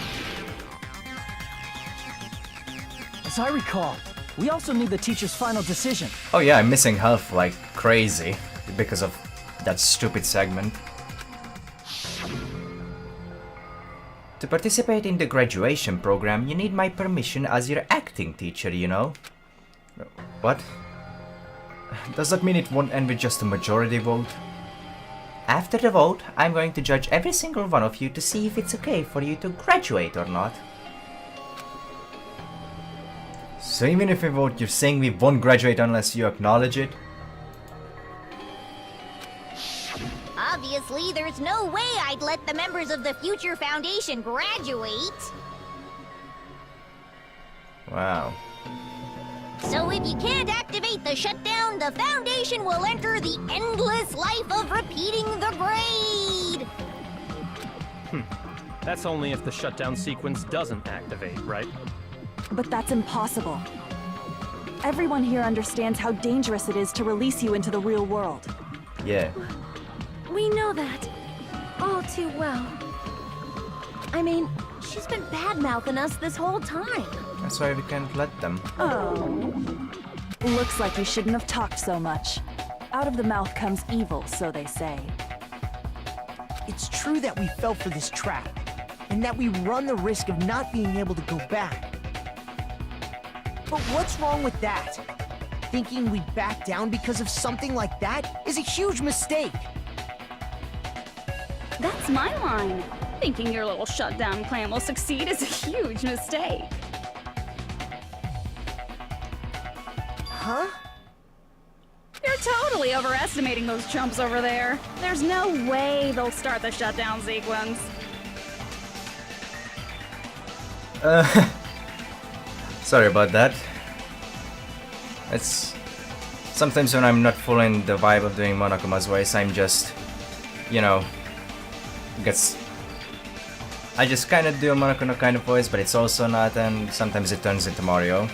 As I recall, we also need the teacher's final decision. Oh yeah, I'm missing health like crazy because of that stupid segment. To participate in the graduation program, you need my permission as your acting teacher, you know? What? Does that mean it won't end with just a majority vote? After the vote, I'm going to judge every single one of you to see if it's okay for you to graduate or not. So even if we vote, you're saying we won't graduate unless you acknowledge it? Obviously, there's no way I'd let the members of the Future Foundation graduate. Wow. So if you can't activate the shutdown, the Foundation will enter the endless life of repeating the grade! That's only if the shutdown sequence doesn't activate, right? But that's impossible. Everyone here understands how dangerous it is to release you into the real world. Yeah. We know that all too well. I mean, she's been bad-mouthing us this whole time. That's why we can't let them. Oh. Looks like you shouldn't have talked so much. Out of the mouth comes evil, so they say. It's true that we fell for this trap, and that we run the risk of not being able to go back. But what's wrong with that? Thinking we'd back down because of something like that is a huge mistake. That's my line. Thinking your little shutdown plan will succeed is a huge mistake. Huh? You're totally overestimating those chumps over there. There's no way they'll start the shutdown sequence. Sorry about that. It's... Sometimes when I'm not full in the vibe of doing Monokuma's voice, I'm just... You know... I just kinda do a Monokuma kind of voice, but it's also not, and sometimes it turns into Mario.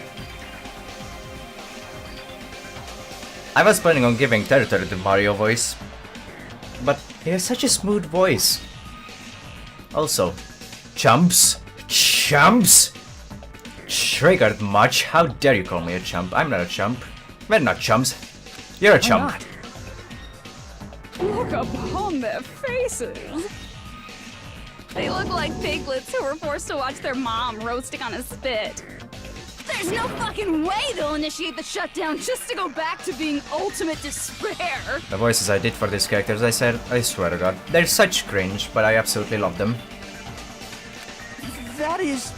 I was planning on giving territory to Mario voice, but he has such a smooth voice. Also, chumps? Chumps? Triggered much? How dare you call me a chump? I'm not a chump. We're not chumps. You're a chump. Look upon their faces. They look like piglets who were forced to watch their mom roasting on a spit. There's no fucking way they'll initiate the shutdown just to go back to being ultimate despair. The voices I did for these characters, I swear to God, they're such cringe, but I absolutely love them. That is...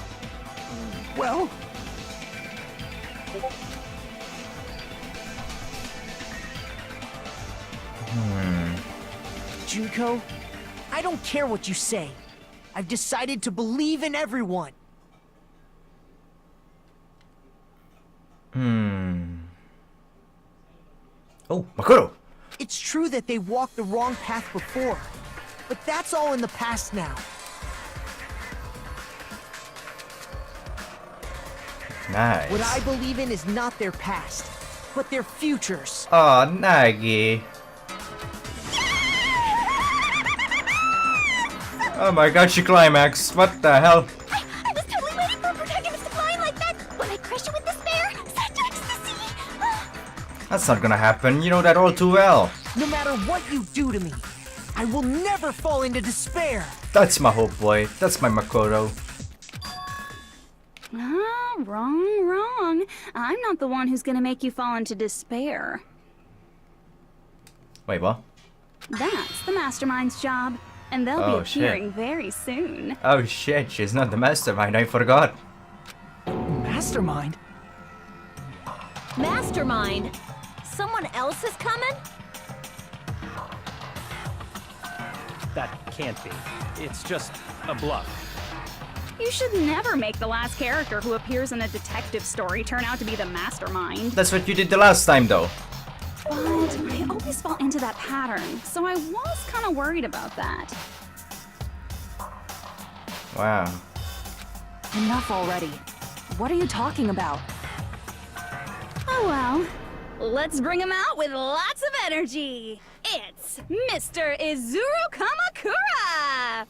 well... Junko, I don't care what you say. I've decided to believe in everyone. Oh, Makuro! It's true that they walked the wrong path before, but that's all in the past now. Nice. What I believe in is not their past, but their futures. Oh, Nagi. Oh my god, she climaxed. What the hell? I was totally waiting for a protagonist to fly like that. When I crush you with despair, such ecstasy. That's not gonna happen. You know that all too well. No matter what you do to me, I will never fall into despair. That's my hope, boy. That's my Makoto. Ah, wrong. I'm not the one who's gonna make you fall into despair. Wait, what? That's the Mastermind's job, and they'll Oh, be appearing shit. very soon. Oh shit, she's not the mastermind. I forgot. Mastermind? Mastermind? Someone else is coming? That can't be. It's just a bluff. You should never make the last character who appears in a detective story turn out to be the Mastermind. That's what you did the last time, though. But I always fall into that pattern, so I was kind of worried about that. Wow. Enough already. What are you talking about? Oh well. Let's bring him out with lots of energy. It's Mr. Izuru Kamakura!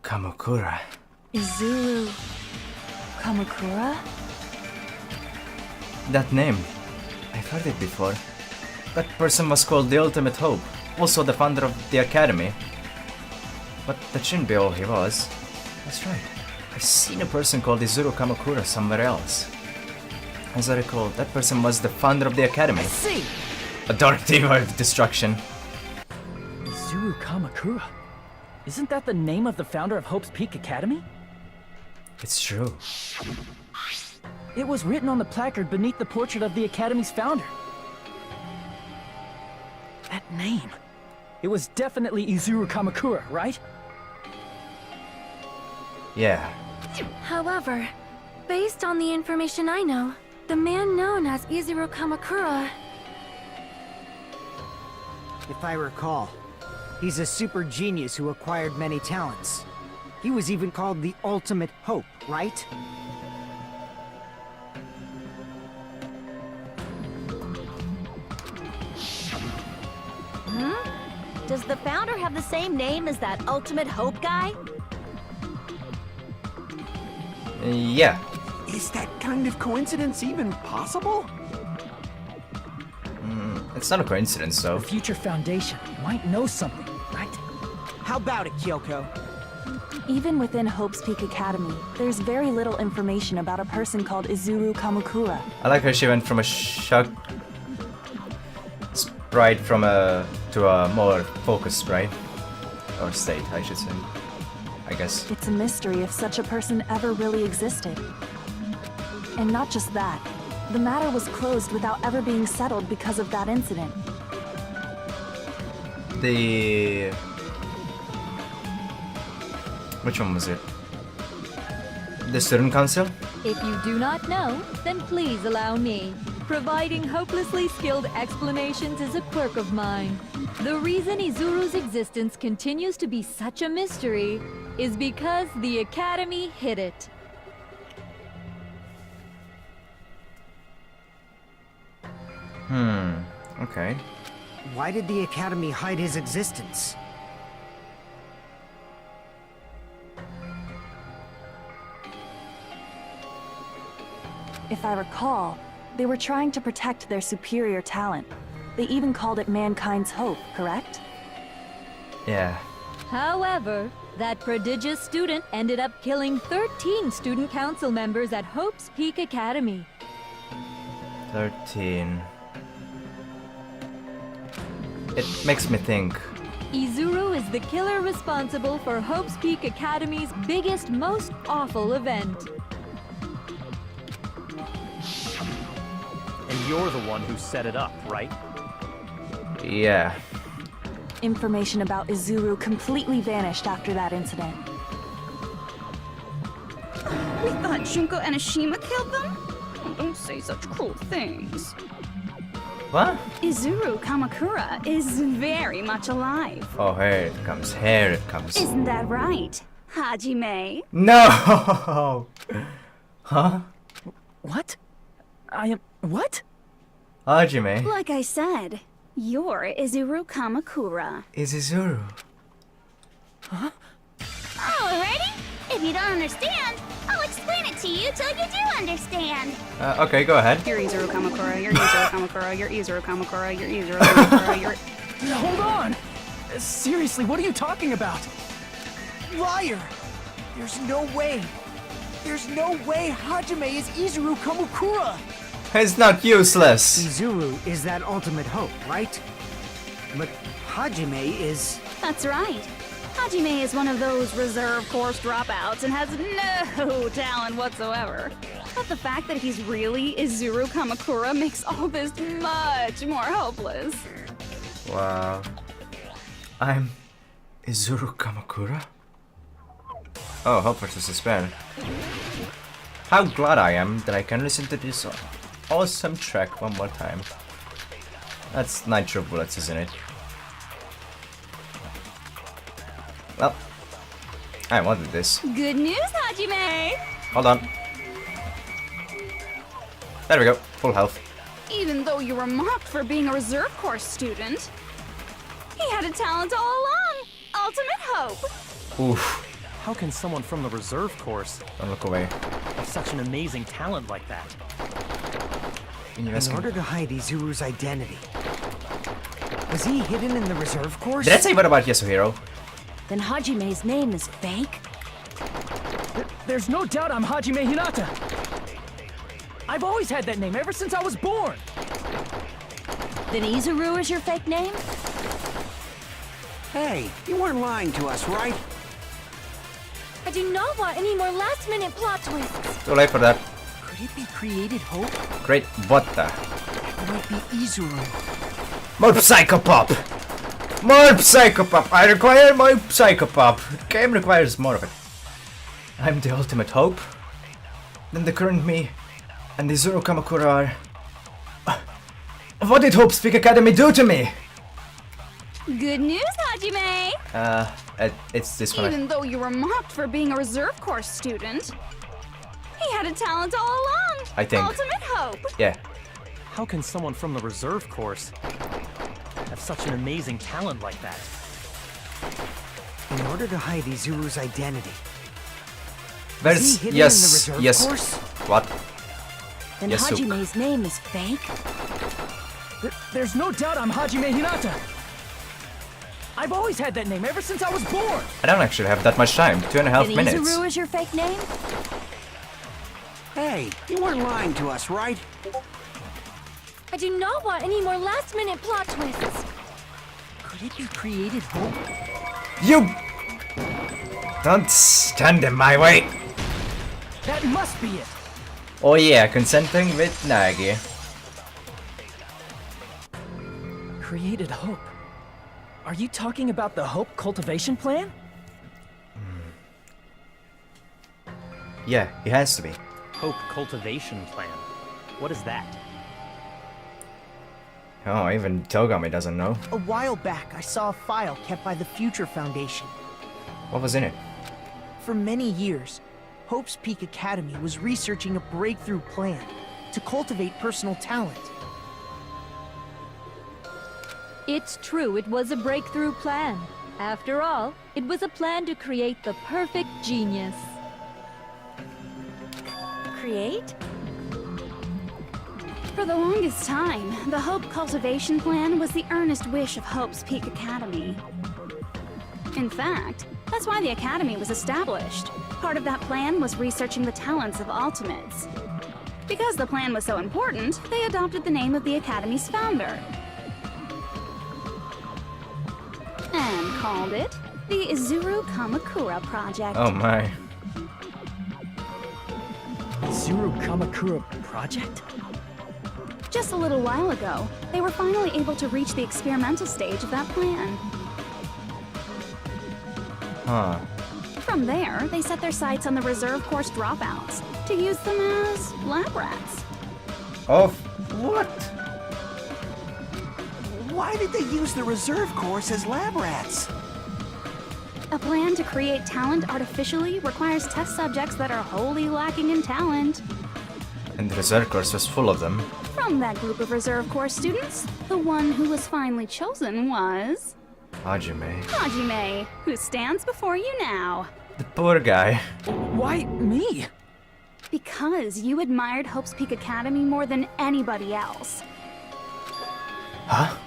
Kamakura. Izuru Kamakura? That name. I've heard it before. That person was called the Ultimate Hope. Also the founder of the Academy. But that shouldn't be all he was. That's right. I've seen a person called Izuru Kamakura somewhere else. As I recall, that person was the founder of the Academy. I see. A dark diva of destruction. Izuru Kamakura? Isn't that the name of the founder of Hope's Peak Academy? It's true. It was written on the placard beneath the portrait of the Academy's founder. That name. It was definitely Izuru Kamakura, right? Yeah. However, based on the information I know, the man known as Izuru Kamakura... If I recall, he's a super genius who acquired many talents. He was even called the Ultimate Hope, right? Does the founder have the same name as that Ultimate Hope guy? Yeah. Is that kind of coincidence even possible? It's not a coincidence, though. The Future Foundation might know something, right? How about it, Kyoko? Even within Hope's Peak Academy, there's very little information about a person called Izuru Kamakura. I like how she went from a shocked sprite to a more focused sprite. Or state, I should say. I guess. It's a mystery if such a person ever really existed. And not just that, the matter was closed without ever being settled because of that incident. Which one was it? The Student Council? If you do not know, then please allow me. Providing hopelessly skilled explanations is a quirk of mine. The reason Izuru's existence continues to be such a mystery is because the Academy hid it. Okay. Why did the Academy hide his existence? If I recall, they were trying to protect their superior talent. They even called it mankind's hope, correct? Yeah. However, that prodigious student ended up killing 13 student council members at Hope's Peak Academy. 13. It makes me think. Izuru is the killer responsible for Hope's Peak Academy's biggest, most awful event. And you're the one who set it up, right? Yeah. Information about Izuru completely vanished after that incident. We thought Junko and Ashima killed them? Oh, don't say such cruel things. What? Izuru Kamakura is very much alive. Oh, here it comes. Here it comes. Isn't that right, Hajime? No! Huh? What? I am... what? Hajime. Like I said, you're Izuru Kamakura. Is Izuru? Alrighty. If you don't understand, I'll explain it to you till you do understand. Okay, go ahead. You're Izuru Kamakura, you're Izuru Kamakura, you're Izuru Kamakura, you're Izuru Kamakura, you're... Hold on! Seriously, what are you talking about? Liar! There's no way. There's no way Hajime is Izuru Kamakura! It's not useless. Izuru is that ultimate hope, right? But Hajime is... That's right. Hajime is one of those reserve course dropouts and has no talent whatsoever. But the fact that he's really Izuru Kamakura makes all this much more hopeless. Wow. I'm Izuru Kamakura? Oh, hope versus despair. How glad I am that I can listen to this awesome track one more time. That's Nitro Bullets, isn't it? Well, I wanted this. Good news, Hajime! Hold on. There we go, full health. Even though you were mocked for being a reserve course student, he had a talent all along. Ultimate hope. Oof. How can someone from the reserve course Don't look away. have such an amazing talent like that? In order to hide Izuru's identity. Was he hidden in the reserve course? Did I say what about Yasuhiro? Then Hajime's name is fake? There's no doubt I'm Hajime Hinata. I've always had that name ever since I was born. Then Izuru is your fake name? Hey, you weren't lying to us, right? I do not want any more last-minute plot twists. Too late for that. Could it be created hope? Great, what the? It might be Izuru. More Psychopop! More Psychopop! I require more Psychopop! The game requires more of it. I'm the ultimate hope. Then the current me and the Izuru Kamakura are... What did Hope Speak Academy do to me? Good news, Hajime! It's this one. Even though you were mocked for being a reserve course student, he had a talent all along. I think. Ultimate hope. Yeah. How can someone from the reserve course have such an amazing talent like that? In order to hide Izuru's identity. There's... Was he hidden Yes, in the reserve yes. course? What? Then Yes, Sook. Hajime's name is fake? There's no doubt I'm Hajime Hinata. I've always had that name ever since I was born. I don't actually have that much time. 2.5 Then minutes. Izuru is your fake name? Hey, you weren't lying to us, right? I do not want any more last-minute plot twists. Could it be created hope? You... Don't stand in my way. That must be it. Oh yeah, consenting with Nagi. Created hope. Are you talking about the Hope Cultivation Plan? Yeah, it has to be. Hope cultivation plan. What is that? Oh, even Togami doesn't know. A while back, I saw a file kept by the Future Foundation. What was in it? For many years, Hope's Peak Academy was researching a breakthrough plan to cultivate personal talent. It's true, it was a breakthrough plan. After all, it was a plan to create the perfect genius. Create? For the longest time, the Hope Cultivation Plan was the earnest wish of Hope's Peak Academy. In fact, that's why the Academy was established. Part of that plan was researching the talents of Ultimates. Because the plan was so important, they adopted the name of the Academy's founder. And called it the Izuru Kamakura Project. Oh my. Izuru Kamakura Project? Just a little while ago, they were finally able to reach the experimental stage of that plan. Huh. From there, they set their sights on the reserve course dropouts to use them as lab rats. Oh, what? Why did they use the reserve course as lab rats? A plan to create talent artificially requires test subjects that are wholly lacking in talent. And the reserve course was full of them. From that group of reserve corps students, the one who was finally chosen was... Hajime. Hajime, who stands before you now. The poor guy. Why me? Because you admired Hope's Peak Academy more than anybody else. Huh?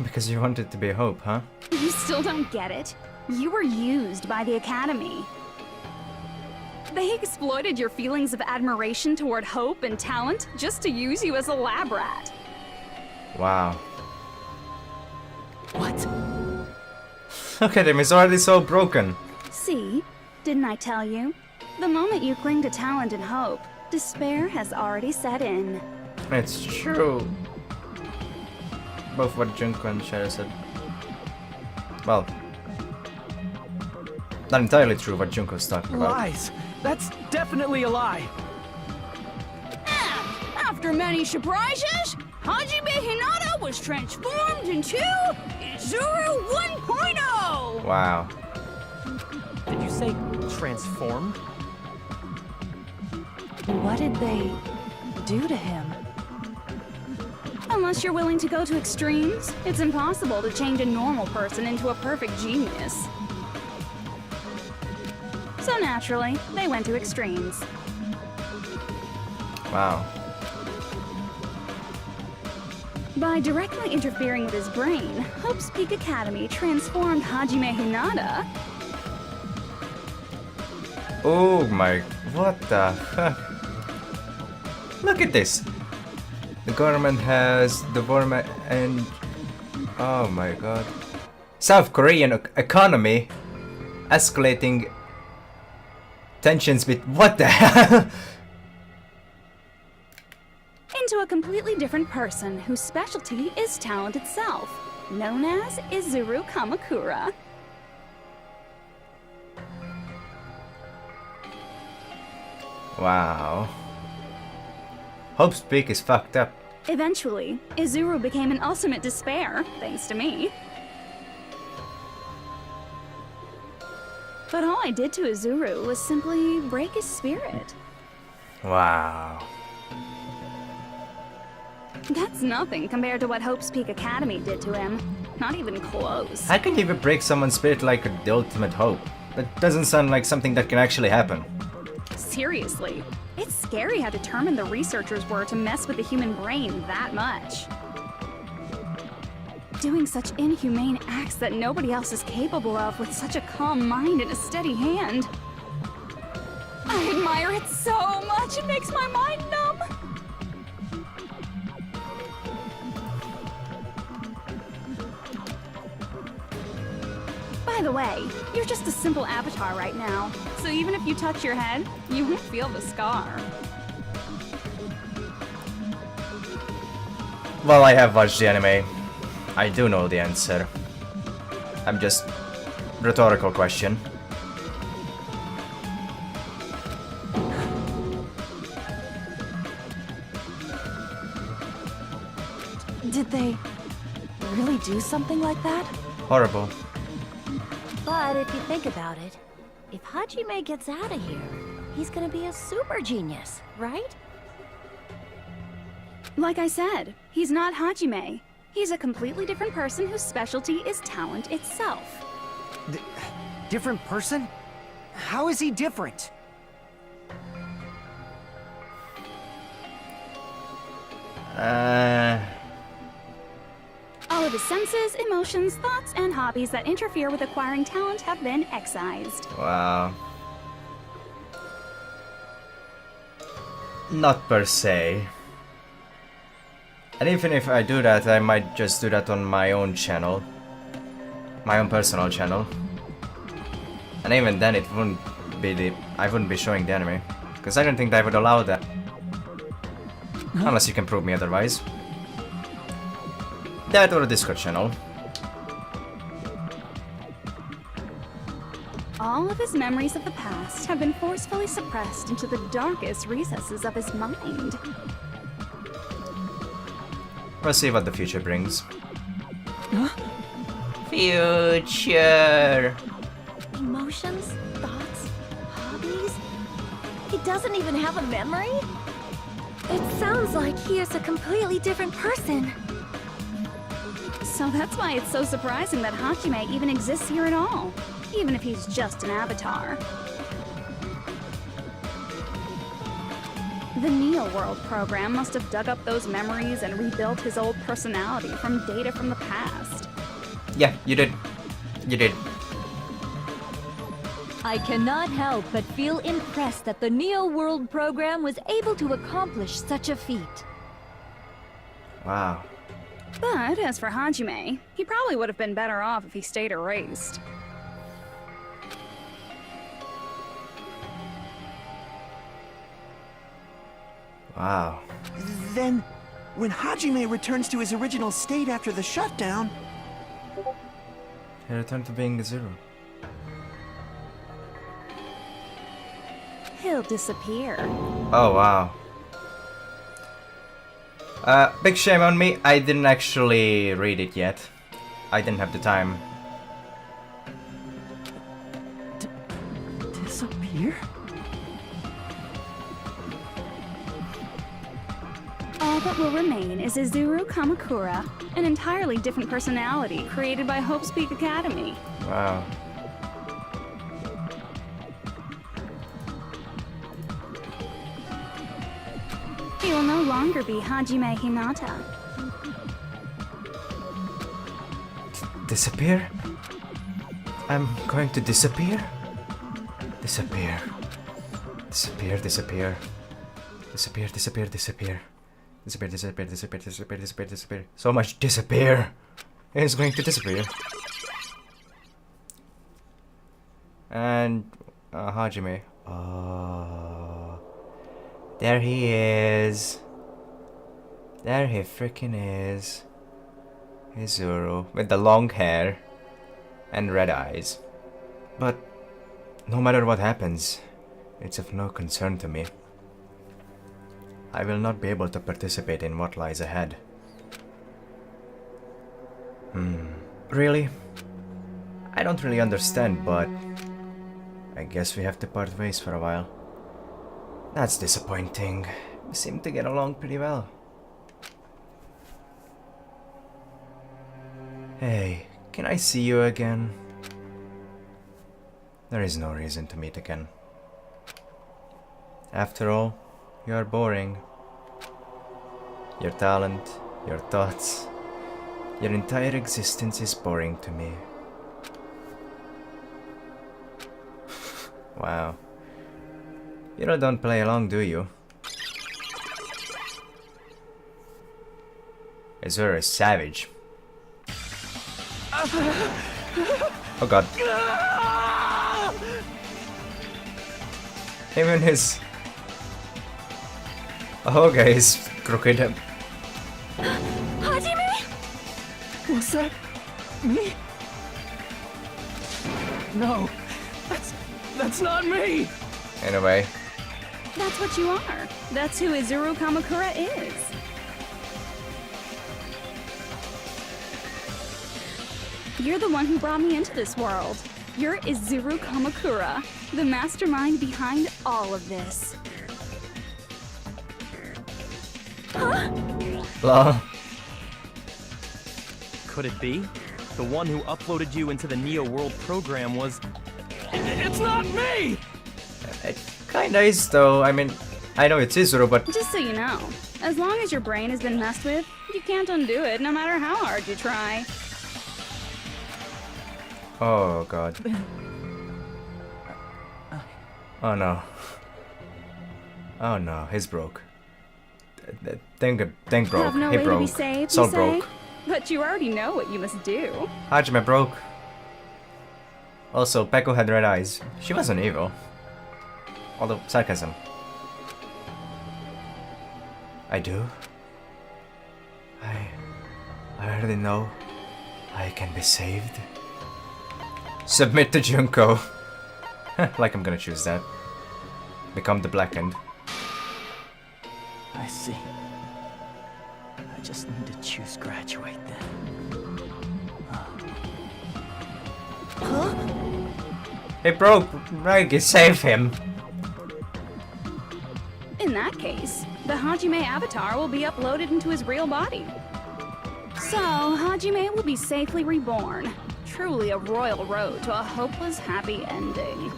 Because you wanted to be Hope, huh? You still don't get it? You were used by the Academy. They exploited your feelings of admiration toward Hope and talent just to use you as a lab rat. Wow. What? Look at him, he's already so broken. See? Didn't I tell you? The moment you cling to talent and hope, despair has already set in. It's true. Both what Junko and Shara said. Well, not entirely true what Junko's talking about. Lies. That's definitely a lie. After many surprises, Hajime Hinata was transformed into Izuru 1.0! Wow. Did you say transformed? What did they do to him? Unless you're willing to go to extremes, it's impossible to change a normal person into a perfect genius. So naturally, they went to extremes. Wow. By directly interfering with his brain, Hope's Peak Academy transformed Hajime Hinata. Oh my... what the fuck? Look at this! The government has the Burma and... oh my god. South Korean economy escalating tensions with... what the hell? Into a completely different person whose specialty is talent itself, known as Izuru Kamakura. Wow. Hope's Peak is fucked up. Eventually, Izuru became an ultimate despair, thanks to me. But all I did to Izuru was simply break his spirit. Wow. That's nothing compared to what Hope's Peak Academy did to him. Not even close. How can you even break someone's spirit like the ultimate hope? That doesn't sound like something that can actually happen. Seriously, it's scary how determined the researchers were to mess with the human brain that much. Doing such inhumane acts that nobody else is capable of with such a calm mind and a steady hand. I admire it so much, it makes my mind numb. By the way, you're just a simple avatar right now, so even if you touch your head, you won't feel the scar. Well, I have watched the anime. I do know the answer. I'm just... rhetorical question. Did they really do something like that? Horrible. But if you think about it, if Hajime gets out of here, he's gonna be a super genius, right? Like I said, he's not Hajime. He's a completely different person whose specialty is talent itself. Different person? How is he different? All of his senses, emotions, thoughts, and hobbies that interfere with acquiring talent have been excised. Wow. Not per se. And even if I do that, I might just do that on my own channel. My own personal channel. And even then it wouldn't be I wouldn't be showing the anime. Because I don't think they would allow that. Unless you can prove me otherwise. That or a Discord channel. All of his memories of the past have been forcefully suppressed into the darkest recesses of his mind. We'll see what the future brings. Future! Emotions, thoughts, hobbies. He doesn't even have a memory? It sounds like he is a completely different person. So that's why it's so surprising that Hajime even exists here at all, even if he's just an avatar. The Neo World program must have dug up those memories and rebuilt his old personality from data from the past. Yeah, you did. You did. I cannot help but feel impressed that the Neo World program was able to accomplish such a feat. Wow. But as for Hajime, he probably would have been better off if he stayed erased. Wow. Then, when Hajime returns to his original state after the shutdown... He returned to being a zero. He'll disappear. Oh, wow. Big shame on me. I didn't actually read it yet. I didn't have the time. Disappear? All that will remain is Izuru Kamakura, an entirely different personality created by Hope's Peak Academy. Wow. He will no longer be Hajime Hinata. Disappear? I'm going to disappear? Disappear. Disappear, disappear. Disappear, disappear, disappear. Disappear, disappear, disappear, disappear, disappear, disappear. So much disappear. It's going to disappear. And Hajime. Oh, there he is. There he freaking is. Izuru with the long hair and red eyes. But no matter what happens, it's of no concern to me. I will not be able to participate in what lies ahead. Really? I don't really understand, but I guess we have to part ways for a while. That's disappointing. We seem to get along pretty well. Hey, can I see you again? There is no reason to meet again. After all, you are boring. Your talent, your thoughts, your entire existence is boring to me. Wow. You don't play along, do you? Izuru is savage. Oh god. Even his... Oh, okay, he's crooked. Hajime? Was that me? No, that's not me. Anyway. That's what you are. That's who Izuru Kamakura is. You're the one who brought me into this world. You're Izuru Kamakura, the mastermind behind all of this. Huh? Lol. Could it be? The one who uploaded you into the Neo World program was... It's not me! It kinda is though. I mean, I know it's Izuru, but... Just so you know, as long as your brain has been messed with, you can't undo it no matter how hard you try. Oh god. Oh no. Oh no, he's broke. Thing broke. Have no He way broke. to be saved, Soul you say? broke. But you already know what you must do. Hajime broke. Also, Peko had red eyes. She wasn't evil. Although, sarcasm. I do? I already know I can be saved. Submit to Junko. Like I'm gonna choose that. Become the Blackened. I see. I just need to choose graduate then. He broke. Right, save him. case, the Hajime avatar will be uploaded into his real body. So, Hajime will be safely reborn. Truly a royal road to a hopeless, happy ending.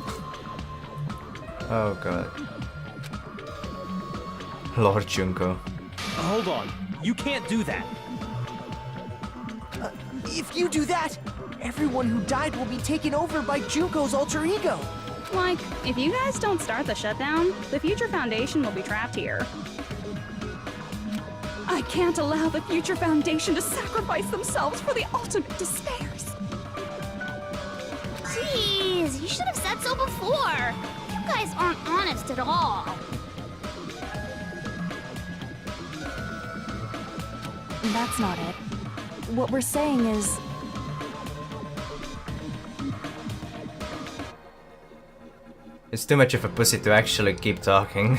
Oh god. Lord Junko. Hold on. You can't do that. If you do that, everyone who died will be taken over by Junko's alter ego. Like, if you guys don't start the shutdown, the Future Foundation will be trapped here. I can't allow the Future Foundation to sacrifice themselves for the ultimate despairs. Jeez, you should have said so before. You guys aren't honest at all. That's not it. What we're saying is... It's too much of a pussy to actually keep talking.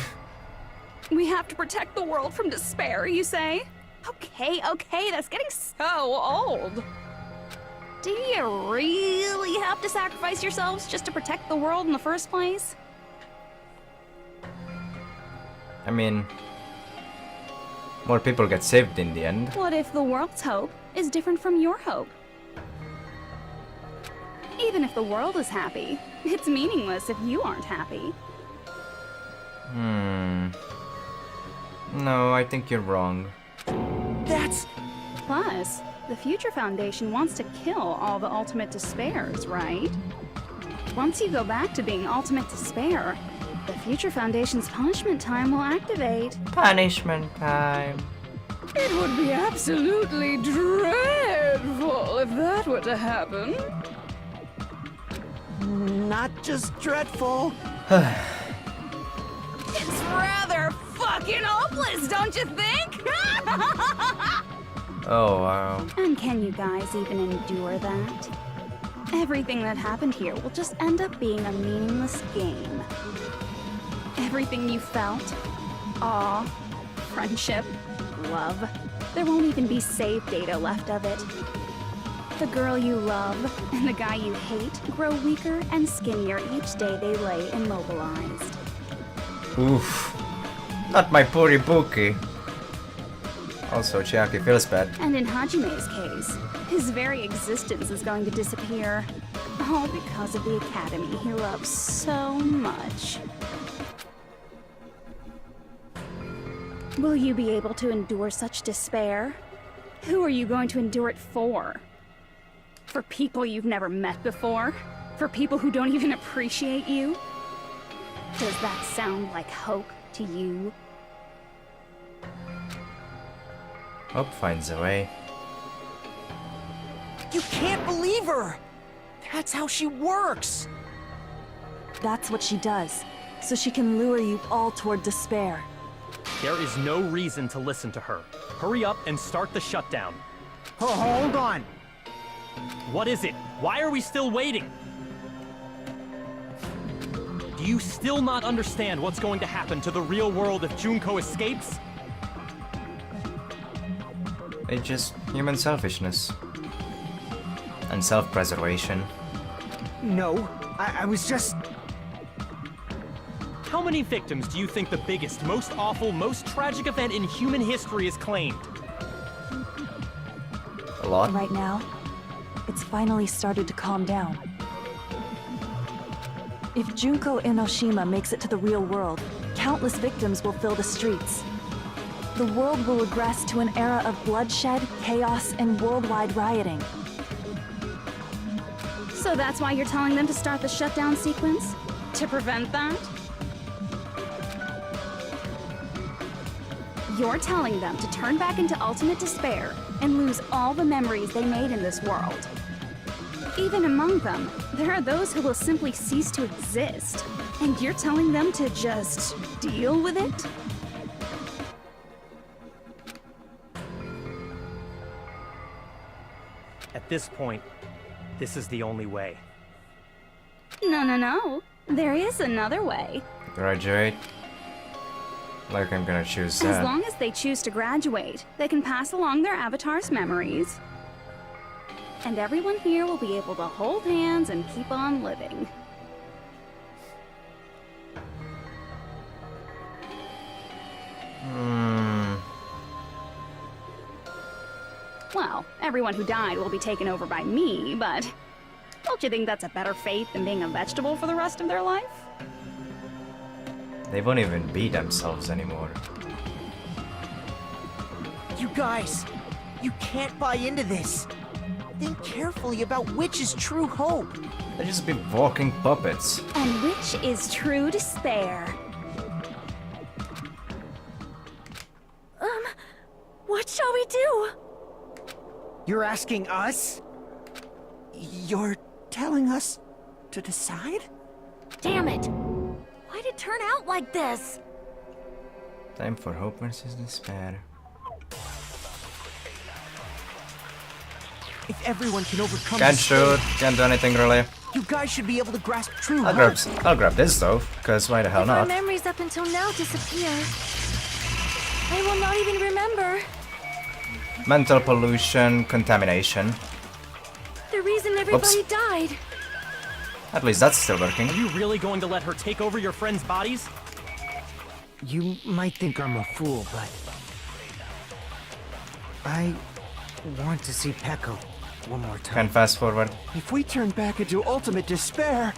We have to protect the world from despair, you say? Okay, that's getting so old. Do you really have to sacrifice yourselves just to protect the world in the first place? I mean... more people get saved in the end. What if the world's hope is different from your hope? Even if the world is happy, it's meaningless if you aren't happy. No, I think you're wrong. That's... Plus, the Future Foundation wants to kill all the ultimate despairs, right? Once you go back to being ultimate despair, the Future Foundation's punishment time will activate. Punishment time. It would be absolutely dreadful if that were to happen. not just dreadful. It's rather fucking hopeless, don't you think? Oh, wow. And can you guys even endure that? Everything that happened here will just end up being a meaningless game. Everything you felt, awe, friendship, love, there won't even be save data left of it. The girl you love and the guy you hate grow weaker and skinnier each day they lay immobilized. Oof. Not my poor Ibuki. Also, Chiaki feels bad. And in Hajime's case, his very existence is going to disappear. All because of the academy he loves so much. Will you be able to endure such despair? Who are you going to endure it for? For people you've never met before? For people who don't even appreciate you? Does that sound like hope to you? Hope finds a way. You can't believe her! That's how she works! That's what she does, so she can lure you all toward despair. There is no reason to listen to her. Hurry up and start the shutdown. Oh, hold on. What is it? Why are we still waiting? Do you still not understand what's going to happen to the real world if Junko escapes? It's just human selfishness. And self-preservation. No, I was just... How many victims do you think the biggest, most awful, most tragic event in human history has claimed? A lot? Right now, it's finally started to calm down. If Junko Enoshima makes it to the real world, countless victims will fill the streets. The world will regress to an era of bloodshed, chaos, and worldwide rioting. So that's why you're telling them to start the shutdown sequence? To prevent that? You're telling them to turn back into ultimate despair and lose all the memories they made in this world. Even among them, there are those who will simply cease to exist. And you're telling them to just deal with it? At this point, this is the only way. No. There is another way. Graduate? Like I'm gonna choose that. As long as they choose to graduate, they can pass along their avatar's memories. And everyone here will be able to hold hands and keep on living. Well, everyone who died will be taken over by me, but don't you think that's a better fate than being a vegetable for the rest of their life? They won't even be themselves anymore. You guys, you can't buy into this. Think carefully about which is true hope. They'll just be walking puppets. And which is true despair? What shall we do? You're asking us? You're telling us to decide? Damn it! Why'd it turn out like this? Time for hope versus despair. If everyone can overcome Can't despair, shoot, can't do anything really. you guys should be able to grasp true I'll hope. grab this though, because why the hell If our not? memories up until now disappear, I will not even remember. Mental pollution, contamination. The reason everybody died. At least that's still working. Are you really going to let her take over your friends' bodies? You might think I'm a fool, but I want to see Peko one more time. Can fast forward. If we turn back into ultimate despair,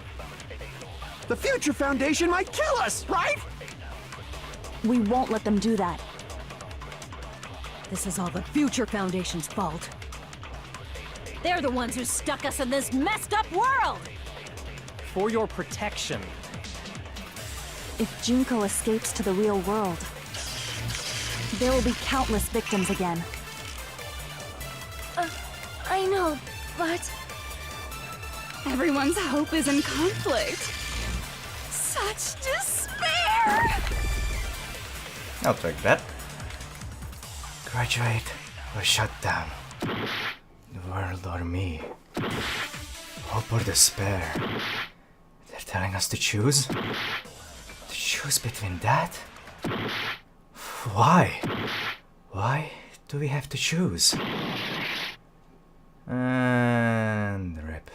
the Future Foundation might kill us, right? We won't let them do that. This is all the Future Foundation's fault. They're the ones who stuck us in this messed up world! For your protection. If Junko escapes to the real world, there will be countless victims again. I know, but Everyone's hope is in conflict. Such despair! I'll take that. Graduate or shut down. The world or me. Hope or despair. They're telling us to choose? To choose between that? Why? Why do we have to choose? And rip.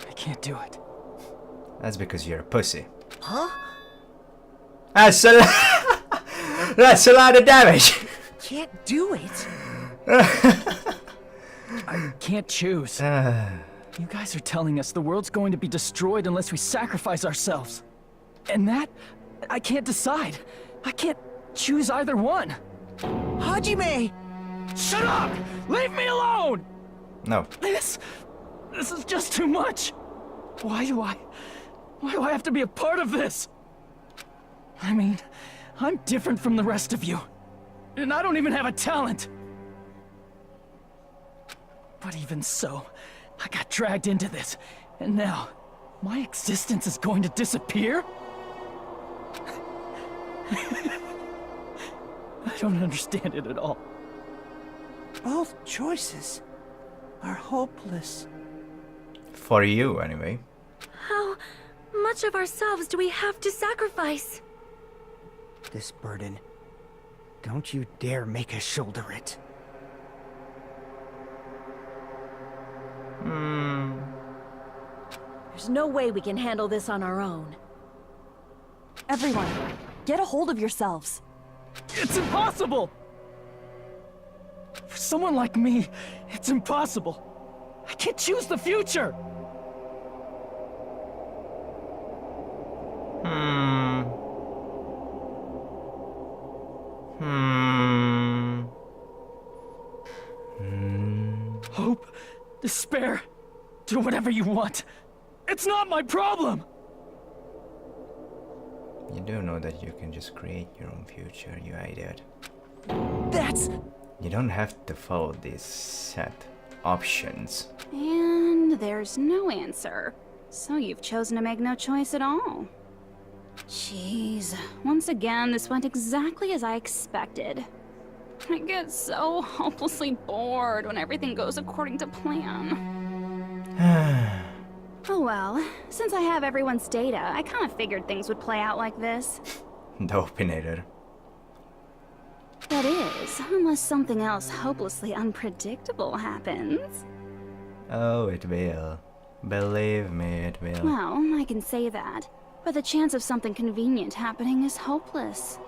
I can't do it. That's because you're a pussy. Huh? That's a that's a lot of damage. Can't do it. I can't choose. You guys are telling us the world's going to be destroyed unless we sacrifice ourselves. And that, I can't decide. I can't choose either one. Hajime! Shut up! Leave me alone! No. This is just too much. Why do I have to be a part of this? I mean, I'm different from the rest of you. And I don't even have a talent. But even so, I got dragged into this. And now, my existence is going to disappear? I don't understand it at all. Both choices are hopeless. For you, anyway. how much of ourselves do we have to sacrifice? This burden, don't you dare make us shoulder it. There's no way we can handle this on our own. Everyone, get a hold of yourselves. It's impossible! For someone like me, it's impossible. I can't choose the future! Hope, despair, do whatever you want. It's not my problem! You do know that you can just create your own future, you idiot. That's... You don't have to follow these set options. And there's no answer. So you've chosen to make no choice at all. Jeez. Once again, this went exactly as I expected. I get so hopelessly bored when everything goes according to plan. Oh well, since I have everyone's data, I kind of figured things would play out like this. The opinator. That is, unless something else hopelessly unpredictable happens. Oh, it will. Believe me, it will. Well, I can say that, but the chance of something convenient happening is hopeless.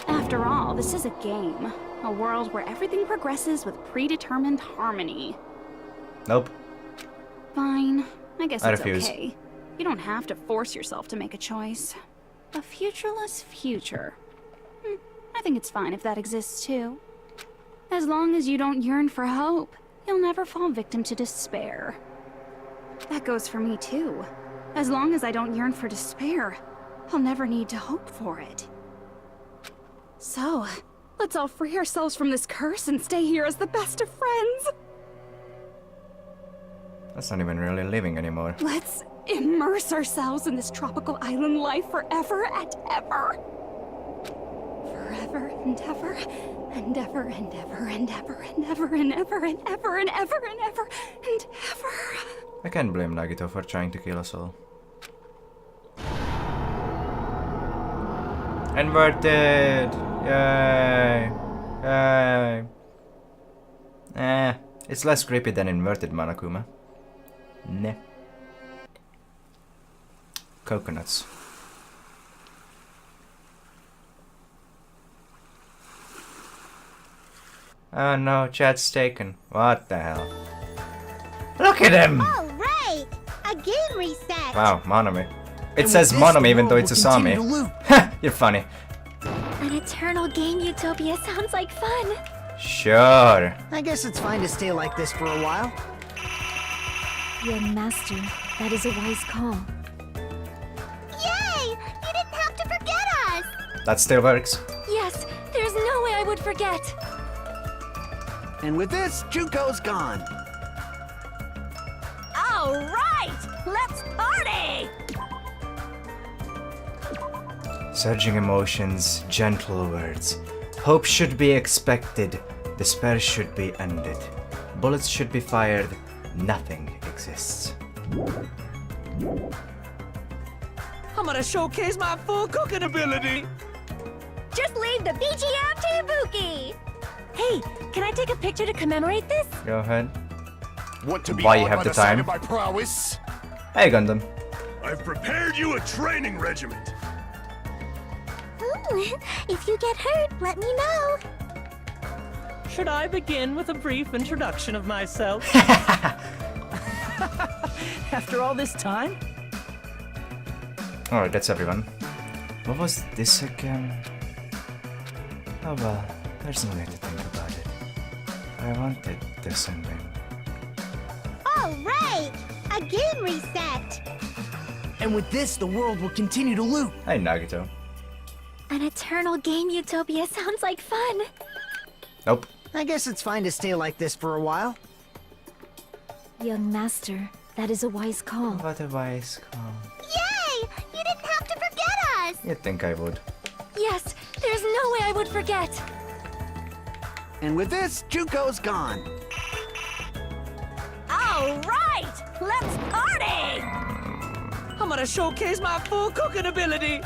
After all, this is a game. A world where everything progresses with predetermined harmony. Nope. Fine. I guess I it's refuse. okay. You don't have to force yourself to make a choice. A futureless future. I think it's fine if that exists too. As long as you don't yearn for hope, you'll never fall victim to despair. That goes for me too. As long as I don't yearn for despair, I'll never need to hope for it. So, let's all free ourselves from this curse and stay here as the best of friends. That's not even really living anymore. Let's immerse ourselves in this tropical island life forever and ever. Forever and ever, and ever and ever and ever and ever and ever and ever and ever and ever and ever. I can't blame Nagito for trying to kill us all. Inverted! Yay! Yay! It's less creepy than inverted Monokuma. Nah. Coconuts. Oh no, chat's taken. What the hell? Look at him! All right, a game reset. Wow, Monomi. It says Monomi even though it's a Sami. You're funny. An eternal game utopia sounds like fun. Sure. I guess it's fine to stay like this for a while. Young master, that is a wise call. Yay! You didn't have to forget us. That still works. Yes, there's no way I would forget. And with this, Junko's gone. All right, let's party! Surging emotions, gentle words. Hope should be expected. Despair should be ended. Bullets should be fired. Nothing exists. I'm gonna showcase my full cooking ability. Just leave the BGM to Ibuki! Hey, can I take a picture to commemorate this? Go ahead. Want to be Why you awed have by the the sight time? of my prowess? Hey, Gundam. I've prepared you a training regiment. If you get hurt, let me know. Should I begin with a brief introduction of myself? After all this time? Alright, that's everyone. What was this again? Oh well, there's no need to think about it. I wanted this ending. All right, a game reset. And with this, the world will continue to loop. Hey, Nagito. An eternal game utopia sounds like fun. Nope. I guess it's fine to stay like this for a while. Young master, that is a wise call. What a wise call. Yay! You didn't have to forget us. You'd think I would. Yes, there's no way I would forget. And with this, Junko's gone. All right, let's party! I'm gonna showcase my full cooking ability.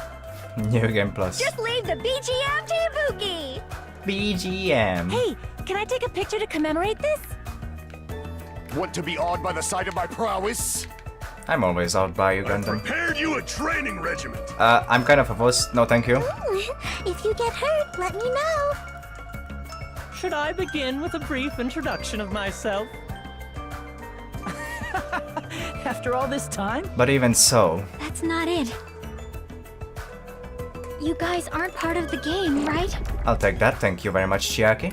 New Game Plus. Just leave the BGM to Ibuki! BGM. Hey, can I take a picture to commemorate this? Want to be awed by the sight of my prowess? I'm always out by you, I've Gundam. prepared you a training regiment. I'm kind of a wuss. No, thank you. If you get hurt, let me know. Should I begin with a brief introduction of myself? After all this time? But even so, That's not it. You guys aren't part of the game, right? I'll take that. Thank you very much, Chiaki.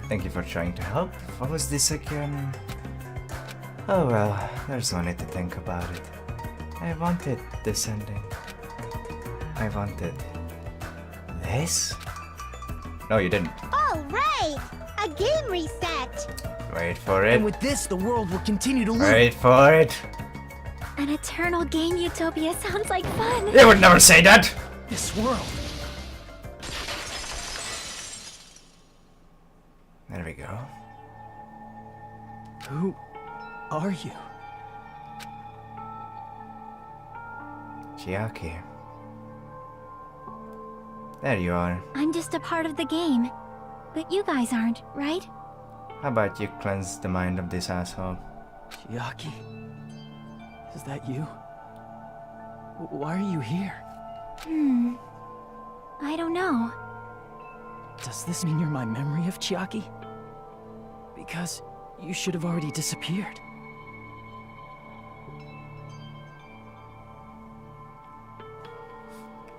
Thank you for trying to help. What was this again? Oh well, there's no need to think about it. I wanted this ending. I wanted this? No, you didn't. All right, a game reset. Wait for it. And with this, the world will continue to loop. Wait for it. An eternal game utopia sounds like fun. They would never say that. This world. There we go. Who are you? Chiaki. There you are. I'm just a part of the game. But you guys aren't, right? How about you cleanse the mind of this asshole? Chiaki? Is that you? Why are you here? I don't know. Does this mean you're my memory of Chiaki? Because you should have already disappeared.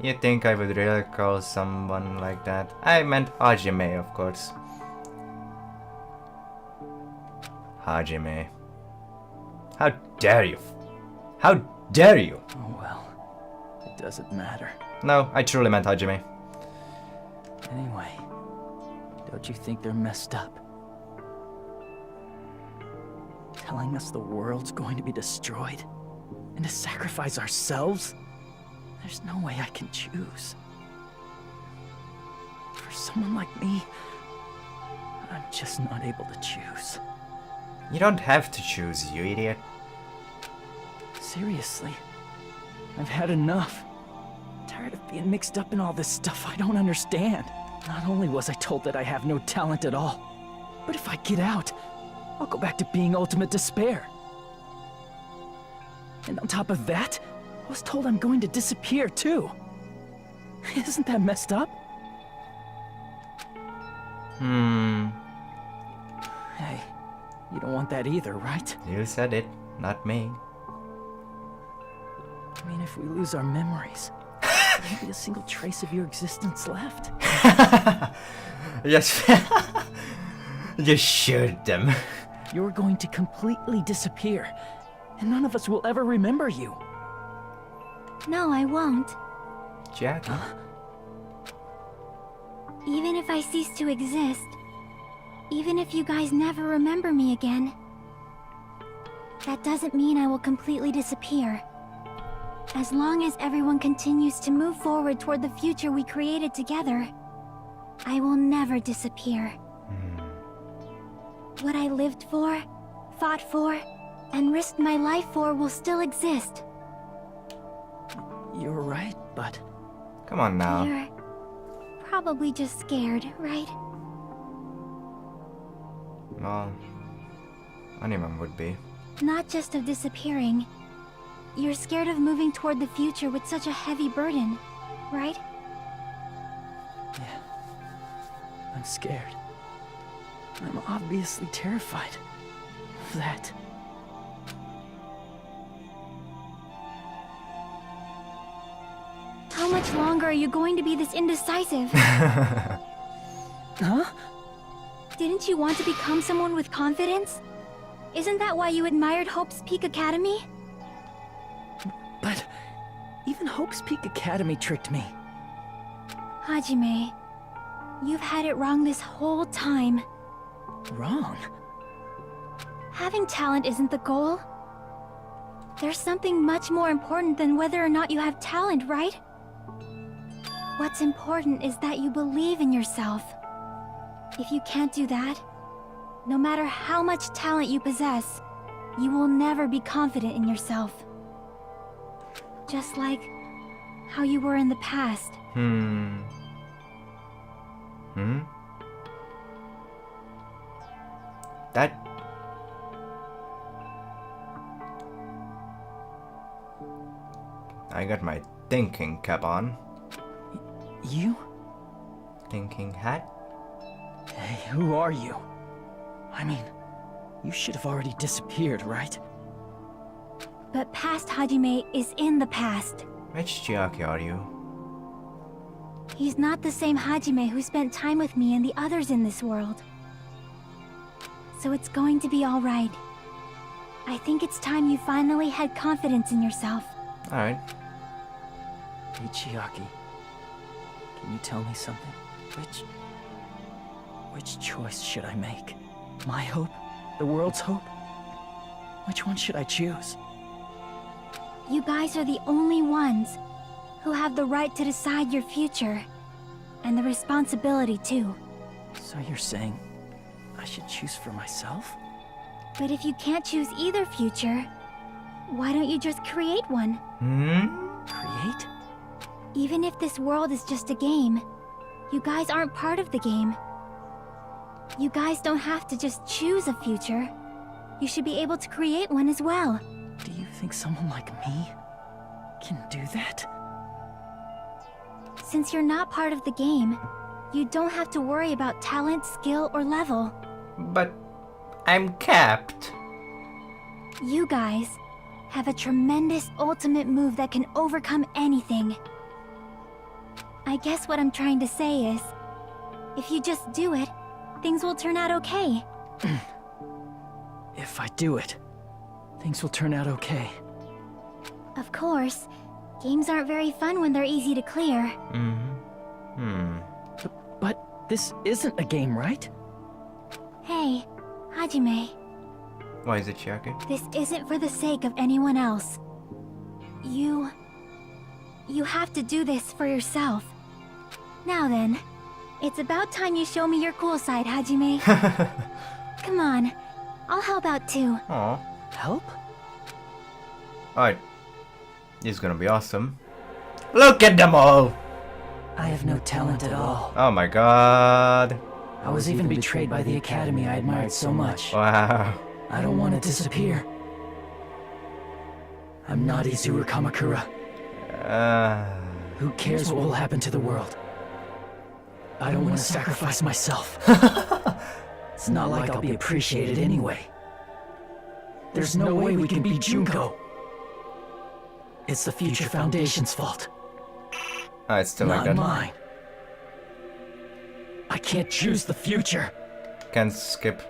You think I would really call someone like that? I meant Hajime, of course. Hajime. How dare you? How dare you? Oh well, it doesn't matter. No, I truly meant Hajime. Anyway, don't you think they're messed up? Telling us the world's going to be destroyed? And to sacrifice ourselves? There's no way I can choose. For someone like me, I'm just not able to choose. You don't have to choose, you idiot. Seriously, I've had enough. Tired of being mixed up in all this stuff I don't understand. Not only was I told that I have no talent at all, but if I get out, I'll go back to being ultimate despair. And on top of that, I was told I'm going to disappear too. Isn't that messed up? Hey, you don't want that either, right? You said it, not me. I mean, if we lose our memories, there won't be a single trace of your existence left. Yes. Just shoot them. You're going to completely disappear, and none of us will ever remember you. No, I won't. Jack? Even if I cease to exist, even if you guys never remember me again, that doesn't mean I will completely disappear. As long as everyone continues to move forward toward the future we created together, I will never disappear. What I lived for, fought for, and risked my life for will still exist. You're right, but... Come on now. You're probably just scared, right? Well, anyone would be. Not just of disappearing. You're scared of moving toward the future with such a heavy burden, right? Yeah. I'm scared. I'm obviously terrified of that. How much longer are you going to be this indecisive? Huh? Didn't you want to become someone with confidence? Isn't that why you admired Hope's Peak Academy? But even Hope's Peak Academy tricked me. Hajime, you've had it wrong this whole time. Wrong? Having talent isn't the goal. There's something much more important than whether or not you have talent, right? What's important is that you believe in yourself. If you can't do that, no matter how much talent you possess, you will never be confident in yourself. Just like how you were in the past. That... I got my thinking cap on. You? Thinking hat? Hey, who are you? I mean, you should have already disappeared, right? But past Hajime is in the past. Which Chiaki are you? He's not the same Hajime who spent time with me and the others in this world. So it's going to be alright. I think it's time you finally had confidence in yourself. Alright. Hey, Chiaki. Can you tell me something? Which choice should I make? My hope? The world's hope? Which one should I choose? You guys are the only ones who have the right to decide your future. And the responsibility, too. So you're saying I should choose for myself? But if you can't choose either future, why don't you just create one? Create? Even if this world is just a game, You guys aren't part of the game. You guys don't have to just choose a future. You should be able to create one as well. Do you think someone like me can do that? Since you're not part of the game, you don't have to worry about talent, skill, or level. But I'm capped. You guys have a tremendous ultimate move that can overcome anything. I guess what I'm trying to say is, if you just do it, things will turn out okay. If I do it, things will turn out okay. Of course, games aren't very fun when they're easy to clear. But this isn't a game, right? Hey, Hajime, Why is it Chiaki? this isn't for the sake of anyone else. You have to do this for yourself. Now then, it's about time you show me your cool side, Hajime. Come on, I'll help out too. Aw. Help? Alright. This is gonna be awesome. Look at them all! I have no talent at all. Oh my god. I was even betrayed by the academy I admired so much. Wow. I don't want to disappear. I'm not Izuru Kamakura. Who cares what will happen to the world? I don't want to sacrifice myself. It's not like I'll be appreciated anyway. There's no way we can beat Junko. It's the Future Foundation's fault. Ah, it's still like Not that. mine. I can't choose the future. Can't skip.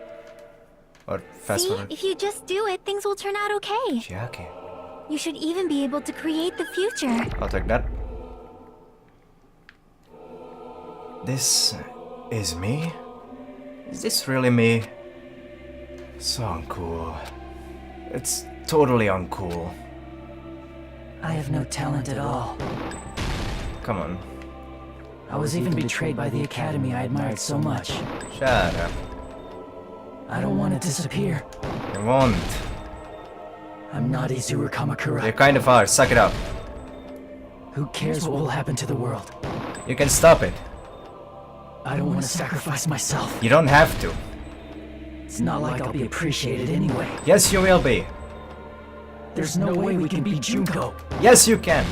Or fast See, forward. if you just do it, things will turn out okay. Chiaki. You should even be able to create the future. I'll take that. This is me? Is this really me? So uncool. It's totally uncool. I have no talent at all. Come on. I was even betrayed by the academy I admired so much. Shut up. I don't want to disappear. You won't. I'm not Izuru Kamakura. You kind of are. Suck it up. Who cares what will happen to the world? You can stop it. I don't want to sacrifice myself. You don't have to. It's not like I'll be appreciated anyway. Yes, you will be. There's no way we can beat Junko. Yes, you can.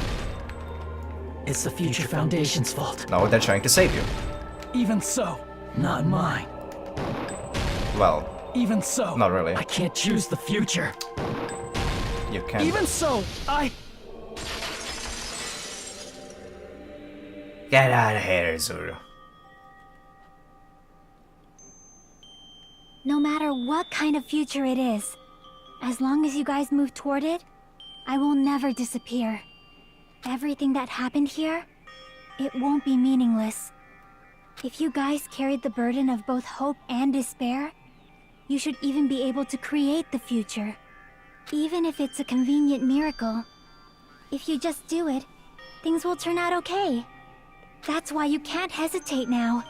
It's the Future Foundation's fault. No, they're trying to save you. Even so, not mine. Well, Even so, not really. I can't choose the future. You can. Even so, Get out of here, Zuru. No matter what kind of future it is, as long as you guys move toward it, I will never disappear. Everything that happened here, it won't be meaningless. If you guys carried the burden of both hope and despair, you should even be able to create the future. Even if it's a convenient miracle. If you just do it, things will turn out okay. That's why you can't hesitate now.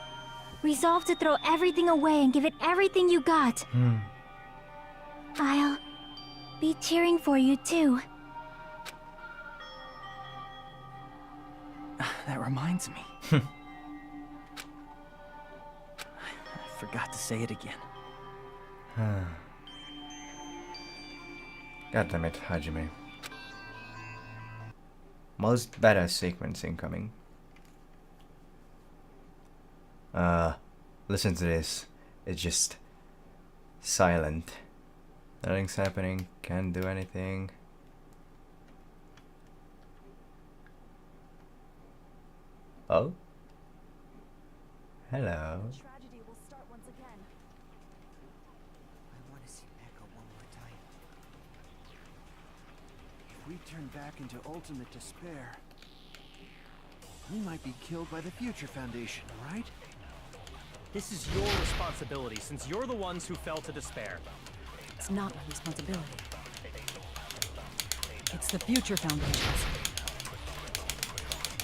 Resolve to throw everything away and give it everything you got. I'll be cheering for you too. That reminds me. I forgot to say it again. God damn it, Hajime. Most badass sequence incoming. Listen to this. It's just silent. Nothing's happening, can't do anything. Oh? Hello. Tragedy will start once again. I want to see Echo one more time. If we turn back into ultimate despair, we might be killed by the Future Foundation, right? This is your responsibility, since you're the ones who fell to despair. It's not my responsibility. It's the Future Foundation's.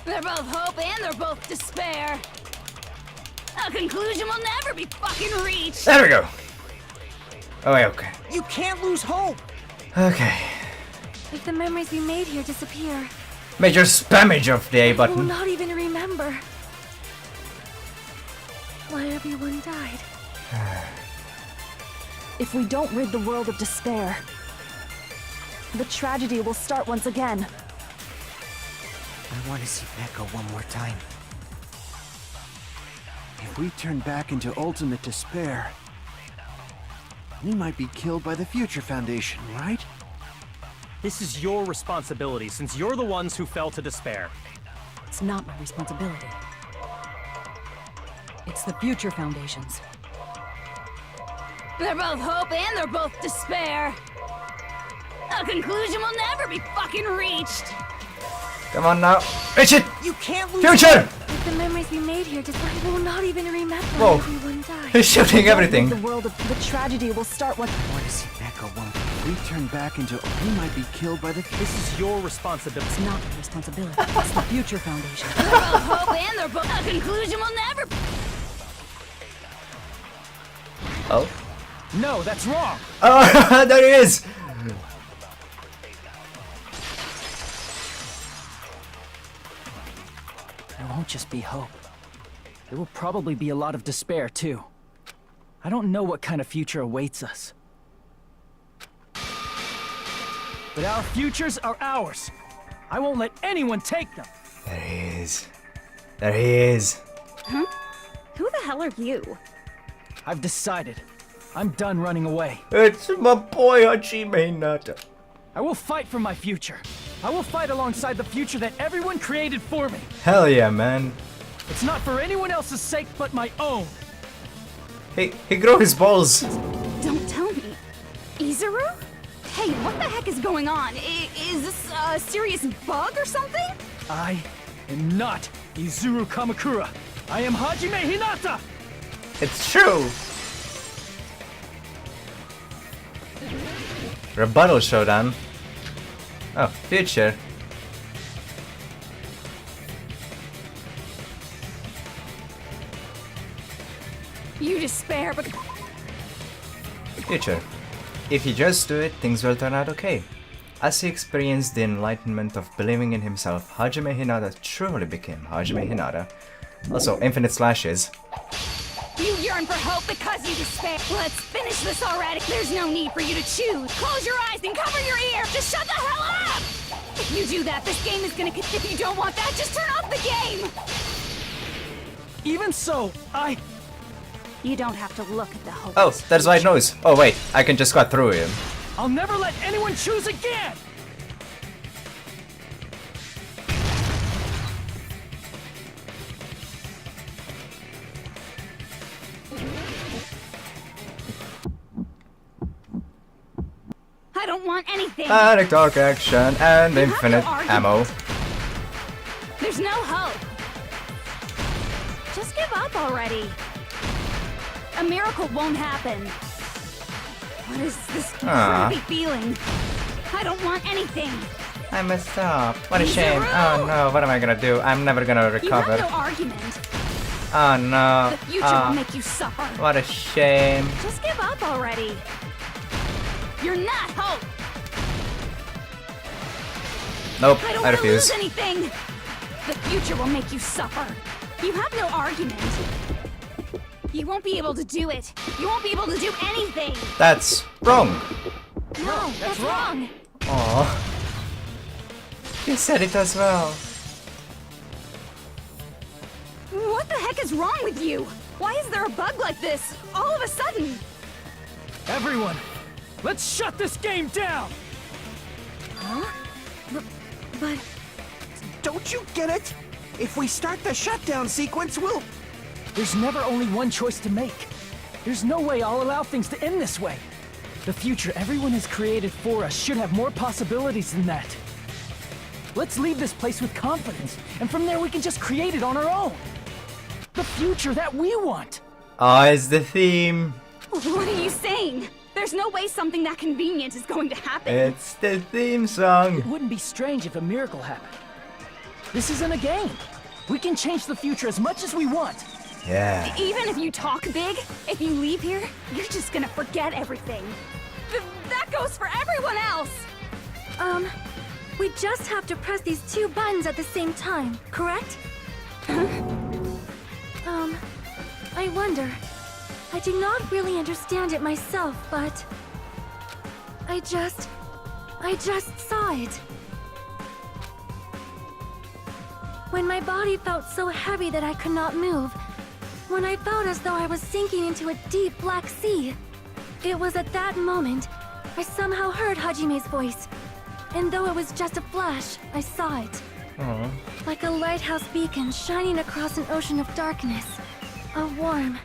They're both hope and they're both despair. A conclusion will never be fucking reached. There we go. Oh, wait, okay. You can't lose hope. Okay. If the memories we made here disappear, Major spammage of the A I will button. not even remember. why everyone died. If we don't rid the world of despair, the tragedy will start once again. I want to see Echo one more time. If we turn back into ultimate despair, we might be killed by the Future Foundation, right? This is your responsibility, since you're the ones who fell to despair. It's not my responsibility. It's the Future Foundation's. They're both hope and they're both despair. A conclusion will never be fucking reached. Come on now. Reach it! You can't lose. Future! If the memories we made here we will not even remember Whoa. everyone died. He's shooting everything. The world of the tragedy will start once. I want to see Echo one. If we turn back into, we might be killed by the. This is your responsibility. It's not my responsibility. It's the Future Foundation. They're both hope and they're both. A conclusion will never. Oh. No, that's wrong. Oh, there he is. There won't just be hope. There will probably be a lot of despair, too. I don't know what kind of future awaits us. But our futures are ours. I won't let anyone take them. There he is. There he is. Huh? Who the hell are you? I've decided. I'm done running away. It's my boy Hajime Hinata. I will fight for my future. I will fight alongside the future that everyone created for me. Hell yeah, man. It's not for anyone else's sake but my own. He grew his balls. Don't tell me. Izuru? Hey, what the heck is going on? Is this a serious bug or something? I am not Izuru Kamakura. I am Hajime Hinata! It's true. Rebuttal showdown. Oh, future. You despair, but Future. If you just do it, things will turn out okay. As he experienced the enlightenment of believing in himself, Hajime Hinata truly became Hajime Hinata. Also, infinite slashes. you yearn for hope because you despair. Let's finish this already. There's no need for you to choose. Close your eyes and cover your ear. Just shut the hell up! If you do that, this game is gonna... If you don't want that, just turn off the game! Even so, You don't have to look at the hope. Oh, that's why it knows. Oh wait, I can just cut through him. I'll never let anyone choose again! I don't want anything. Panic dark action and You have infinite no argument. ammo. There's no hope. Just give up already. A miracle won't happen. What is this crappy feeling? I don't want anything. I messed up. What a Izuru! shame. Oh no, what am I gonna do? I'm never gonna You recover. have no argument. Oh no. The future will make you suffer. What a shame. Just give up already. You're not hope. Nope, I don't I want to refuse. lose anything. The future will make you suffer. You have no argument. You won't be able to do it. You won't be able to do anything. That's wrong. No, that's wrong. Aw. He said it as well. What the heck is wrong with you? Why is there a bug like this all of a sudden? Everyone, let's shut this game down! Huh? But... Don't you get it? If we start the shutdown sequence, we'll... There's never only one choice to make. There's no way I'll allow things to end this way. The future everyone has created for us should have more possibilities than that. Let's leave this place with confidence, and from there we can just create it on our own. The future that we want. Ah, it's the theme. What are you saying? There's no way something that convenient is going to happen. It's the theme song. It wouldn't be strange if a miracle happened. This isn't a game. We can change the future as much as we want. Yeah. Even if you talk big, if you leave here, you're just gonna forget everything. That goes for everyone else! We just have to press these two buttons at the same time, correct? I wonder. I do not really understand it myself, but... I just saw it. When my body felt so heavy that I could not move, when I felt as though I was sinking into a deep black sea, it was at that moment I somehow heard Hajime's voice. And though it was just a flash, I saw it. Aww. Like a lighthouse beacon shining across an ocean of darkness. A warm,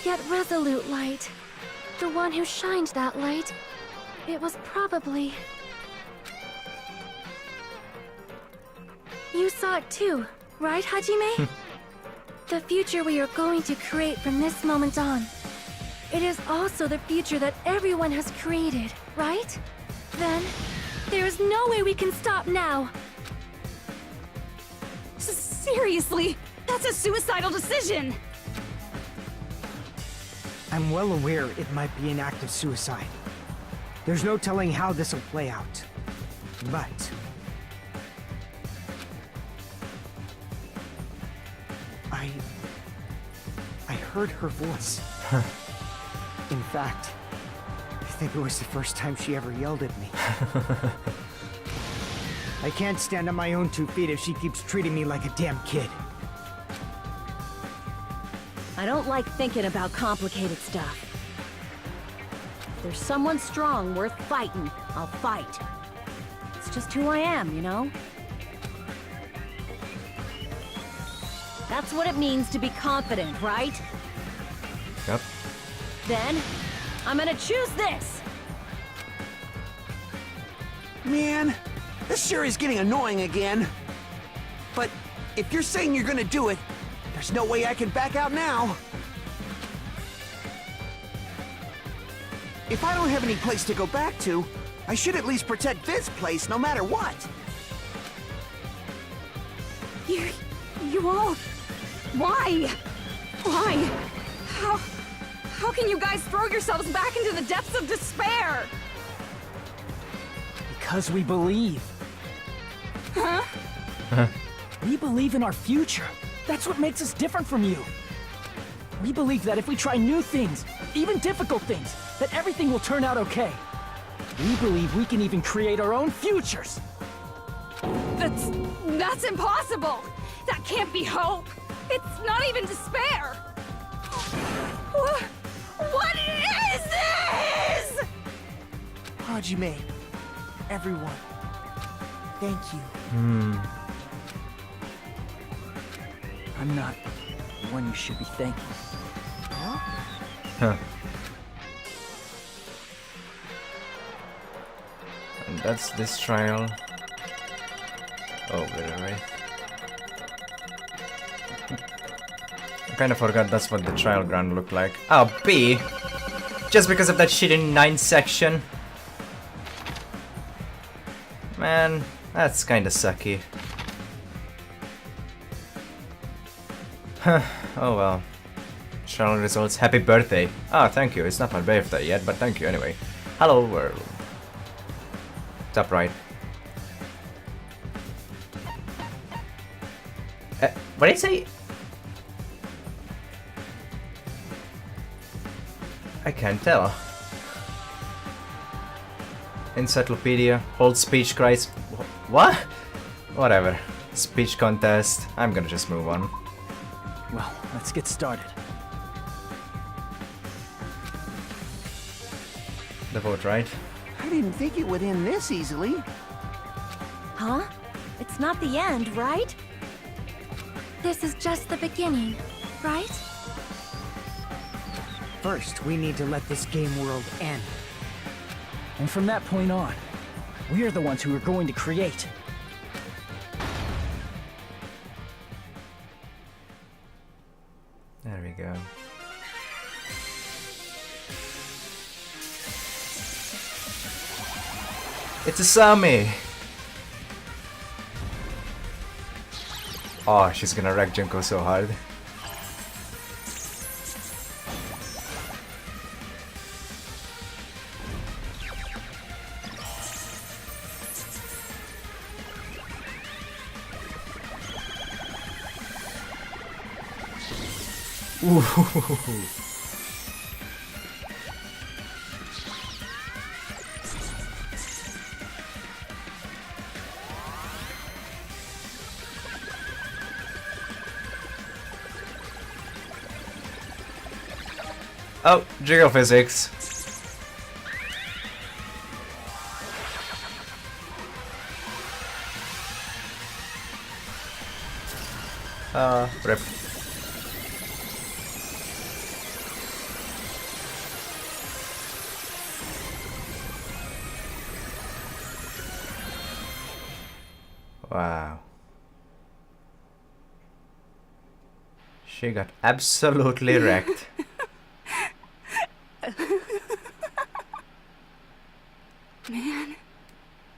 yet resolute light. The one who shined that light, it was probably... You saw it too, right, Hajime? The future we are going to create from this moment on. It is also the future that everyone has created, right? Then, there is no way we can stop now. Seriously, that's a suicidal decision! I'm well aware it might be an act of suicide. There's no telling how this will play out. But... I heard her voice. In fact, I think it was the first time she ever yelled at me. I can't stand on my own 2 feet if she keeps treating me like a damn kid. I don't like thinking about complicated stuff. If there's someone strong worth fighting, I'll fight. It's just who I am, you know? That's what it means to be confident, right? Yep. Then, I'm gonna choose this! Man, this sure is getting annoying again. But if you're saying you're gonna do it, there's no way I can back out now. If I don't have any place to go back to, I should at least protect this place no matter what. You all... Why? Why? How can you guys throw yourselves back into the depths of despair? Because we believe. Huh? We believe in our future. That's what makes us different from you. We believe that if we try new things, even difficult things, that everything will turn out okay. We believe we can even create our own futures. That's impossible! That can't be hope! It's not even despair! What is this?! Hajime, everyone, thank you. I'm not the one you should be thanking. Huh. And that's this trial. Oh, right. I kind of forgot that's what the trial ground looked like. Oh, B! Just because of that shitty 9 section. Man, that's kinda sucky. Huh, oh well. Trial results, happy birthday. Ah, thank you, it's not my birthday yet, but thank you anyway. Hello world. Top right. What did he say? I can't tell. Encyclopedia, hold speech cries. What? Whatever. Speech contest. I'm gonna just move on. Well, let's get started. The vote, right? I didn't think it would end this easily. Huh? It's not the end, right? This is just the beginning, right? First, we need to let this game world end. And from that point on, we're the ones who are going to create. There we go. It's a Sami! Oh, she's gonna wreck Junko so hard. Ooh. Oh, geophysics. Rip. Wow. She got absolutely wrecked. Man,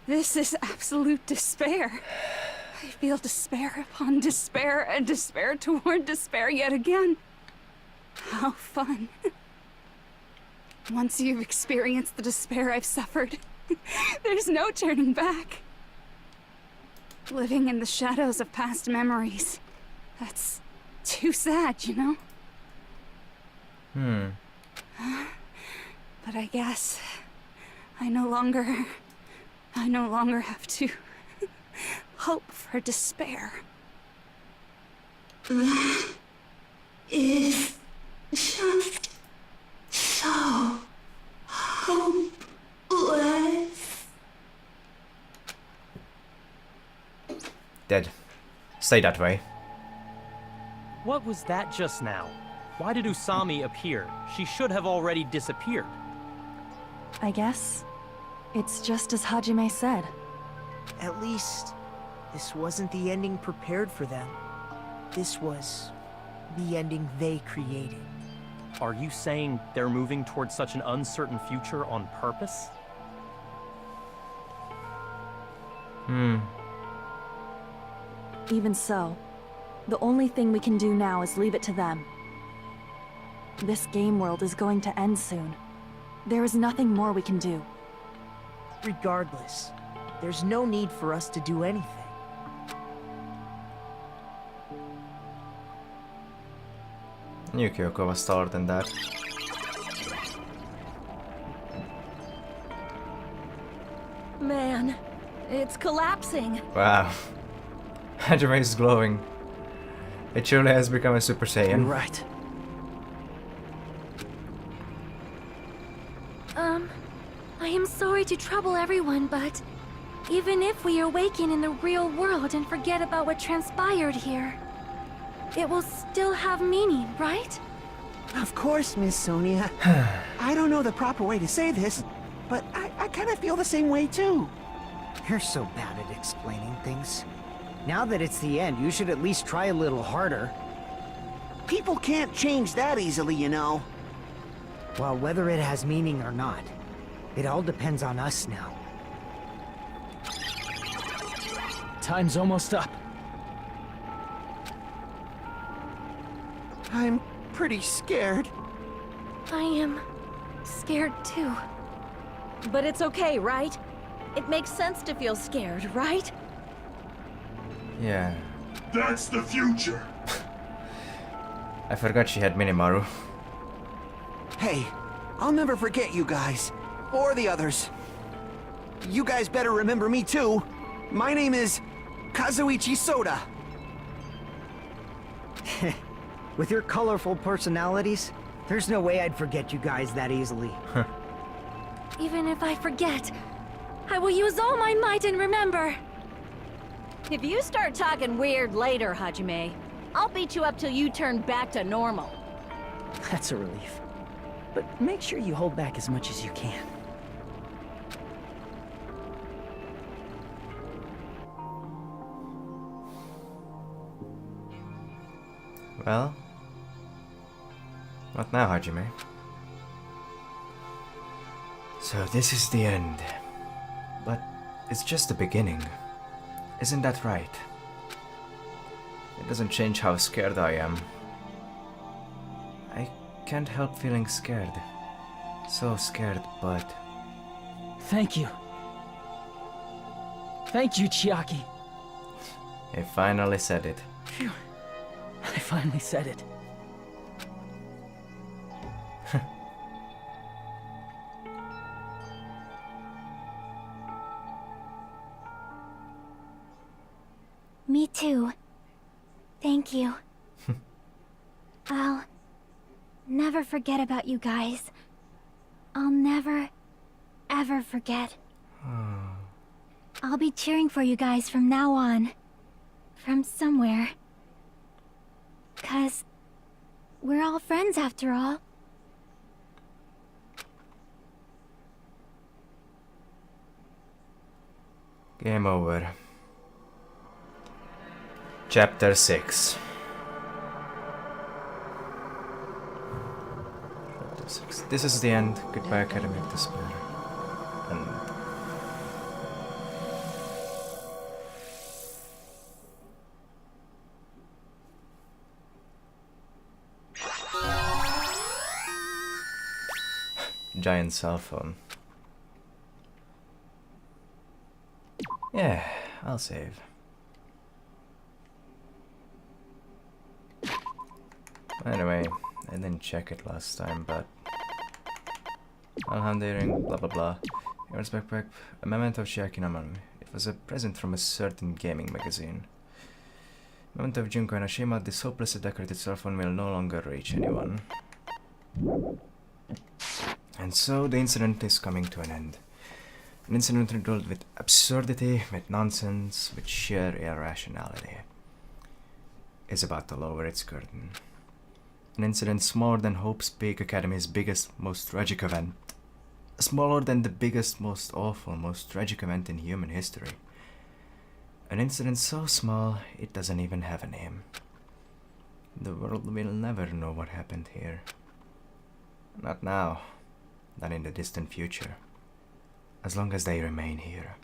this is absolute despair. I feel despair upon despair and despair toward despair yet again. How fun. Once you've experienced the despair I've suffered, there's no turning back. Living in the shadows of past memories. That's too sad, you know? But I guess I no longer have to hope for despair. That is just so hopeless. Dead. Stay that way. What was that just now? Why did Usami appear? She should have already disappeared. I guess it's just as Hajime said. At least, this wasn't the ending prepared for them. This was the ending they created. Are you saying they're moving towards such an uncertain future on purpose? Even so, the only thing we can do now is leave it to them. This game world is going to end soon. There is nothing more we can do. Regardless, there's no need for us to do anything. Knew Kyoko was taller than that. Man, it's collapsing. Wow. Hajime is glowing. It surely has become a Super Saiyan. You're right. I am sorry to trouble everyone, but even if we awaken in the real world and forget about what transpired here, it will still have meaning, right? Of course, Miss Sonia. I don't know the proper way to say this, but I kind of feel the same way too. You're so bad at explaining things. Now that it's the end, you should at least try a little harder. People can't change that easily, you know. Well, whether it has meaning or not, it all depends on us now. Time's almost up. I'm pretty scared. I am scared too. But it's okay, right? It makes sense to feel scared, right? Yeah. That's the future. I forgot she had Minimaru. Hey, I'll never forget you guys. Or the others. You guys better remember me too. My name is Kazuichi Soda. With your colorful personalities, there's no way I'd forget you guys that easily. Even if I forget, I will use all my might and remember. If you start talking weird later, Hajime, I'll beat you up till you turn back to normal. That's a relief. But make sure you hold back as much as you can. Well, what now, Hajime? So this is the end. But it's just the beginning. Isn't that right? It doesn't change how scared I am. I can't help feeling scared. So scared, but... Thank you. Thank you, Chiaki. I finally said it. Phew. I finally said it. Me too. Thank you. I'll never forget about you guys. I'll never, ever forget. I'll be cheering for you guys from now on. From somewhere. 'Cause we're all friends after all. Game over. Chapter 6. Chapter 6. This is the end. Goodbye, Academy of Despair. And giant cell phone. Yeah, I'll save. Anyway, I didn't check it last time, but Alham earring, blah blah blah. Yours backpack, a memento of Shiakinaman. It was a present from a certain gaming magazine. Memento of Junko and Ashima, this hopelessly decorated cell phone will no longer reach anyone. And so the incident is coming to an end. An incident riddled with absurdity, with nonsense, with sheer irrationality is about to lower its curtain. An incident smaller than Hope's Peak Academy's biggest, most tragic event. Smaller than the biggest, most awful, most tragic event in human history. An incident so small, it doesn't even have a name. The world will never know what happened here. Not now. Not in the distant future. As long as they remain here.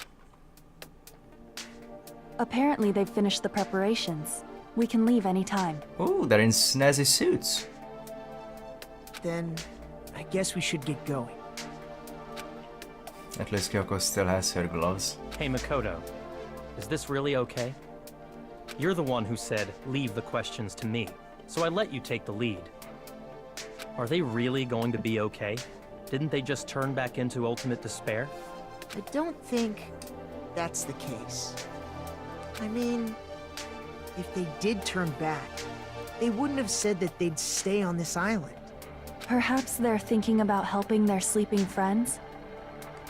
Apparently they've finished the preparations. We can leave any time. Ooh, they're in snazzy suits. Then, I guess we should get going. At least Kyoko still has her gloves. Hey Makoto, is this really okay? You're the one who said, leave the questions to me, so I let you take the lead. Are they really going to be okay? Didn't they just turn back into ultimate despair? I don't think that's the case. I mean, if they did turn back, they wouldn't have said that they'd stay on this island. Perhaps they're thinking about helping their sleeping friends?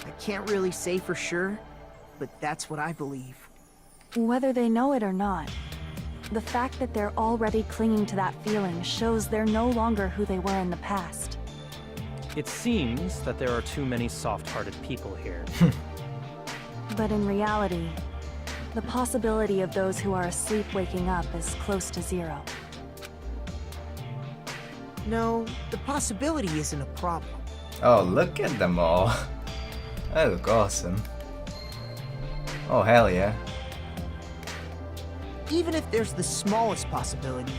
I can't really say for sure, but that's what I believe. Whether they know it or not, the fact that they're already clinging to that feeling shows they're no longer who they were in the past. It seems that there are too many soft-hearted people here. But in reality, the possibility of those who are asleep waking up is close to zero. No, the possibility isn't a problem. Oh, look at them all. They look awesome. Oh, hell yeah. Even if there's the smallest possibility,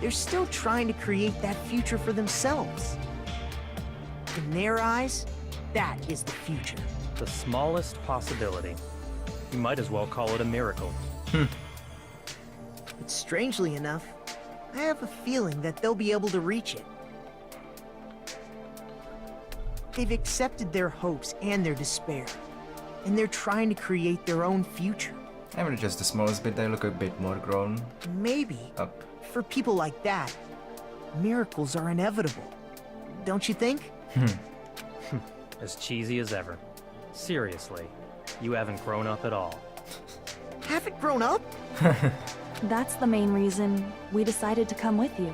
they're still trying to create that future for themselves. In their eyes, that is the future. The smallest possibility. You might as well call it a miracle. But strangely enough, I have a feeling that they'll be able to reach it. They've accepted their hopes and their despair, and they're trying to create their own future. Even just the smallest bit, they look a bit more grown. Maybe, up. For people like that, miracles are inevitable. Don't you think? As cheesy as ever. Seriously, you haven't grown up at all. Haven't grown up? That's the main reason we decided to come with you.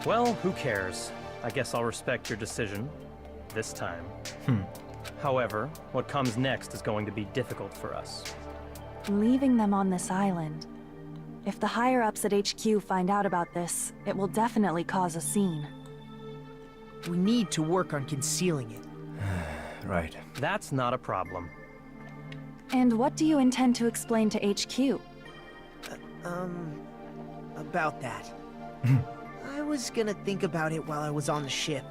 Well, who cares? I guess I'll respect your decision. This time. However, what comes next is going to be difficult for us. Leaving them on this island. If the higher-ups at HQ find out about this, it will definitely cause a scene. We need to work on concealing it. Right. That's not a problem. And what do you intend to explain to HQ? About that. I was gonna think about it while I was on the ship.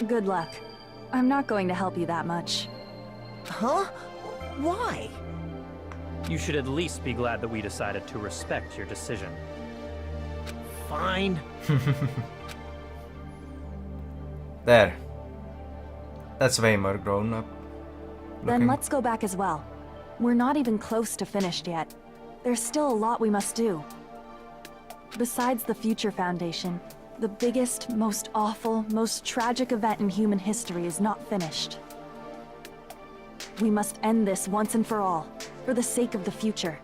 Good luck. I'm not going to help you that much. Huh? Why? You should at least be glad that we decided to respect your decision. Fine. There. That's way more grown up. Then let's go back as well. We're not even close to finished yet. there's still a lot we must do. Besides the Future Foundation, the biggest, most awful, most tragic event in human history is not finished. We must end this once and for all, for the sake of the future.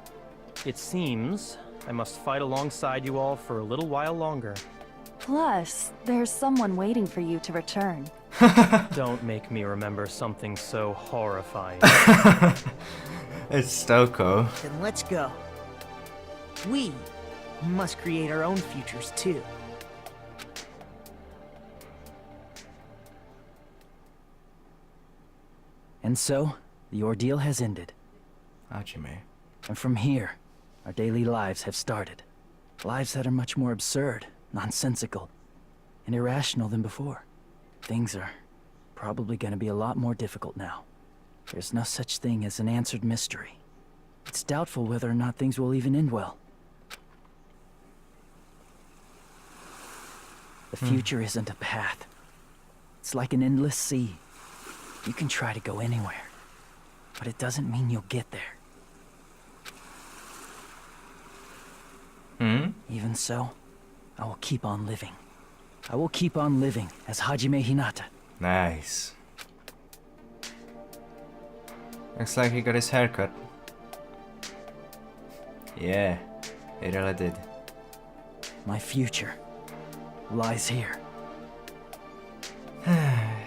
It seems I must fight alongside you all for a little while longer. Plus, there's someone waiting for you to return. Don't make me remember something so horrifying. It's Stoko. Then let's go. We must create our own futures too. And so, the ordeal has ended. Hajime. And from here, our daily lives have started. Lives that are much more absurd, nonsensical, and irrational than before. Things are probably gonna be a lot more difficult now. There's no such thing as an answered mystery. It's doubtful whether or not things will even end well. The future isn't a path. It's like an endless sea. You can try to go anywhere, but it doesn't mean you'll get there. Even so, I will keep on living. I will keep on living as Hajime Hinata. Nice. Looks like he got his haircut. Yeah, he really did. My future lies here.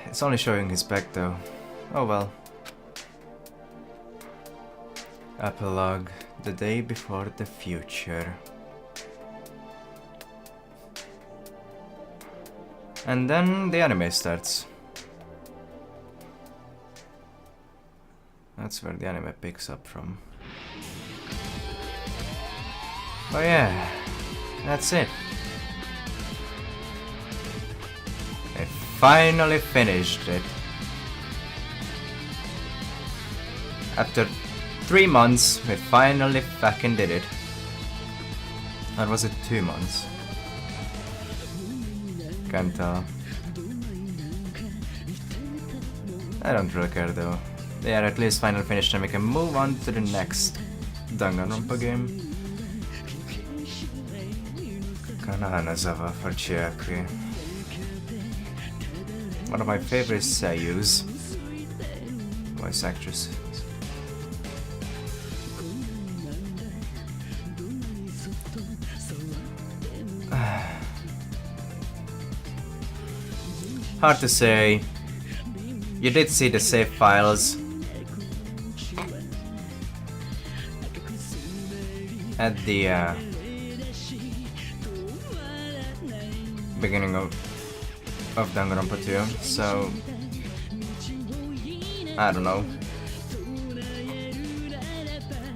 It's only showing his back though. Oh well. Epilogue. The day before the future. And then the anime starts. That's where the anime picks up from. Oh yeah, that's it. I finally finished it. After 3 months, we finally fucking did it. Or was it 2 months? Can't tell. I don't really care though. They are at least finally finished and we can move on to the next Danganronpa game. Kanahanazawa for Chiaki. One of my favorite seiyus. Voice actresses. Hard to say. You did see the save files at the beginning of Danganronpa 2, so I don't know.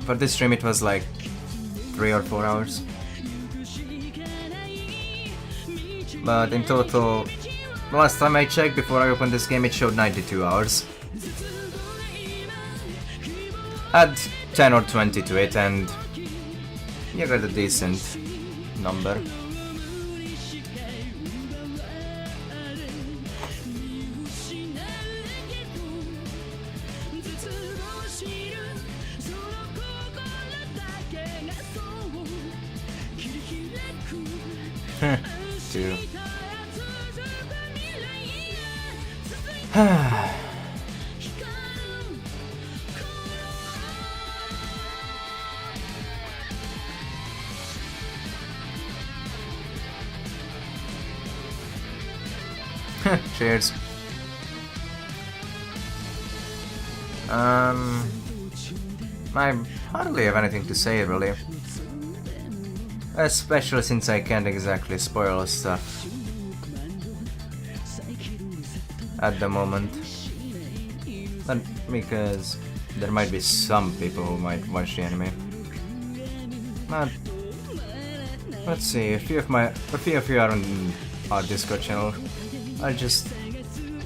For this stream it was like 3 or 4 hours. But in total, the last time I checked before I opened this game it showed 92 hours. Add 10 or 20 to it and you got a decent number. Two. Cheers. I hardly have anything to say really. Especially since I can't exactly spoil stuff at the moment. But because there might be some people who might watch the anime. But let's see, a few of you are on our Discord channel. I'll just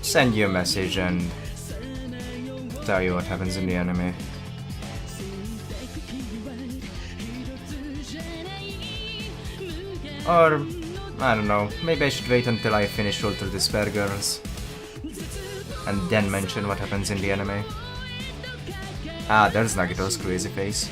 send you a message and tell you what happens in the anime. Or, I don't know, maybe I should wait until I finish Ultra Despair Girls and then mention what happens in the anime. Ah, there's Nagito's crazy face.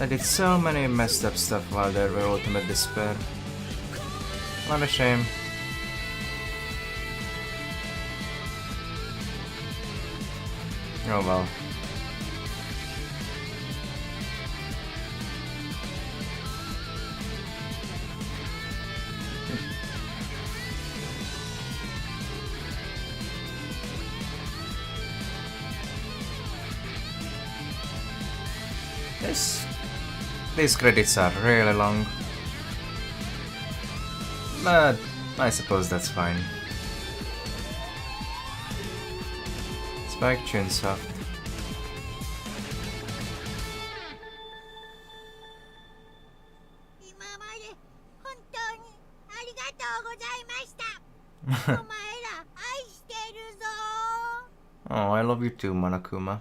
I did so many messed up stuff while there were ultimate despair. What a shame. Oh well. These credits are really long, but I suppose that's fine. Spike Chunsoft. Oh, I love you too, Monokuma.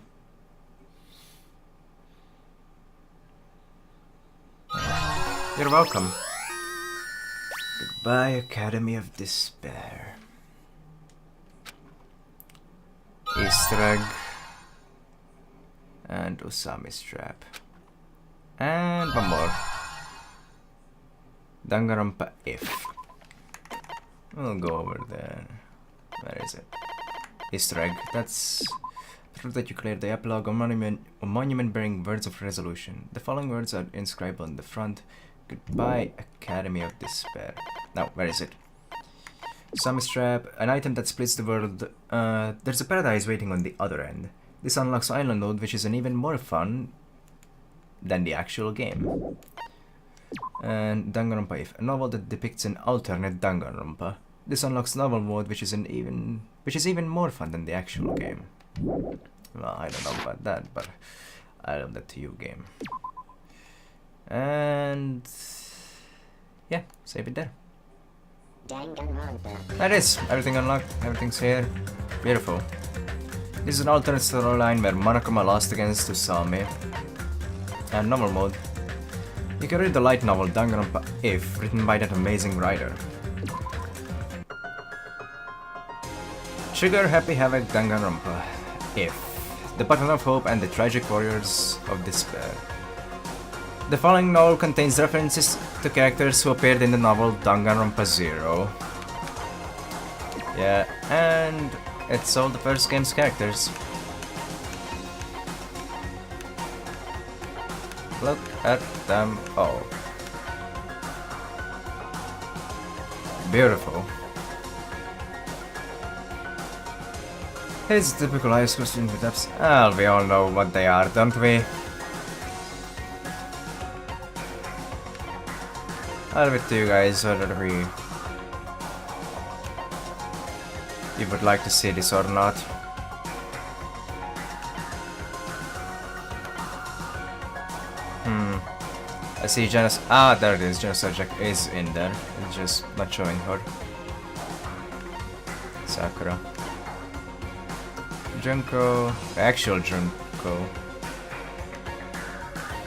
You're welcome. Goodbye, Academy of Despair. Easter egg. And Usami's trap. And one more. Danganronpa if. We'll go over there. Where is it? Easter egg. That's proof that you cleared the epilogue or monument bearing words of resolution. The following words are inscribed on the front. Goodbye, Academy of Despair. Now, where is it? Usami's trap, an item that splits the world. There's a paradise waiting on the other end. This unlocks Island Mode, which is an even more fun than the actual game. And Danganronpa if, a novel that depicts an alternate Danganronpa. This unlocks novel mode, which is even more fun than the actual game. Well, I don't know about that, but I love that to you game. And yeah, save it there. That is everything unlocked. Everything's here. Beautiful. This is an alternate storyline where Monokuma lost against Usami. And novel mode. You can read the light novel Danganronpa if, written by that amazing writer. Trigger Happy Havoc Danganronpa if, the Button of Hope and the Tragic Warriors of Despair. The following novel contains references to characters who appeared in the novel Danganronpa 0. Yeah, and it's all the first game's characters. Look at them all. Beautiful. It's typical high school student with apps. Well, we all know what they are, don't we? I'll leave it to you guys whether you would like to see this or not. I see Janus. Ah, there it is. Janus Jack is in there. It's just not showing her. Sakura. Junko. Actual Junko.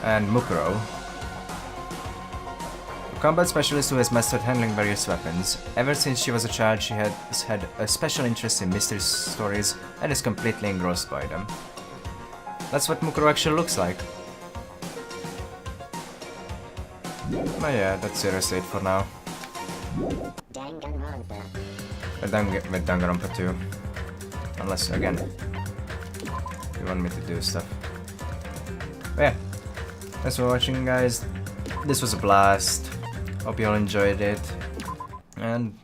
And Mukuro. A combat specialist who has mastered handling various weapons. Ever since she was a child, she has had a special interest in mystery stories and is completely engrossed by them. That's what Mukuro actually looks like. But yeah, that's seriously it for now. Danganronpa. With Danganronpa 2. Unless, again, you want me to do stuff. But yeah, thanks for watching, guys. This was a blast. Hope you all enjoyed it. And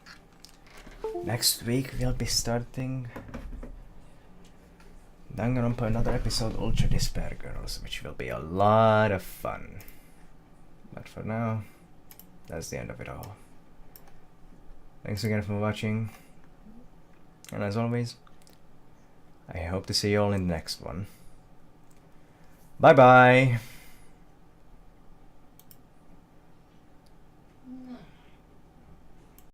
next week we'll be starting Danganronpa, another episode, Ultra Despair Girls, which will be a lot of fun. But for now, that's the end of it all. Thanks again for watching. And as always, I hope to see you all in the next one. Bye bye!